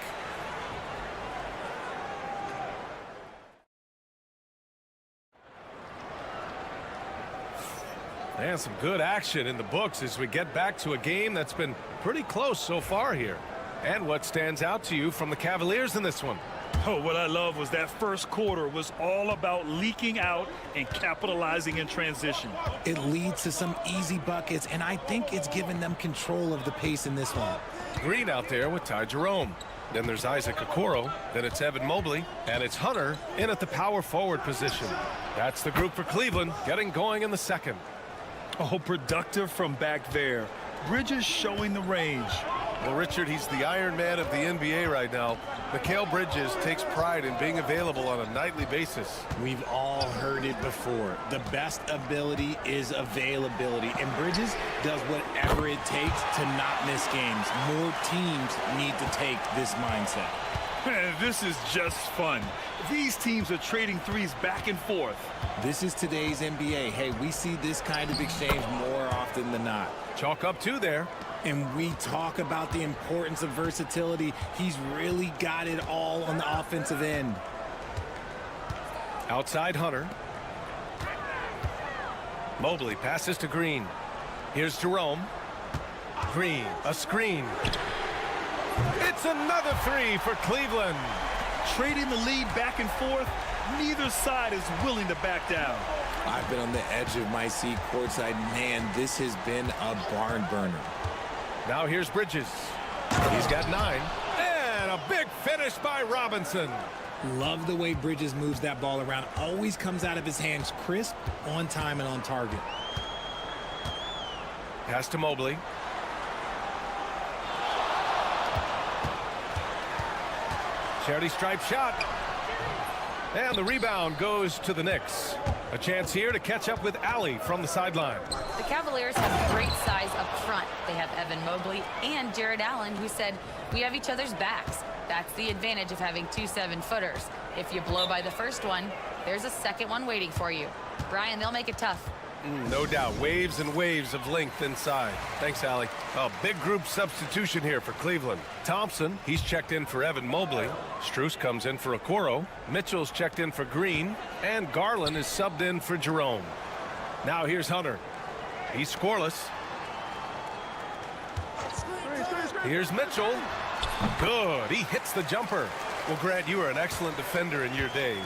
And some good action in the books as we get back to a game that's been pretty close so far here. And what stands out to you from the Cavaliers in this one? Oh, what I love was that first quarter was all about leaking out and capitalizing in transition. It leads to some easy buckets, and I think it's given them control of the pace in this one. Green out there with Ty Jerome. Then there's Isaac Okoro. Then it's Evan Mobley. And it's Hunter in at the power forward position. That's the group for Cleveland getting going in the second. Oh, productive from back there. Bridges showing the range. Well, Richard, he's the Iron Man of the NBA right now. Mikal Bridges takes pride in being available on a nightly basis. We've all heard it before. The best ability is availability. And Bridges does whatever it takes to not miss games. More teams need to take this mindset. Man, this is just fun. These teams are trading threes back and forth. This is today's NBA. Hey, we see this kind of exchange more often than not. Chalk up 2 there. And we talk about the importance of versatility. He's really got it all on the offensive end. Outside Hunter. Mobley passes to Green. Here's Jerome. Green, a screen. It's another three for Cleveland. Trading the lead back and forth, neither side is willing to back down. I've been on the edge of my seat courtside. Man, this has been a barn burner. Now here's Bridges. He's got 9. And a big finish by Robinson. Love the way Bridges moves that ball around. Always comes out of his hands crisp, on time, and on target. Pass to Mobley. Charity stripe shot. And the rebound goes to the Knicks. A chance here to catch up with Allie from the sideline. The Cavaliers have great size up front. They have Evan Mobley and Jared Allen, who said, "We have each other's backs." That's the advantage of having 2 7-footers. If you blow by the first one, there's a second one waiting for you. Brian, they'll make it tough. No doubt. Waves and waves of length inside. Thanks, Allie. A big group substitution here for Cleveland. Thompson, he's checked in for Evan Mobley. Strus comes in for Okoro. Mitchell's checked in for Green. And Garland is subbed in for Jerome. Now here's Hunter. He's scoreless. Here's Mitchell. Good. He hits the jumper. Well, Grant, you were an excellent defender in your day.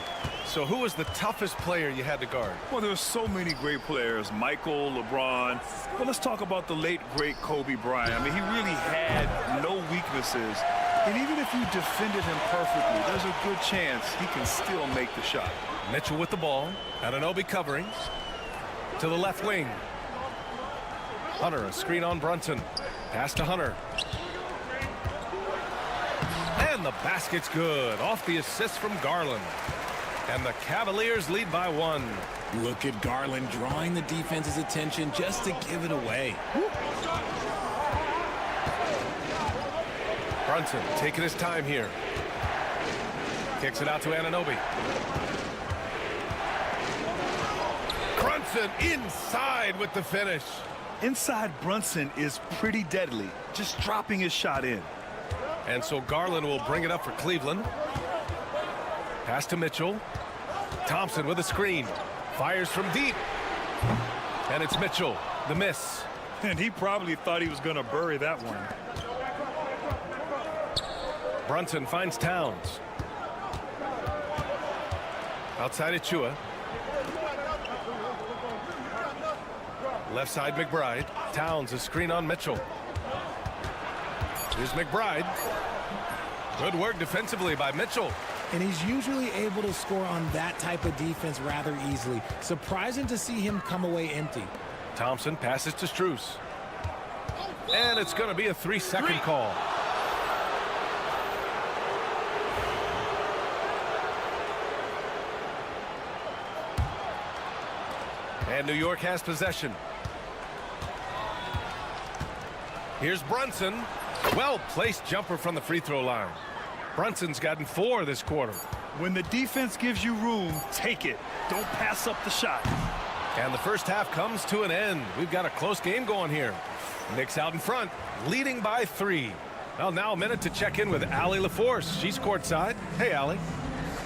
So who was the toughest player you had to guard? Well, there's so many great players. Michael, LeBron. But let's talk about the late, great Kobe Bryant. I mean, he really had no weaknesses. And even if you defended him perfectly, there's a good chance he can still make the shot. Mitchell with the ball. Anunoby covering. To the left wing. Hunter, a screen on Brunson. Pass to Hunter. And the basket's good. Off the assist from Garland. And the Cavaliers lead by 1. Look at Garland drawing the defense's attention just to give it away. Brunson taking his time here. Kicks it out to Anunoby. Brunson inside with the finish. Inside Brunson is pretty deadly, just dropping his shot in. And so Garland will bring it up for Cleveland. Pass to Mitchell. Thompson with a screen. Fires from deep. And it's Mitchell. The miss. And he probably thought he was going to bury that one. Brunson finds Towns. Outside Achua. Left side McBride. Towns a screen on Mitchell. Here's McBride. Good work defensively by Mitchell. And he's usually able to score on that type of defense rather easily. Surprising to see him come away empty. Thompson passes to Strus. And it's going to be a 3-second call. And New York has possession. Here's Brunson. Well-placed jumper from the free throw line. Brunson's gotten 4 this quarter. When the defense gives you room, take it. Don't pass up the shot. And the first half comes to an end. We've got a close game going here. Knicks out in front, leading by 3. Well, now a minute to check in with Allie LaForce. She's courtside. Hey, Allie.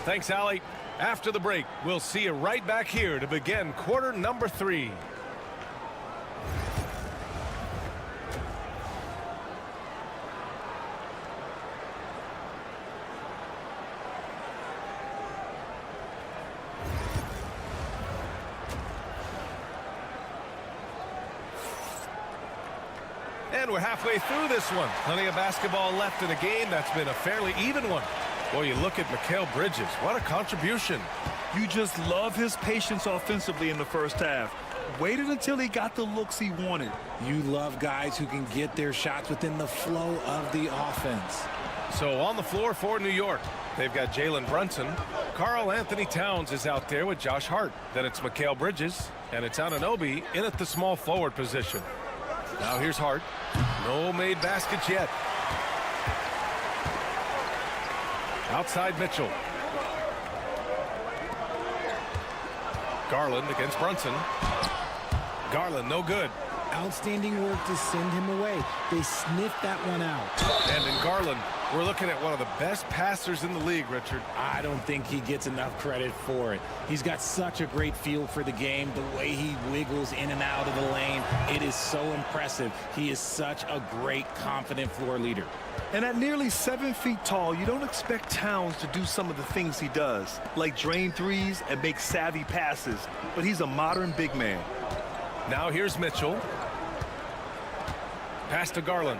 Thanks, Allie. After the break, we'll see you right back here to begin quarter number 3. And we're halfway through this one. Plenty of basketball left in a game that's been a fairly even one. Boy, you look at Mikal Bridges. What a contribution. You just love his patience offensively in the first half. Waited until he got the looks he wanted. You love guys who can get their shots within the flow of the offense. So on the floor for New York, they've got Jalen Brunson. Karl Anthony Towns is out there with Josh Hart. Then it's Mikal Bridges. And it's Anunoby in at the small forward position. Now here's Hart. No made baskets yet. Outside Mitchell. Garland against Brunson. Garland no good. Outstanding work to send him away. They sniffed that one out. And in Garland, we're looking at one of the best passers in the league, Richard. I don't think he gets enough credit for it. He's got such a great feel for the game, the way he wiggles in and out of the lane. It is so impressive. He is such a great, confident floor leader. And at nearly 7 feet tall, you don't expect Towns to do some of the things he does, like drain threes and make savvy passes. But he's a modern big man. Now here's Mitchell. Pass to Garland.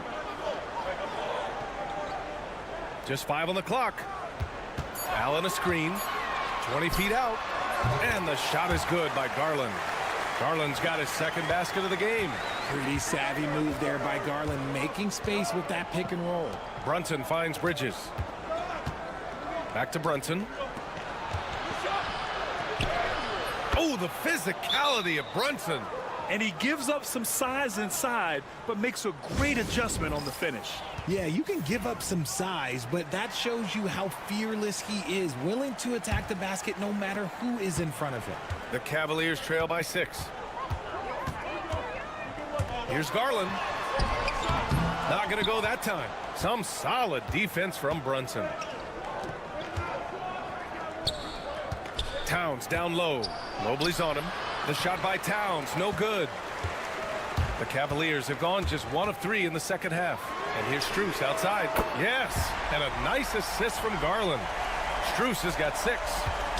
Just 5 on the clock. Allen a screen. 20 feet out. And the shot is good by Garland. Garland's got his second basket of the game. Pretty savvy move there by Garland, making space with that pick and roll. Brunson finds Bridges. Back to Brunson. Oh, the physicality of Brunson. And he gives up some size inside, but makes a great adjustment on the finish. Yeah, you can give up some size, but that shows you how fearless he is, willing to attack the basket no matter who is in front of him. The Cavaliers trail by 6. Here's Garland. Not going to go that time. Some solid defense from Brunson. Towns down low. Mobley's on him. The shot by Towns, no good. The Cavaliers have gone just 1 of 3 in the second half. And here's Strus outside. Yes, and a nice assist from Garland. Strus has got 6.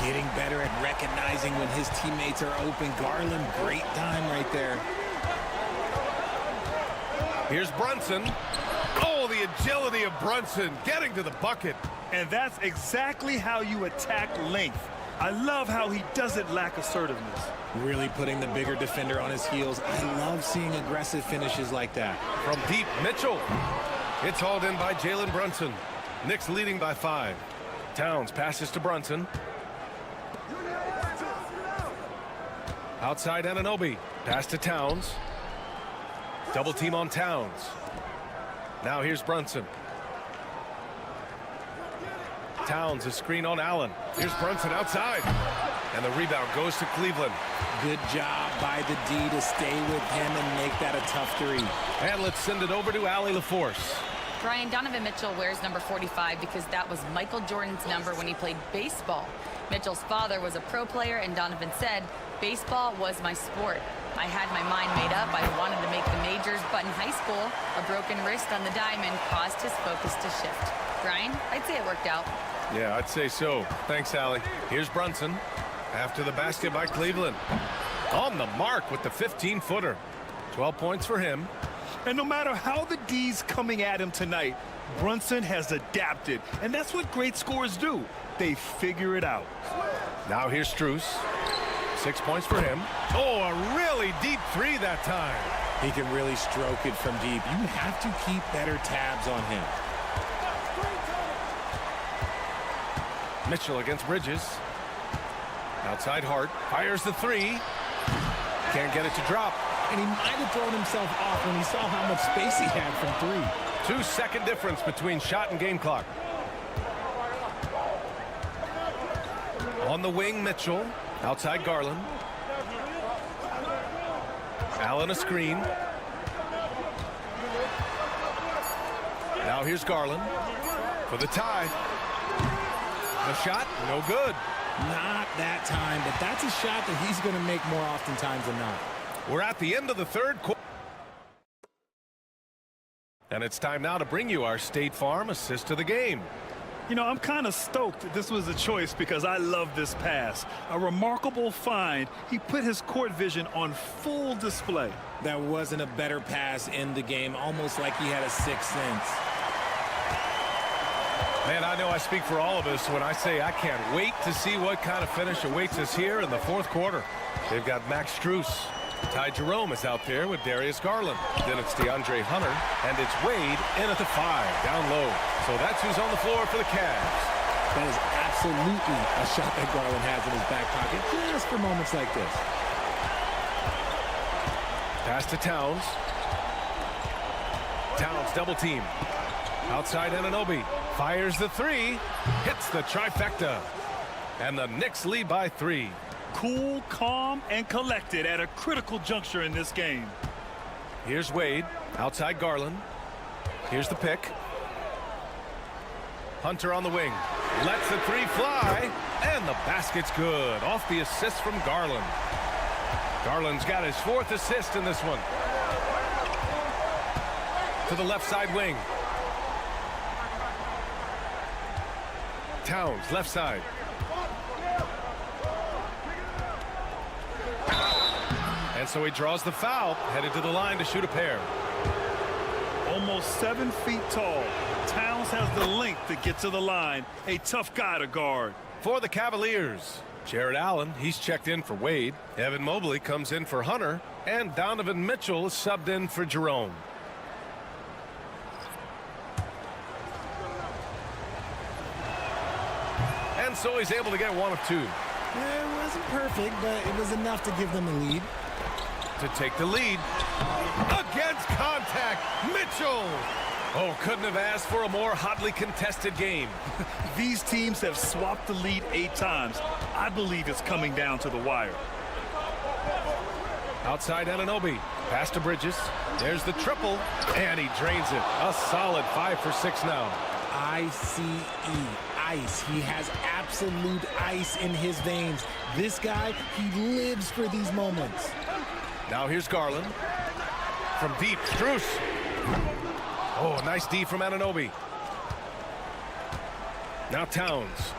Getting better at recognizing when his teammates are open. Garland, great time right there. Here's Brunson. Oh, the agility of Brunson getting to the bucket. And that's exactly how you attack length. I love how he doesn't lack assertiveness. Really putting the bigger defender on his heels. I love seeing aggressive finishes like that. From deep, Mitchell. It's hauled in by Jalen Brunson. Knicks leading by 5. Towns passes to Brunson. Outside Anunoby. Pass to Towns. Double team on Towns. Now here's Brunson. Towns, a screen on Allen. Here's Brunson outside. And the rebound goes to Cleveland. Good job by the D to stay with him and make that a tough 3. And let's send it over to Allie LaForce. Brian, Donovan Mitchell wears number 45 because that was Michael Jordan's number when he played baseball. Mitchell's father was a pro player, and Donovan said, "Baseball was my sport. I had my mind made up. I wanted to make the majors, but in high school, a broken wrist on the diamond caused his focus to shift." Brian, I'd say it worked out. Yeah, I'd say so. Thanks, Allie. Here's Brunson. After the basket by Cleveland. On the mark with the 15-footer. 12 points for him. And no matter how the D's coming at him tonight, Brunson has adapted. And that's what great scorers do. They figure it out. Now here's Strus. 6 points for him. Oh, a really deep 3 that time. He can really stroke it from deep. You have to keep better tabs on him. Mitchell against Bridges. Outside Hart. Fires the 3. Can't get it to drop. And he might have thrown himself off when he saw how much space he had from 3. 2-second difference between shot and game clock. On the wing, Mitchell. Outside Garland. Allen a screen. Now here's Garland for the tie. The shot, no good. Not that time, but that's a shot that he's going to make more oftentimes than not. We're at the end of the third quarter. And it's time now to bring you our State Farm assist of the game. You know, I'm kind of stoked that this was a choice because I love this pass. A remarkable find. He put his court vision on full display. That wasn't a better pass in the game, almost like he had a sixth sense. Man, I know I speak for all of us when I say I can't wait to see what kind of finish awaits us here in the fourth quarter. They've got Max Strus. Ty Jerome is out there with Darius Garland. Then it's DeAndre Hunter, and it's Wade in at the 5, down low. So that's who's on the floor for the Cavs. That is absolutely a shot that Garland has in his back pocket, just for moments like this. Pass to Towns. Towns double team. Outside Anunoby. Fires the 3. Hits the trifecta. And the Knicks lead by 3. Cool, calm, and collected at a critical juncture in this game. Here's Wade. Outside Garland. Here's the pick. Hunter on the wing. Lets the three fly. And the basket's good. Off the assist from Garland. Garland's got his 4th assist in this one. To the left side wing. Towns, left side. And so he draws the foul, headed to the line to shoot a pair. Almost 7 feet tall. Towns has the length to get to the line. A tough guy to guard. For the Cavaliers, Jared Allen, he's checked in for Wade. Evan Mobley comes in for Hunter. And Donovan Mitchell is subbed in for Jerome. And so he's able to get 1 of 2. It wasn't perfect, but it was enough to give them a lead. To take the lead. Against contact, Mitchell. Oh, couldn't have asked for a more hotly contested game. These teams have swapped the lead 8 times. I believe it's coming down to the wire. Outside Anunoby. Pass to Bridges. There's the triple. And he drains it. A solid 5 for 6 now. ICE. Ice. He has absolute ice in his veins. This guy, he lives for these moments. Now here's Garland. From deep, Strus. Oh, nice D from Anunoby. Now Towns.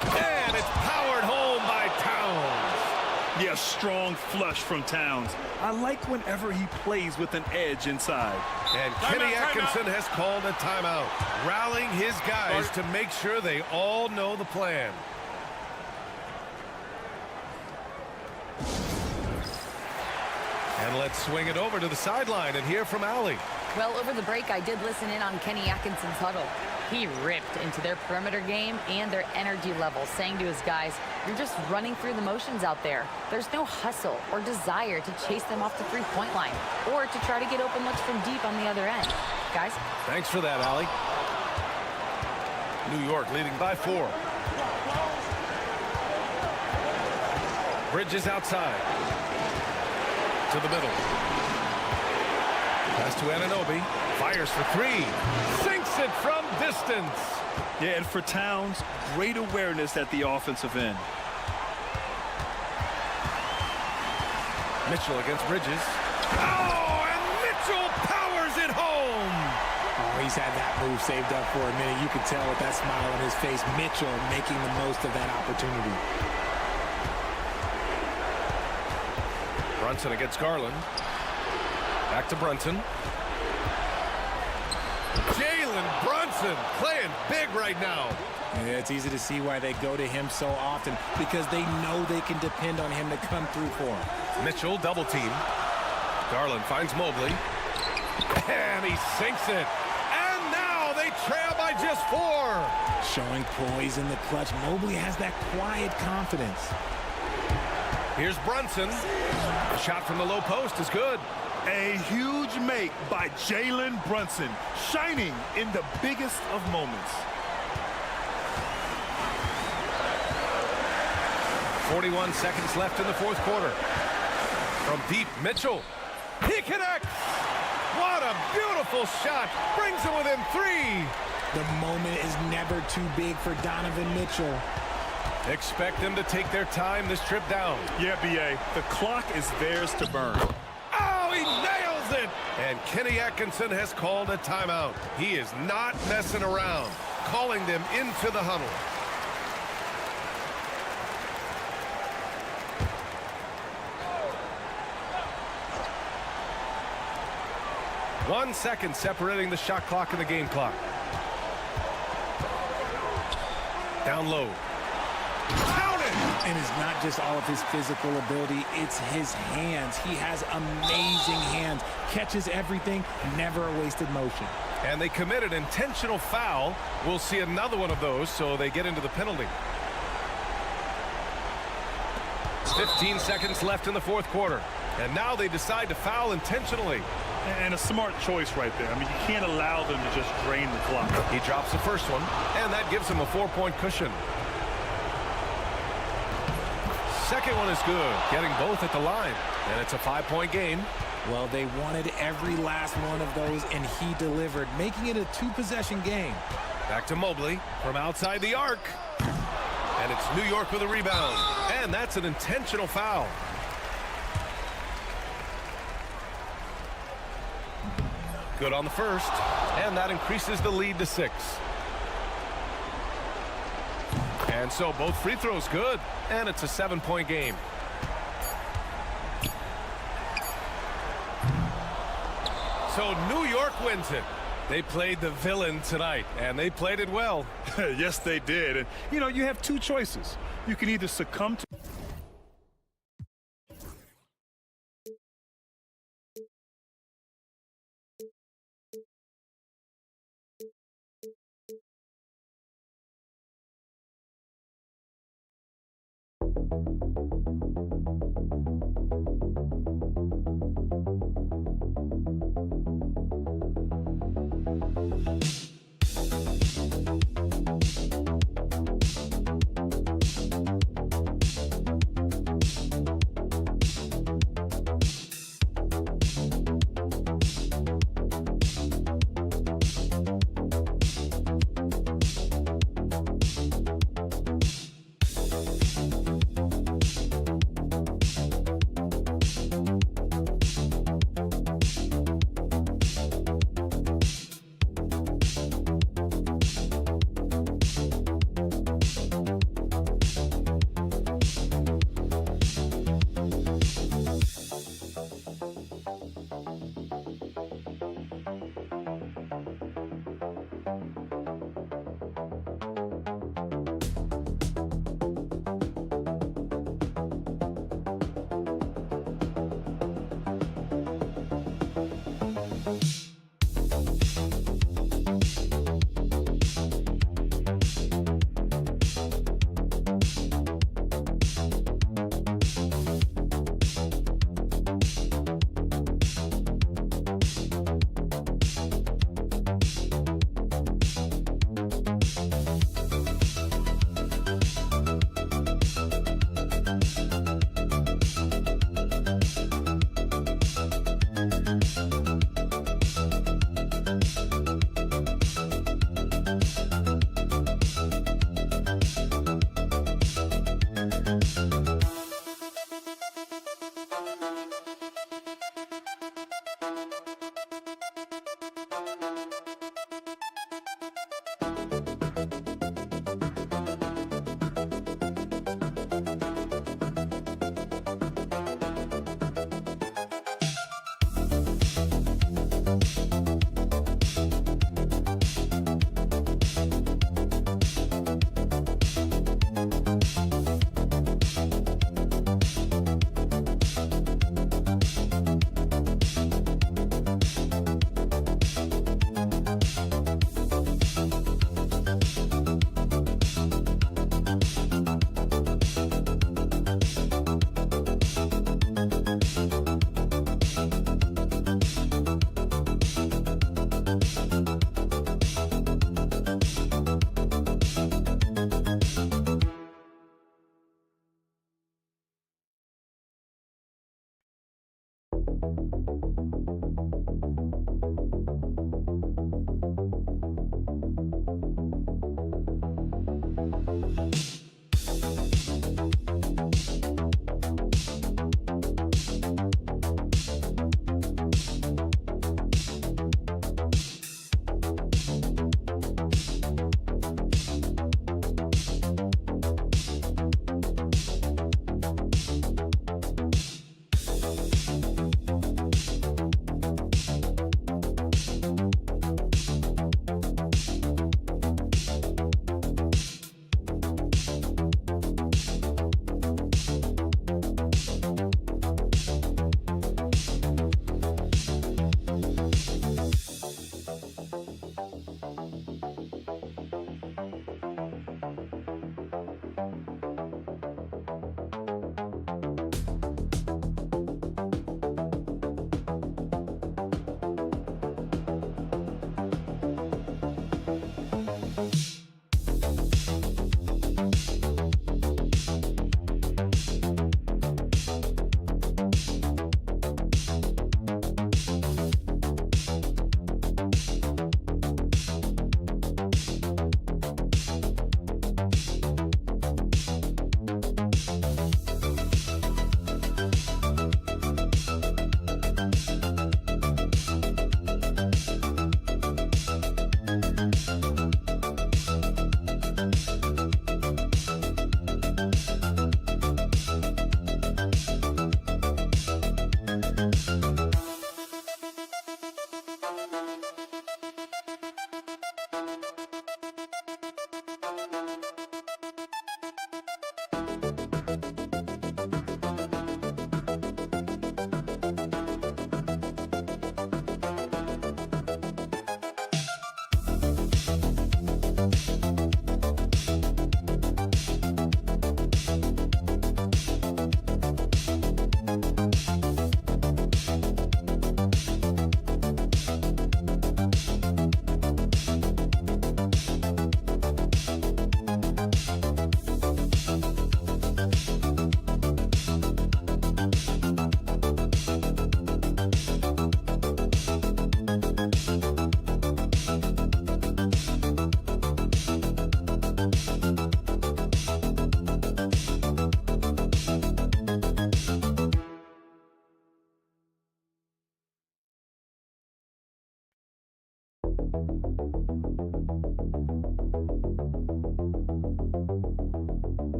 And it's powered home by Towns. Yeah, strong flush from Towns. I like whenever he plays with an edge inside. And Kenny Atkinson has called a timeout, rallying his guys to make sure they all know the plan. And let's swing it over to the sideline and hear from Allie. Well, over the break, I did listen in on Kenny Atkinson's huddle. He ripped into their perimeter game and their energy level, saying to his guys, you're just running through the motions out there. There's no hustle or desire to chase them off the three-point line or to try to get open looks from deep on the other end. Guys? Thanks for that, Allie. New York leading by 4. Bridges outside. To the middle. Pass to Anunoby. Fires for 3. Sinks it from distance. Yeah, and for Towns, great awareness at the offensive end. Mitchell against Bridges. Oh, and Mitchell powers it home. Oh, he's had that move saved up for a minute. You could tell with that smile on his face, Mitchell making the most of that opportunity. Brunson against Garland. Back to Brunson. Jalen Brunson playing big right now. Yeah, it's easy to see why they go to him so often, because they know they can depend on him to come through for them. Mitchell double team. Garland finds Mobley. And he sinks it. And now they trail by just 4. Showing poise in the clutch. Mobley has that quiet confidence. Here's Brunson. A shot from the low post is good. A huge make by Jalen Brunson, shining in the biggest of moments. 41 seconds left in the 4th quarter. From deep, Mitchell. He connects. What a beautiful shot. Brings it within 3. The moment is never too big for Donovan Mitchell. Expect them to take their time this trip down. Yeah, B.A., the clock is theirs to burn. Oh, he nails it! And Kenny Atkinson has called a timeout. He is not messing around, calling them into the huddle. One second separating the shot clock and the game clock. Down low. And it's not just all of his physical ability, it's his hands. He has amazing hands. Catches everything, never a wasted motion. And they committed intentional foul. We'll see another one of those, so they get into the penalty. 15 seconds left in the 4th quarter. And now they decide to foul intentionally. And a smart choice right there. I mean, you can't allow them to just drain the clock. He drops the first one, and that gives him a 4-point cushion. Second one is good, getting both at the line. And it's a 5-point game. Well, they wanted every last one of those, and he delivered, making it a two-possession game. Back to Mobley from outside the arc. And it's New York with a rebound. And that's an intentional foul. Good on the first. And that increases the lead to 6. And so both free throws good. And it's a 7-point game. So New York wins it. They played the villain tonight, and they played it well. Yes, they did. And, you know, you have two choices. You can either succumb to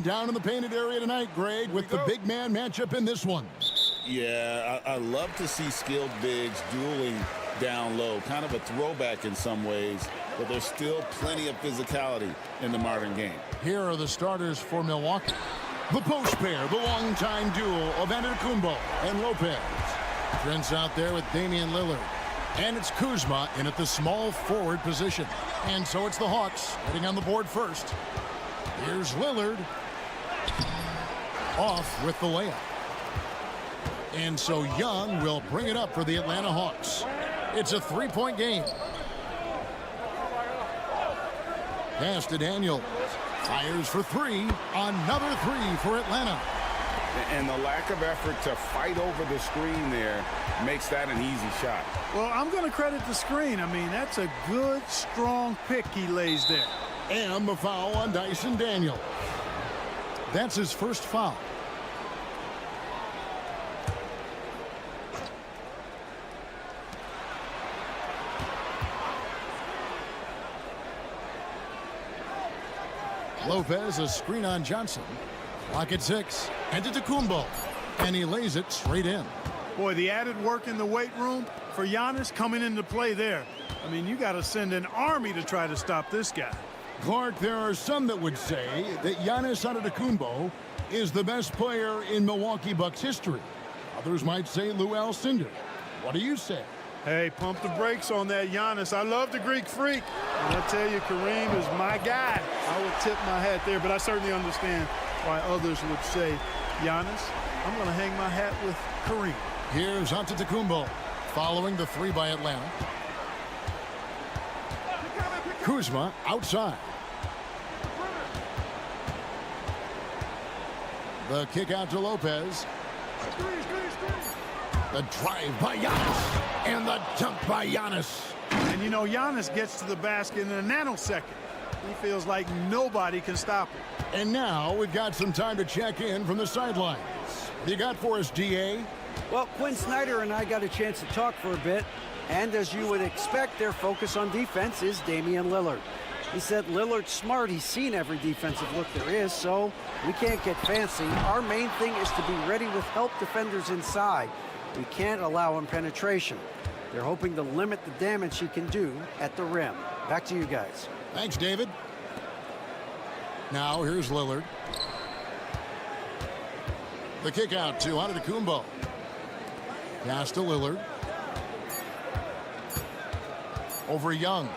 Down in the painted area tonight, Greg, with the big man matchup in this one. Yeah, I love to see skilled bigs dueling down low. Kind of a throwback in some ways, but there's still plenty of physicality in the modern game. Here are the starters for Milwaukee. The post pair, the longtime duo of Antetokounmpo and Lopez. Trent's out there with Damian Lillard. And it's Kuzma in at the small forward position. And so it's the Hawks getting on the board first. Here's Lillard. Off with the layup. And so Young will bring it up for the Atlanta Hawks. It's a three-point game. Pass to Daniels. Fires for three. Another three for Atlanta. And the lack of effort to fight over the screen there makes that an easy shot. Well, I'm going to credit the screen. I mean, that's a good, strong pick he lays there. And the foul on Dyson Daniels. That's his first foul. Lopez, a screen on Johnson. Clock at 6. Antetokounmpo. And he lays it straight in. Boy, the added work in the weight room for Giannis coming into play there. I mean, you got to send an army to try to stop this guy. Clark, there are some that would say that Giannis Antetokounmpo is the best player in Milwaukee Bucks history. Others might say Lou Alcindor. What do you say? Hey, pump the brakes on that Giannis. I love the Greek freak. And I tell you, Kareem is my guy. I would tip my hat there, but I certainly understand why others would say, Giannis, I'm going to hang my hat with Kareem. Here's Antetokounmpo following the three by Atlanta. Kuzma outside. The kick out to Lopez. The drive by Giannis. And the dunk by Giannis. And you know, Giannis gets to the basket in a nanosecond. He feels like nobody can stop him. And now we've got some time to check in from the sidelines. You got for us, DA? Well, Quinn Snyder and I got a chance to talk for a bit. And as you would expect, their focus on defense is Damian Lillard. He said Lillard's smart. He's seen every defensive look there is, so we can't get fancy. Our main thing is to be ready with help defenders inside. We can't allow him penetration. They're hoping to limit the damage he can do at the rim. Back to you guys. Thanks, David. Now here's Lillard. The kick out to Antetokounmpo. Pass to Lillard. Over Young.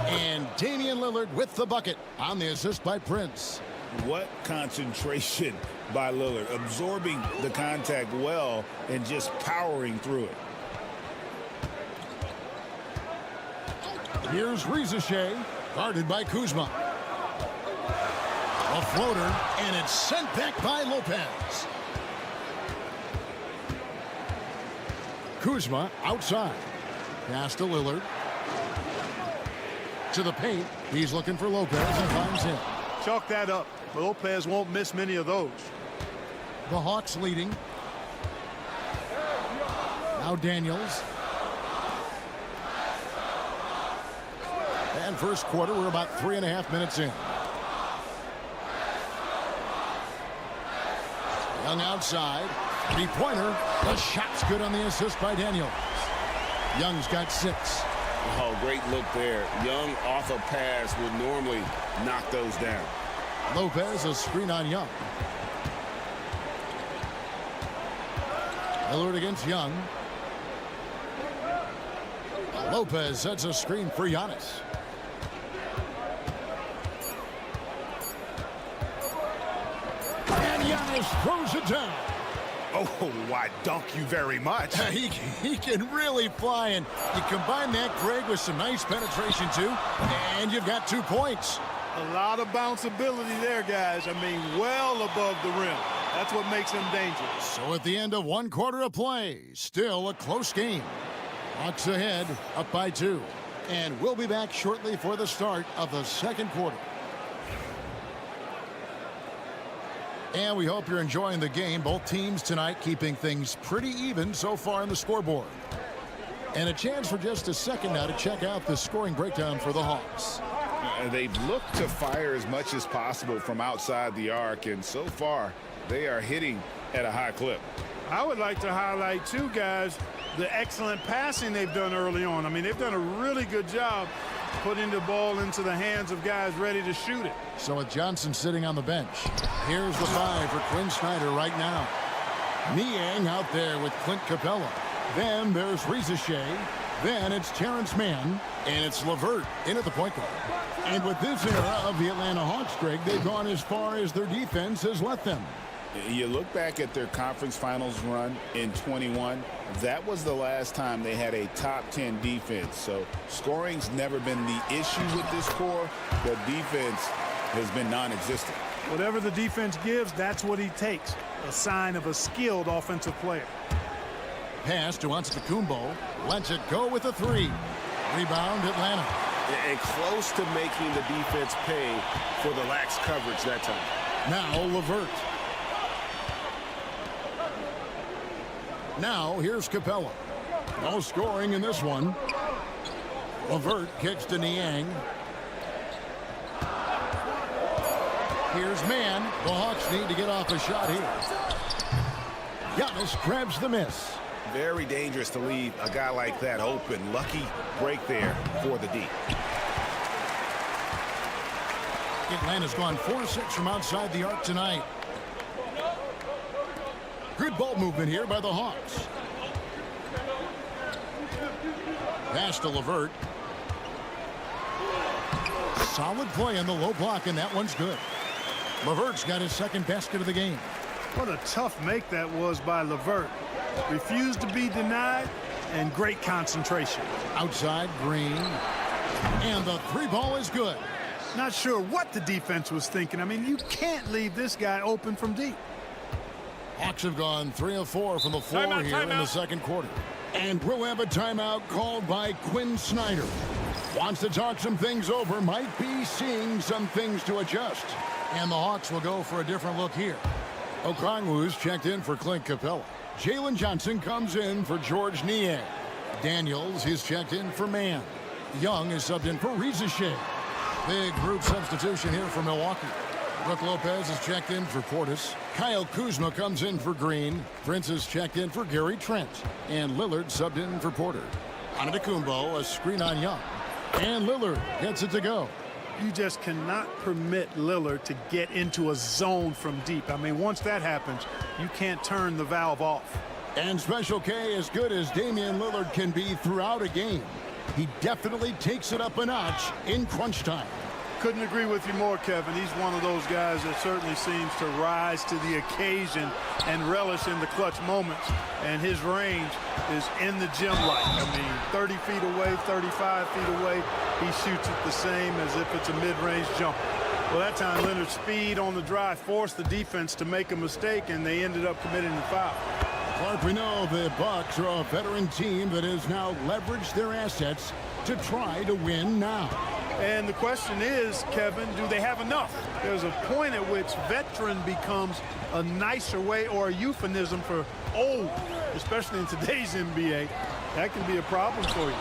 And Damian Lillard with the bucket on the assist by Prince. What concentration by Lillard, absorbing the contact well and just powering through it. Here's Rizachet, guarded by Kuzma. A floater, and it's sent back by Lopez. Kuzma outside. Pass to Lillard. To the paint. He's looking for Lopez and finds him. Chalk that up. Lopez won't miss many of those. The Hawks leading. Now Daniels. And first quarter, we're about 3.5 minutes in. Young outside. Three-pointer. The shot's good on the assist by Daniels. Young's got 6. Oh, great look there. Young off a pass would normally knock those down. Lopez, a screen on Young. Lillard against Young. Lopez sets a screen for Giannis. And Giannis throws it down. Oh, why, dunk you very much. He can really fly, and you combine that, Greg, with some nice penetration, too, and you've got 2 points. A lot of bounceability there, guys. I mean, well above the rim. That's what makes him dangerous. So at the end of 1 quarter of play, still a close game. Hawks ahead, up by 2. And we'll be back shortly for the start of the second quarter. And we hope you're enjoying the game. Both teams tonight keeping things pretty even so far on the scoreboard. And a chance for just a second now to check out the scoring breakdown for the Hawks. They've looked to fire as much as possible from outside the arc, and so far they are hitting at a high clip. I would like to highlight, too, guys, the excellent passing they've done early on. I mean, they've done a really good job putting the ball into the hands of guys ready to shoot it. So with Johnson sitting on the bench, here's the 5 for Quinn Snyder right now. Niang out there with Clint Capella. Then there's Rizachet. Then it's Terrence Mann. And it's LeVert in at the point guard. And with this era of the Atlanta Hawks, Greg, they've gone as far as their defense has let them. You look back at their conference finals run in 21. That was the last time they had a top 10 defense. So scoring's never been the issue with this core. The defense has been non-existent. Whatever the defense gives, that's what he takes. A sign of a skilled offensive player. Pass to Antetokounmpo. Lets it go with a 3. Rebound Atlanta. And close to making the defense pay for the lax coverage that time. Now LeVert. Now here's Capella. No scoring in this one. LeVert kicks to Niang. Here's Mann. The Hawks need to get off a shot here. Giannis grabs the miss. Very dangerous to leave a guy like that open. Lucky break there for the D. Atlanta's gone 4-6 from outside the arc tonight. Good ball movement here by the Hawks. Pass to LeVert. Solid play on the low block, and that one's good. LeVert's got his second basket of the game. What a tough make that was by LeVert. Refused to be denied, and great concentration. Outside, Green. And the 3 ball is good. Not sure what the defense was thinking. I mean, you can't leave this guy open from deep. Hawks have gone 3 of 4 from the floor here in the second quarter. And we'll have a timeout called by Quinn Snyder. Wants to talk some things over, might be seeing some things to adjust. And the Hawks will go for a different look here. Okongwu's checked in for Clint Capella. Jalen Johnson comes in for George Niang. Daniels is checked in for Mann. Young is subbed in for Riziche. Big group substitution here for Milwaukee. Brook Lopez is checked in for Portis. Kyle Kuzma comes in for Green. Prince is checked in for Gary Trent. And Lillard subbed in for Porter. Antetokounmpo, a screen on Young. And Lillard gets it to go. You just cannot permit Lillard to get into a zone from deep. I mean, once that happens, you can't turn the valve off. And Special K, as good as Damian Lillard can be throughout a game, he definitely takes it up a notch in crunch time. Couldn't agree with you more, Kevin. He's one of those guys that certainly seems to rise to the occasion and relish in the clutch moments. And his range is in the gym like. I mean, 30 feet away, 35 feet away, he shoots it the same as if it's a mid-range jumper. Well, that time Leonard's speed on the drive forced the defense to make a mistake, and they ended up committing the foul. Clark, we know the Bucks are a veteran team that has now leveraged their assets to try to win now. And the question is, Kevin, do they have enough? There's a point at which veteran becomes a nicer way or a euphemism for old, especially in today's NBA. That can be a problem for you.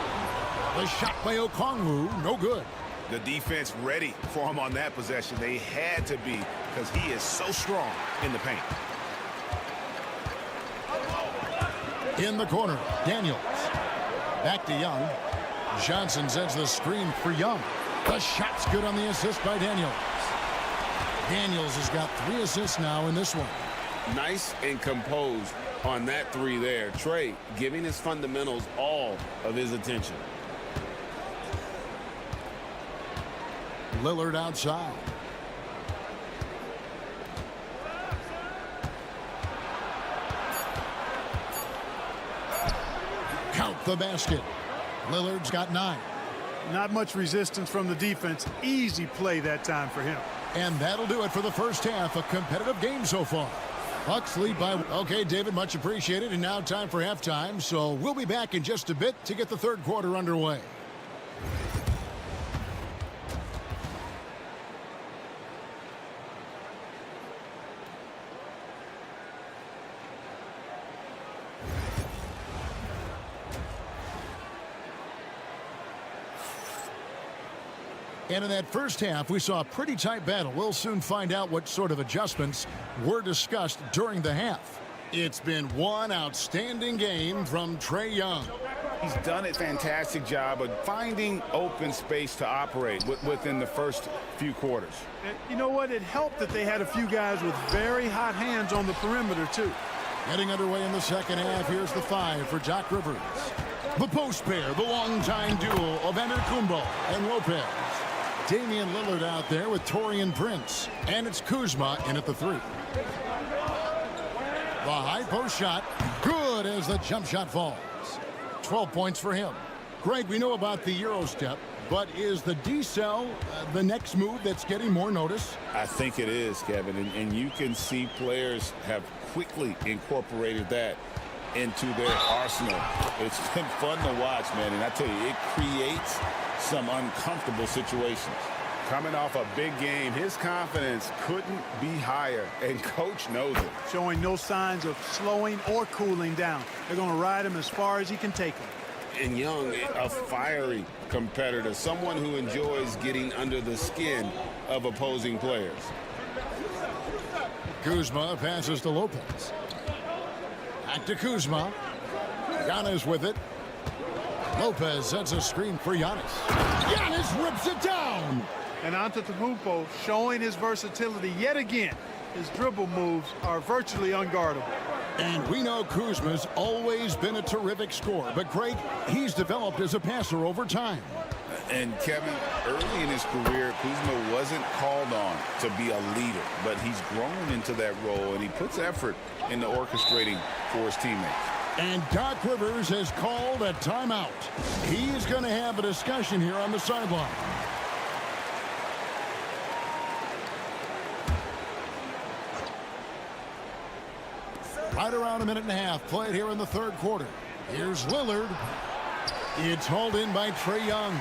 The shot by Okongwu, no good. The defense ready for him on that possession. They had to be because he is so strong in the paint. In the corner, Daniels. Back to Young. Johnson sends the screen for Young. The shot's good on the assist by Daniels. Daniels has got 3 assists now in this one. Nice and composed on that 3 there. Trey giving his fundamentals all of his attention. Lillard outside. Count the basket. Lillard's got 9. Not much resistance from the defense. Easy play that time for him. And that'll do it for the first half. A competitive game so far. Bucks lead by... Okay, David, much appreciated. And now time for halftime. So we'll be back in just a bit to get the third quarter underway. And in that first half, we saw a pretty tight battle. We'll soon find out what sort of adjustments were discussed during the half. It's been one outstanding game from Trae Young. He's done a fantastic job of finding open space to operate within the first few quarters. You know what? It helped that they had a few guys with very hot hands on the perimeter, too. Getting underway in the second half, here's the 5 for Doc Rivers. The post pair, the longtime duo of Antetokounmpo and Lopez. Damian Lillard out there with Taurean Prince. And it's Kuzma in at the 3. The high post shot, good as the jump shot falls. 12 points for him. Greg, we know about the Euro step, but is the decel the next move that's getting more notice? I think it is, Kevin, and you can see players have quickly incorporated that into their arsenal. It's been fun to watch, man, and I tell you, it creates some uncomfortable situations. Coming off a big game, his confidence couldn't be higher, and coach knows it. Showing no signs of slowing or cooling down. They're going to ride him as far as he can take him. And Young, a fiery competitor, someone who enjoys getting under the skin of opposing players. Kuzma passes to Lopez. Back to Kuzma. Giannis with it. Lopez sets a screen for Giannis. Giannis rips it down. And Antetokounmpo showing his versatility yet again. His dribble moves are virtually unguardable. And we know Kuzma's always been a terrific scorer, but Greg, he's developed as a passer over time. And Kevin, early in his career, Kuzma wasn't called on to be a leader, but he's grown into that role, and he puts effort into orchestrating for his teammates. And Doc Rivers has called a timeout. He's going to have a discussion here on the sideline. Right around a minute and a half played here in the third quarter. Here's Lillard. It's hauled in by Trae Young.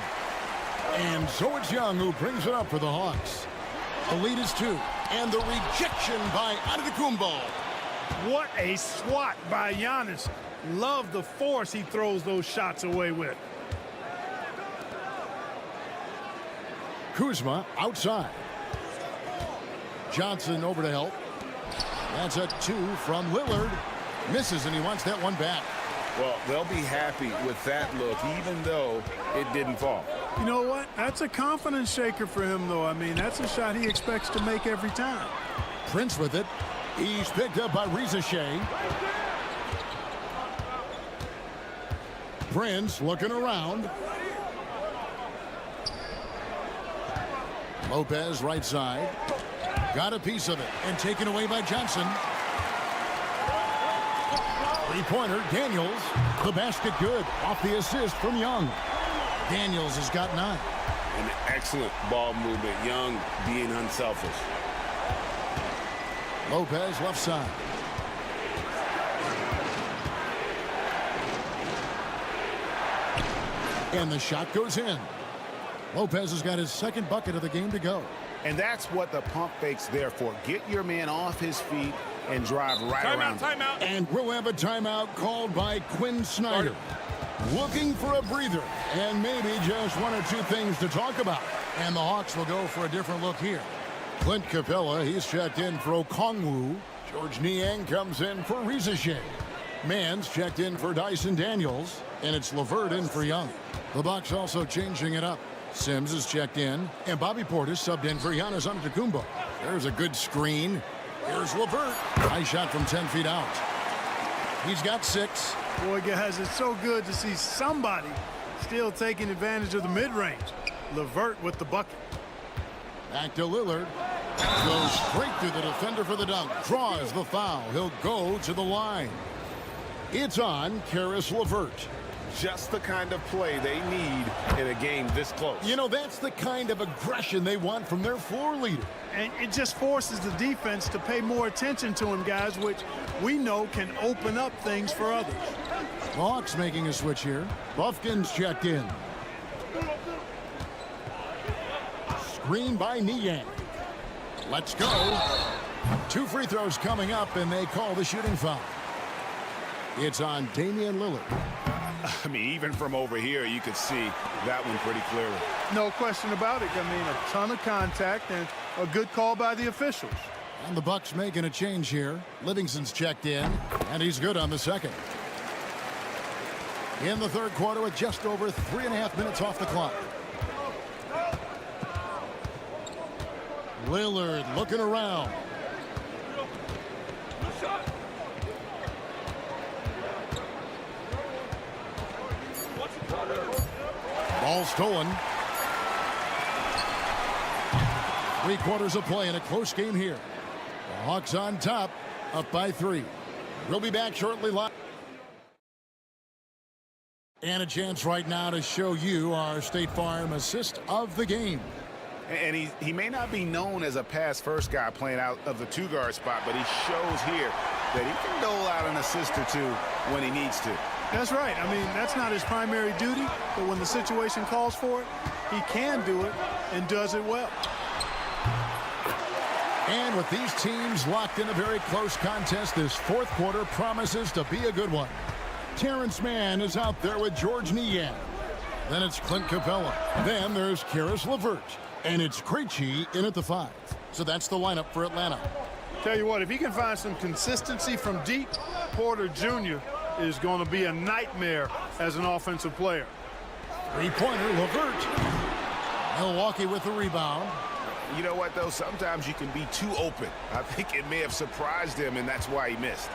And so it's Young who brings it up for the Hawks. The lead is 2. And the rejection by Antetokounmpo. What a swat by Giannis. Love the force he throws those shots away with. Kuzma outside. Johnson over to help. That's a 2 from Lillard. Misses, and he wants that one back. Well, they'll be happy with that look, even though it didn't fall. You know what? That's a confidence shaker for him, though. I mean, that's a shot he expects to make every time. Prince with it. He's picked up by Shea. Prince looking around. Lopez right side. Got a piece of it and taken away by Johnson. Three-pointer, Daniels. The basket good. Off the assist from Young. Daniels has got 9. An excellent ball movement. Young being unselfish. Lopez left side. And the shot goes in. Lopez has got his second bucket of the game to go. And that's what the pump fake's there for. Get your man off his feet and drive right around. Timeout. And we'll have a timeout called by Quinn Snyder. Looking for a breather and maybe just 1 or 2 things to talk about. And the Hawks will go for a different look here. Clint Capella, he's checked in for Okongwu. George Niang comes in for Shea. Mann's checked in for Dyson Daniels. And it's LeVert in for Young. The Bucks also changing it up. Sims is checked in, and Bobby Portis subbed in for Giannis Antetokounmpo. There's a good screen. Here's LeVert. Nice shot from 10 feet out. He's got 6. Boy, guys, it's so good to see somebody still taking advantage of the mid-range. LeVert with the bucket. Back to Lillard. Goes straight through the defender for the dunk. Draws the foul. He'll go to the line. It's on Caris LeVert. Just the kind of play they need in a game this close. You know, that's the kind of aggression they want from their floor leader. And it just forces the defense to pay more attention to him, guys, which we know can open up things for others. Hawks making a switch here. Buffkin's checked in. Screen by Niang. Let's go. 2 free throws coming up, and they call the shooting foul. It's on Damian Lillard. I mean, even from over here, you could see that one pretty clearly. No question about it. I mean, a ton of contact and a good call by the officials. And the Bucks making a change here. Livingston's checked in, and he's good on the second. In the third quarter with just over 3.5 minutes off the clock. Lillard looking around. Ball stolen. 3 quarters of play in a close game here. The Hawks on top, up by 3. We'll be back shortly live. And a chance right now to show you our State Farm assist of the game. And he may not be known as a pass-first guy playing out of the 2-guard spot, but he shows here that he can dole out an assist or 2 when he needs to. That's right. I mean, that's not his primary duty, but when the situation calls for it, he can do it and does it well. And with these teams locked in a very close contest, this fourth quarter promises to be a good one. Terrence Mann is out there with George Niang. Then it's Clint Capella. Then there's Caris LeVert. And it's Krejci in at the 5. So that's the lineup for Atlanta. Tell you what, if he can find some consistency from deep, Porter Jr. is going to be a nightmare as an offensive player. 3-pointer, LeVert. Milwaukee with the rebound. You know what, though? Sometimes you can be too open. I think it may have surprised him, and that's why he missed.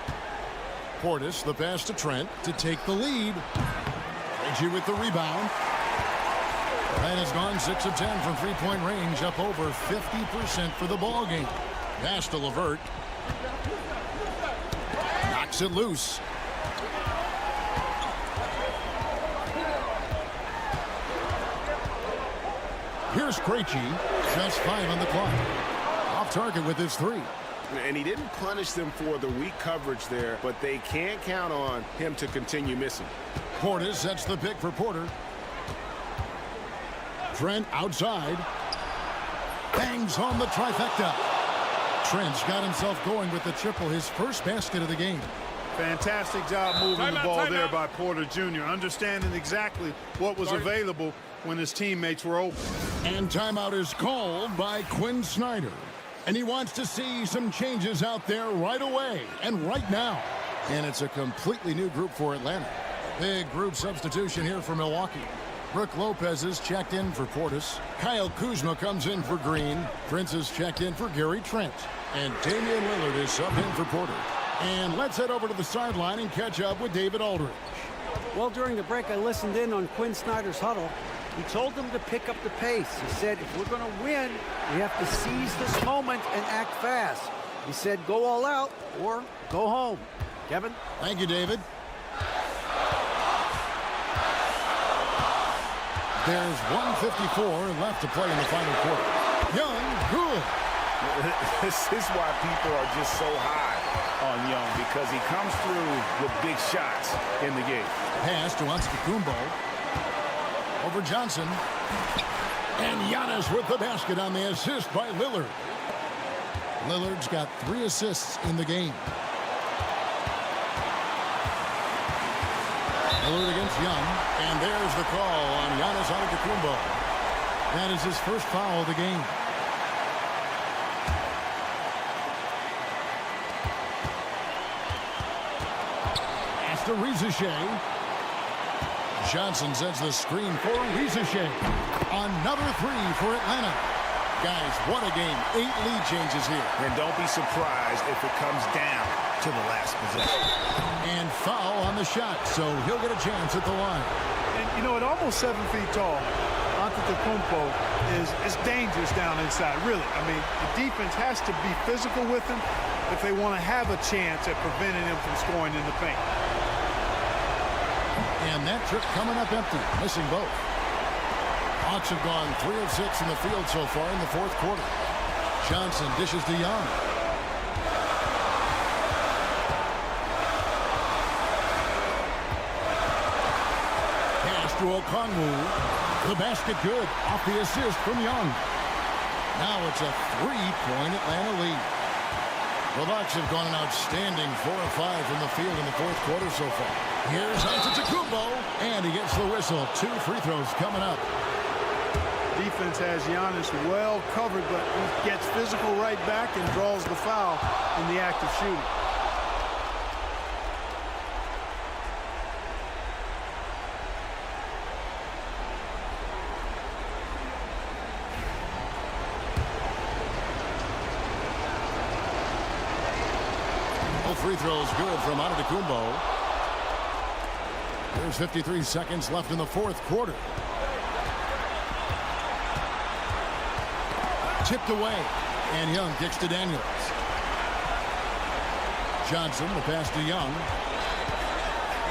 Portis, the pass to Trent to take the lead. Krejci with the rebound. And has gone 6 of 10 from 3-point range, up over 50% for the ball game. Pass to LeVert. Knocks it loose. Here's Krejci, just 5 on the clock. Off target with his 3. And he didn't punish them for the weak coverage there, but they can't count on him to continue missing. Portis sets the pick for Porter. Trent outside. Bangs home the trifecta. Trent's got himself going with the triple, his first basket of the game. Fantastic job moving the ball there by Porter Jr., understanding exactly what was available when his teammates were open. And timeout is called by Quinn Snyder. And he wants to see some changes out there right away and right now. And it's a completely new group for Atlanta. Big group substitution here for Milwaukee. Brook Lopez is checked in for Portis. Kyle Kuzma comes in for Green. Prince is checked in for Gary Trent. And Damian Lillard is subbed in for Porter. And let's head over to the sideline and catch up with David Aldridge. Well, during the break, I listened in on Quinn Snyder's huddle. He told them to pick up the pace. He said, if we're going to win, we have to seize this moment and act fast. He said, go all out or go home. Kevin? Thank you, David. There's 1:54 left to play in the final quarter. Young, good. This is why people are just so high on Young, because he comes through with big shots in the game. Pass to Antetokounmpo. Over Johnson. And Giannis with the basket on the assist by Lillard. Lillard's got 3 assists in the game. Lillard against Young. And there's the call on Giannis Antetokounmpo. That is his first foul of the game. To Rizichet. Johnson sets the screen for Rizichet. Another 3 for Atlanta. Guys, what a game. 8 lead changes here. And don't be surprised if it comes down to the last possession. And foul on the shot, so he'll get a chance at the line. And, you know, at almost 7 feet tall, Antetokounmpo is dangerous down inside, really. I mean, the defense has to be physical with him if they want to have a chance at preventing him from scoring in the paint. And that trip coming up empty, missing both. Hawks have gone 3 of 6 in the field so far in the fourth quarter. Johnson dishes to Young. Pass to Okongwu. The basket good, off the assist from Young. Now it's a 3-point Atlanta lead. The Bucks have gone an outstanding 4 of 5 from the field in the fourth quarter so far. Here's Antetokounmpo, and he gets the whistle. 2 free throws coming up. Defense has Giannis well covered, but he gets physical right back and draws the foul in the act of shooting. Free throws good from Antetokounmpo. There's 53 seconds left in the fourth quarter. Tipped away, and Young kicks to Daniels. Johnson, the pass to Young.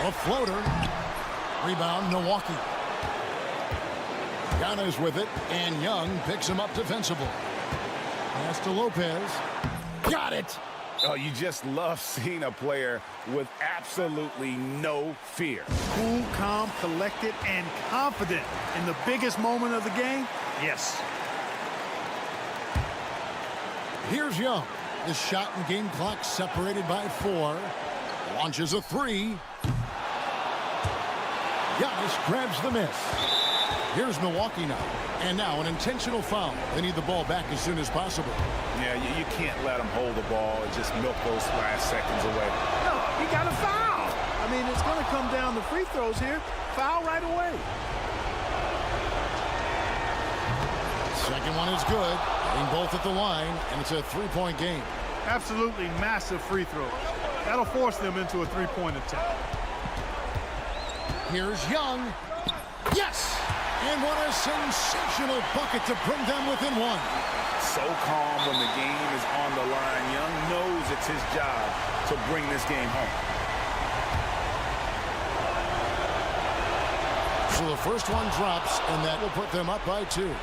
A floater. Rebound, Milwaukee. Giannis with it, and Young picks him up defensively. Pass to Lopez. Got it! Oh, you just love seeing a player with absolutely no fear. Cool, calm, collected, and confident in the biggest moment of the game. Yes. Here's Young. The shot and game clock separated by 4. Launches a 3. Giannis grabs the miss. Here's Milwaukee now. And now an intentional foul. They need the ball back as soon as possible. Yeah, you can't let them hold the ball and just milk those last seconds away. No, you got to foul. I mean, it's going to come down to free throws here. Foul right away. Second one is good. Getting both at the line, and it's a 3-point game. Absolutely massive free throws. That'll force them into a 3-point attempt. Here's Young. Yes! And what a sensational bucket to bring them within 1. So calm when the game is on the line. Young knows it's his job to bring this game home. So the first one drops, and that will put them up by 2.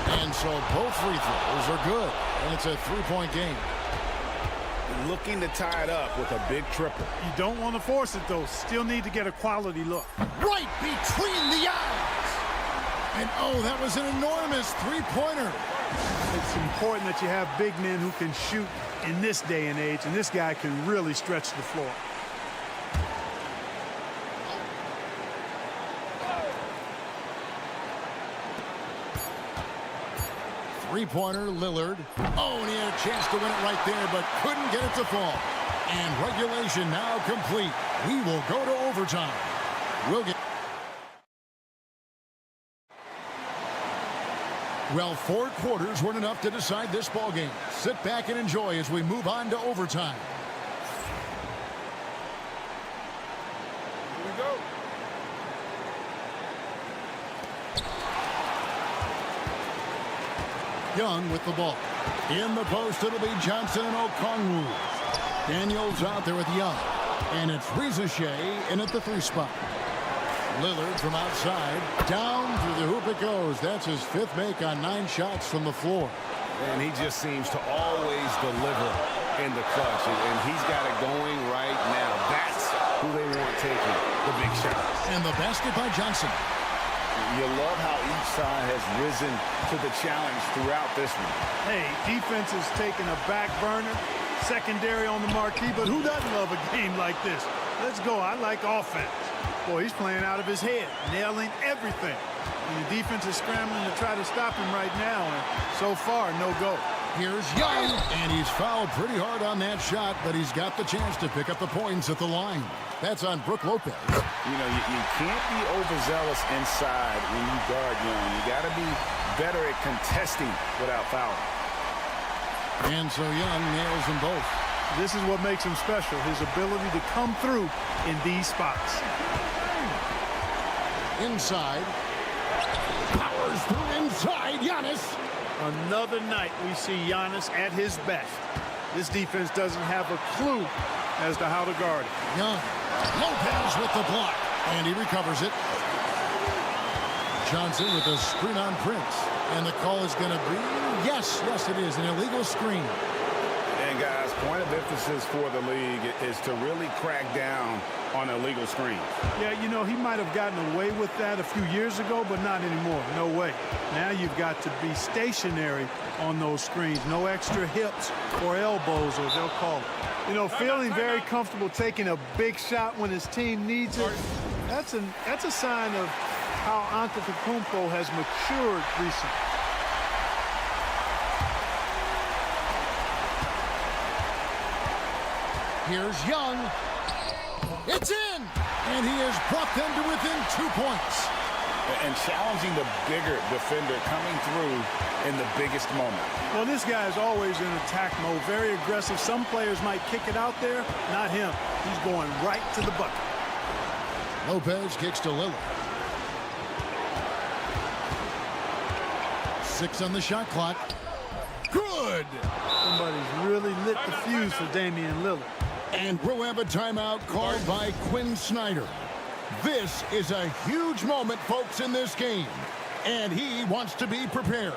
And so both free throws are good. And it's a three-point game. Looking to tie it up with a big triple. You don't want to force it, though. Still need to get a quality look. Right between the eyes. And, oh, that was an enormous three-pointer. It's important that you have big men who can shoot in this day and age, and this guy can really stretch the floor. Three-pointer, Lillard. Oh, and he had a chance to win it right there, but couldn't get it to fall. And regulation now complete. We will go to overtime. We'll get... Well, 4 quarters weren't enough to decide this ball game. Sit back and enjoy as we move on to overtime. Here we go. Young with the ball. In the post, it'll be Johnson and Okongwu. Daniels out there with Young. And it's Rizachet in at the 3 spot. Lillard from outside. Down through the hoop it goes. That's his 5th make on 9 shots from the floor. And he just seems to always deliver in the clutch. And he's got it going right now. That's who they want taking the big shots. And the basket by Johnson. You love how each side has risen to the challenge throughout this one. Hey, defense is taking a back burner. Secondary on the marquee, but who doesn't love a game like this? Let's go. I like offense. Boy, he's playing out of his head, nailing everything. And the defense is scrambling to try to stop him right now, and so far, no go. Here's Young, and he's fouled pretty hard on that shot, but he's got the chance to pick up the points at the line. That's on Brook Lopez. You know, you can't be overzealous inside when you guard Young. You got to be better at contesting without fouling. And so Young nails them both. This is what makes him special, his ability to come through in these spots. Inside. Powers through inside. Giannis. Another night we see Giannis at his best. This defense doesn't have a clue as to how to guard it. Young. Lopez with the block. And he recovers it. Johnson with a screen on Prince. And the call is going to be, yes, it is, an illegal screen. And guys, point of emphasis for the league is to really crack down on illegal screens. Yeah, you know, he might have gotten away with that a few years ago, but not anymore. No way. Now you've got to be stationary on those screens. No extra hips or elbows, as they'll call it. You know, feeling very comfortable taking a big shot when his team needs it. That's a sign of how Antetokounmpo has matured recently. Here's Young. It's in! And he has brought them to within 2 points. And challenging the bigger defender coming through in the biggest moment. Well, this guy is always in attack mode, very aggressive. Some players might kick it out there, not him. He's going right to the bucket. Lopez kicks to Lillard. 6 on the shot clock. Good! Somebody's really lit the fuse for Damian Lillard. And we'll have a timeout called by Quinn Snyder. This is a huge moment, folks, in this game. And he wants to be prepared.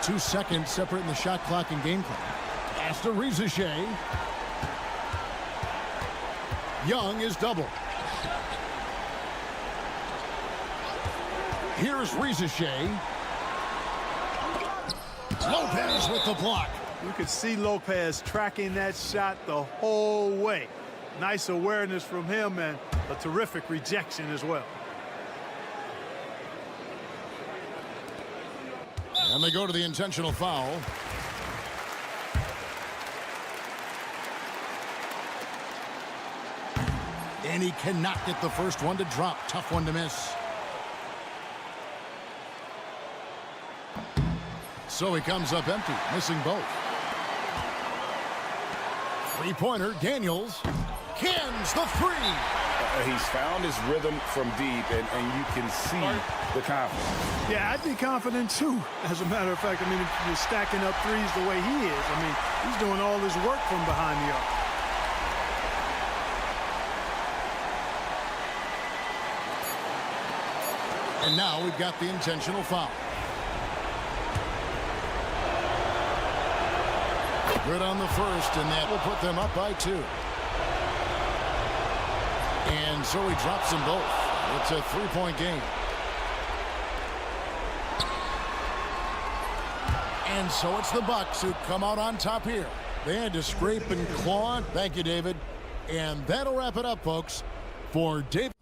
2 seconds separating the shot clock and game clock. Pass to Rizachet. Young is double. Here's Rizachet. Lopez with the block. You could see Lopez tracking that shot the whole way. Nice awareness from him and a terrific rejection as well. And they go to the intentional foul. And he cannot get the first one to drop. Tough one to miss. So he comes up empty, missing both. Three-pointer, Daniels. Cans the 3. He's found his rhythm from deep, and you can see the confidence. Yeah, I'd be confident too. As a matter of fact, I mean, if you're stacking up threes the way he is, I mean, he's doing all his work from behind the arc. And now we've got the intentional foul. Good on the first, and that will put them up by 2. And so he drops them both. It's a 3-point game. And so it's the Bucks who come out on top here. They had to scrape and claw. Thank you, David. And that'll wrap it up, folks. For David.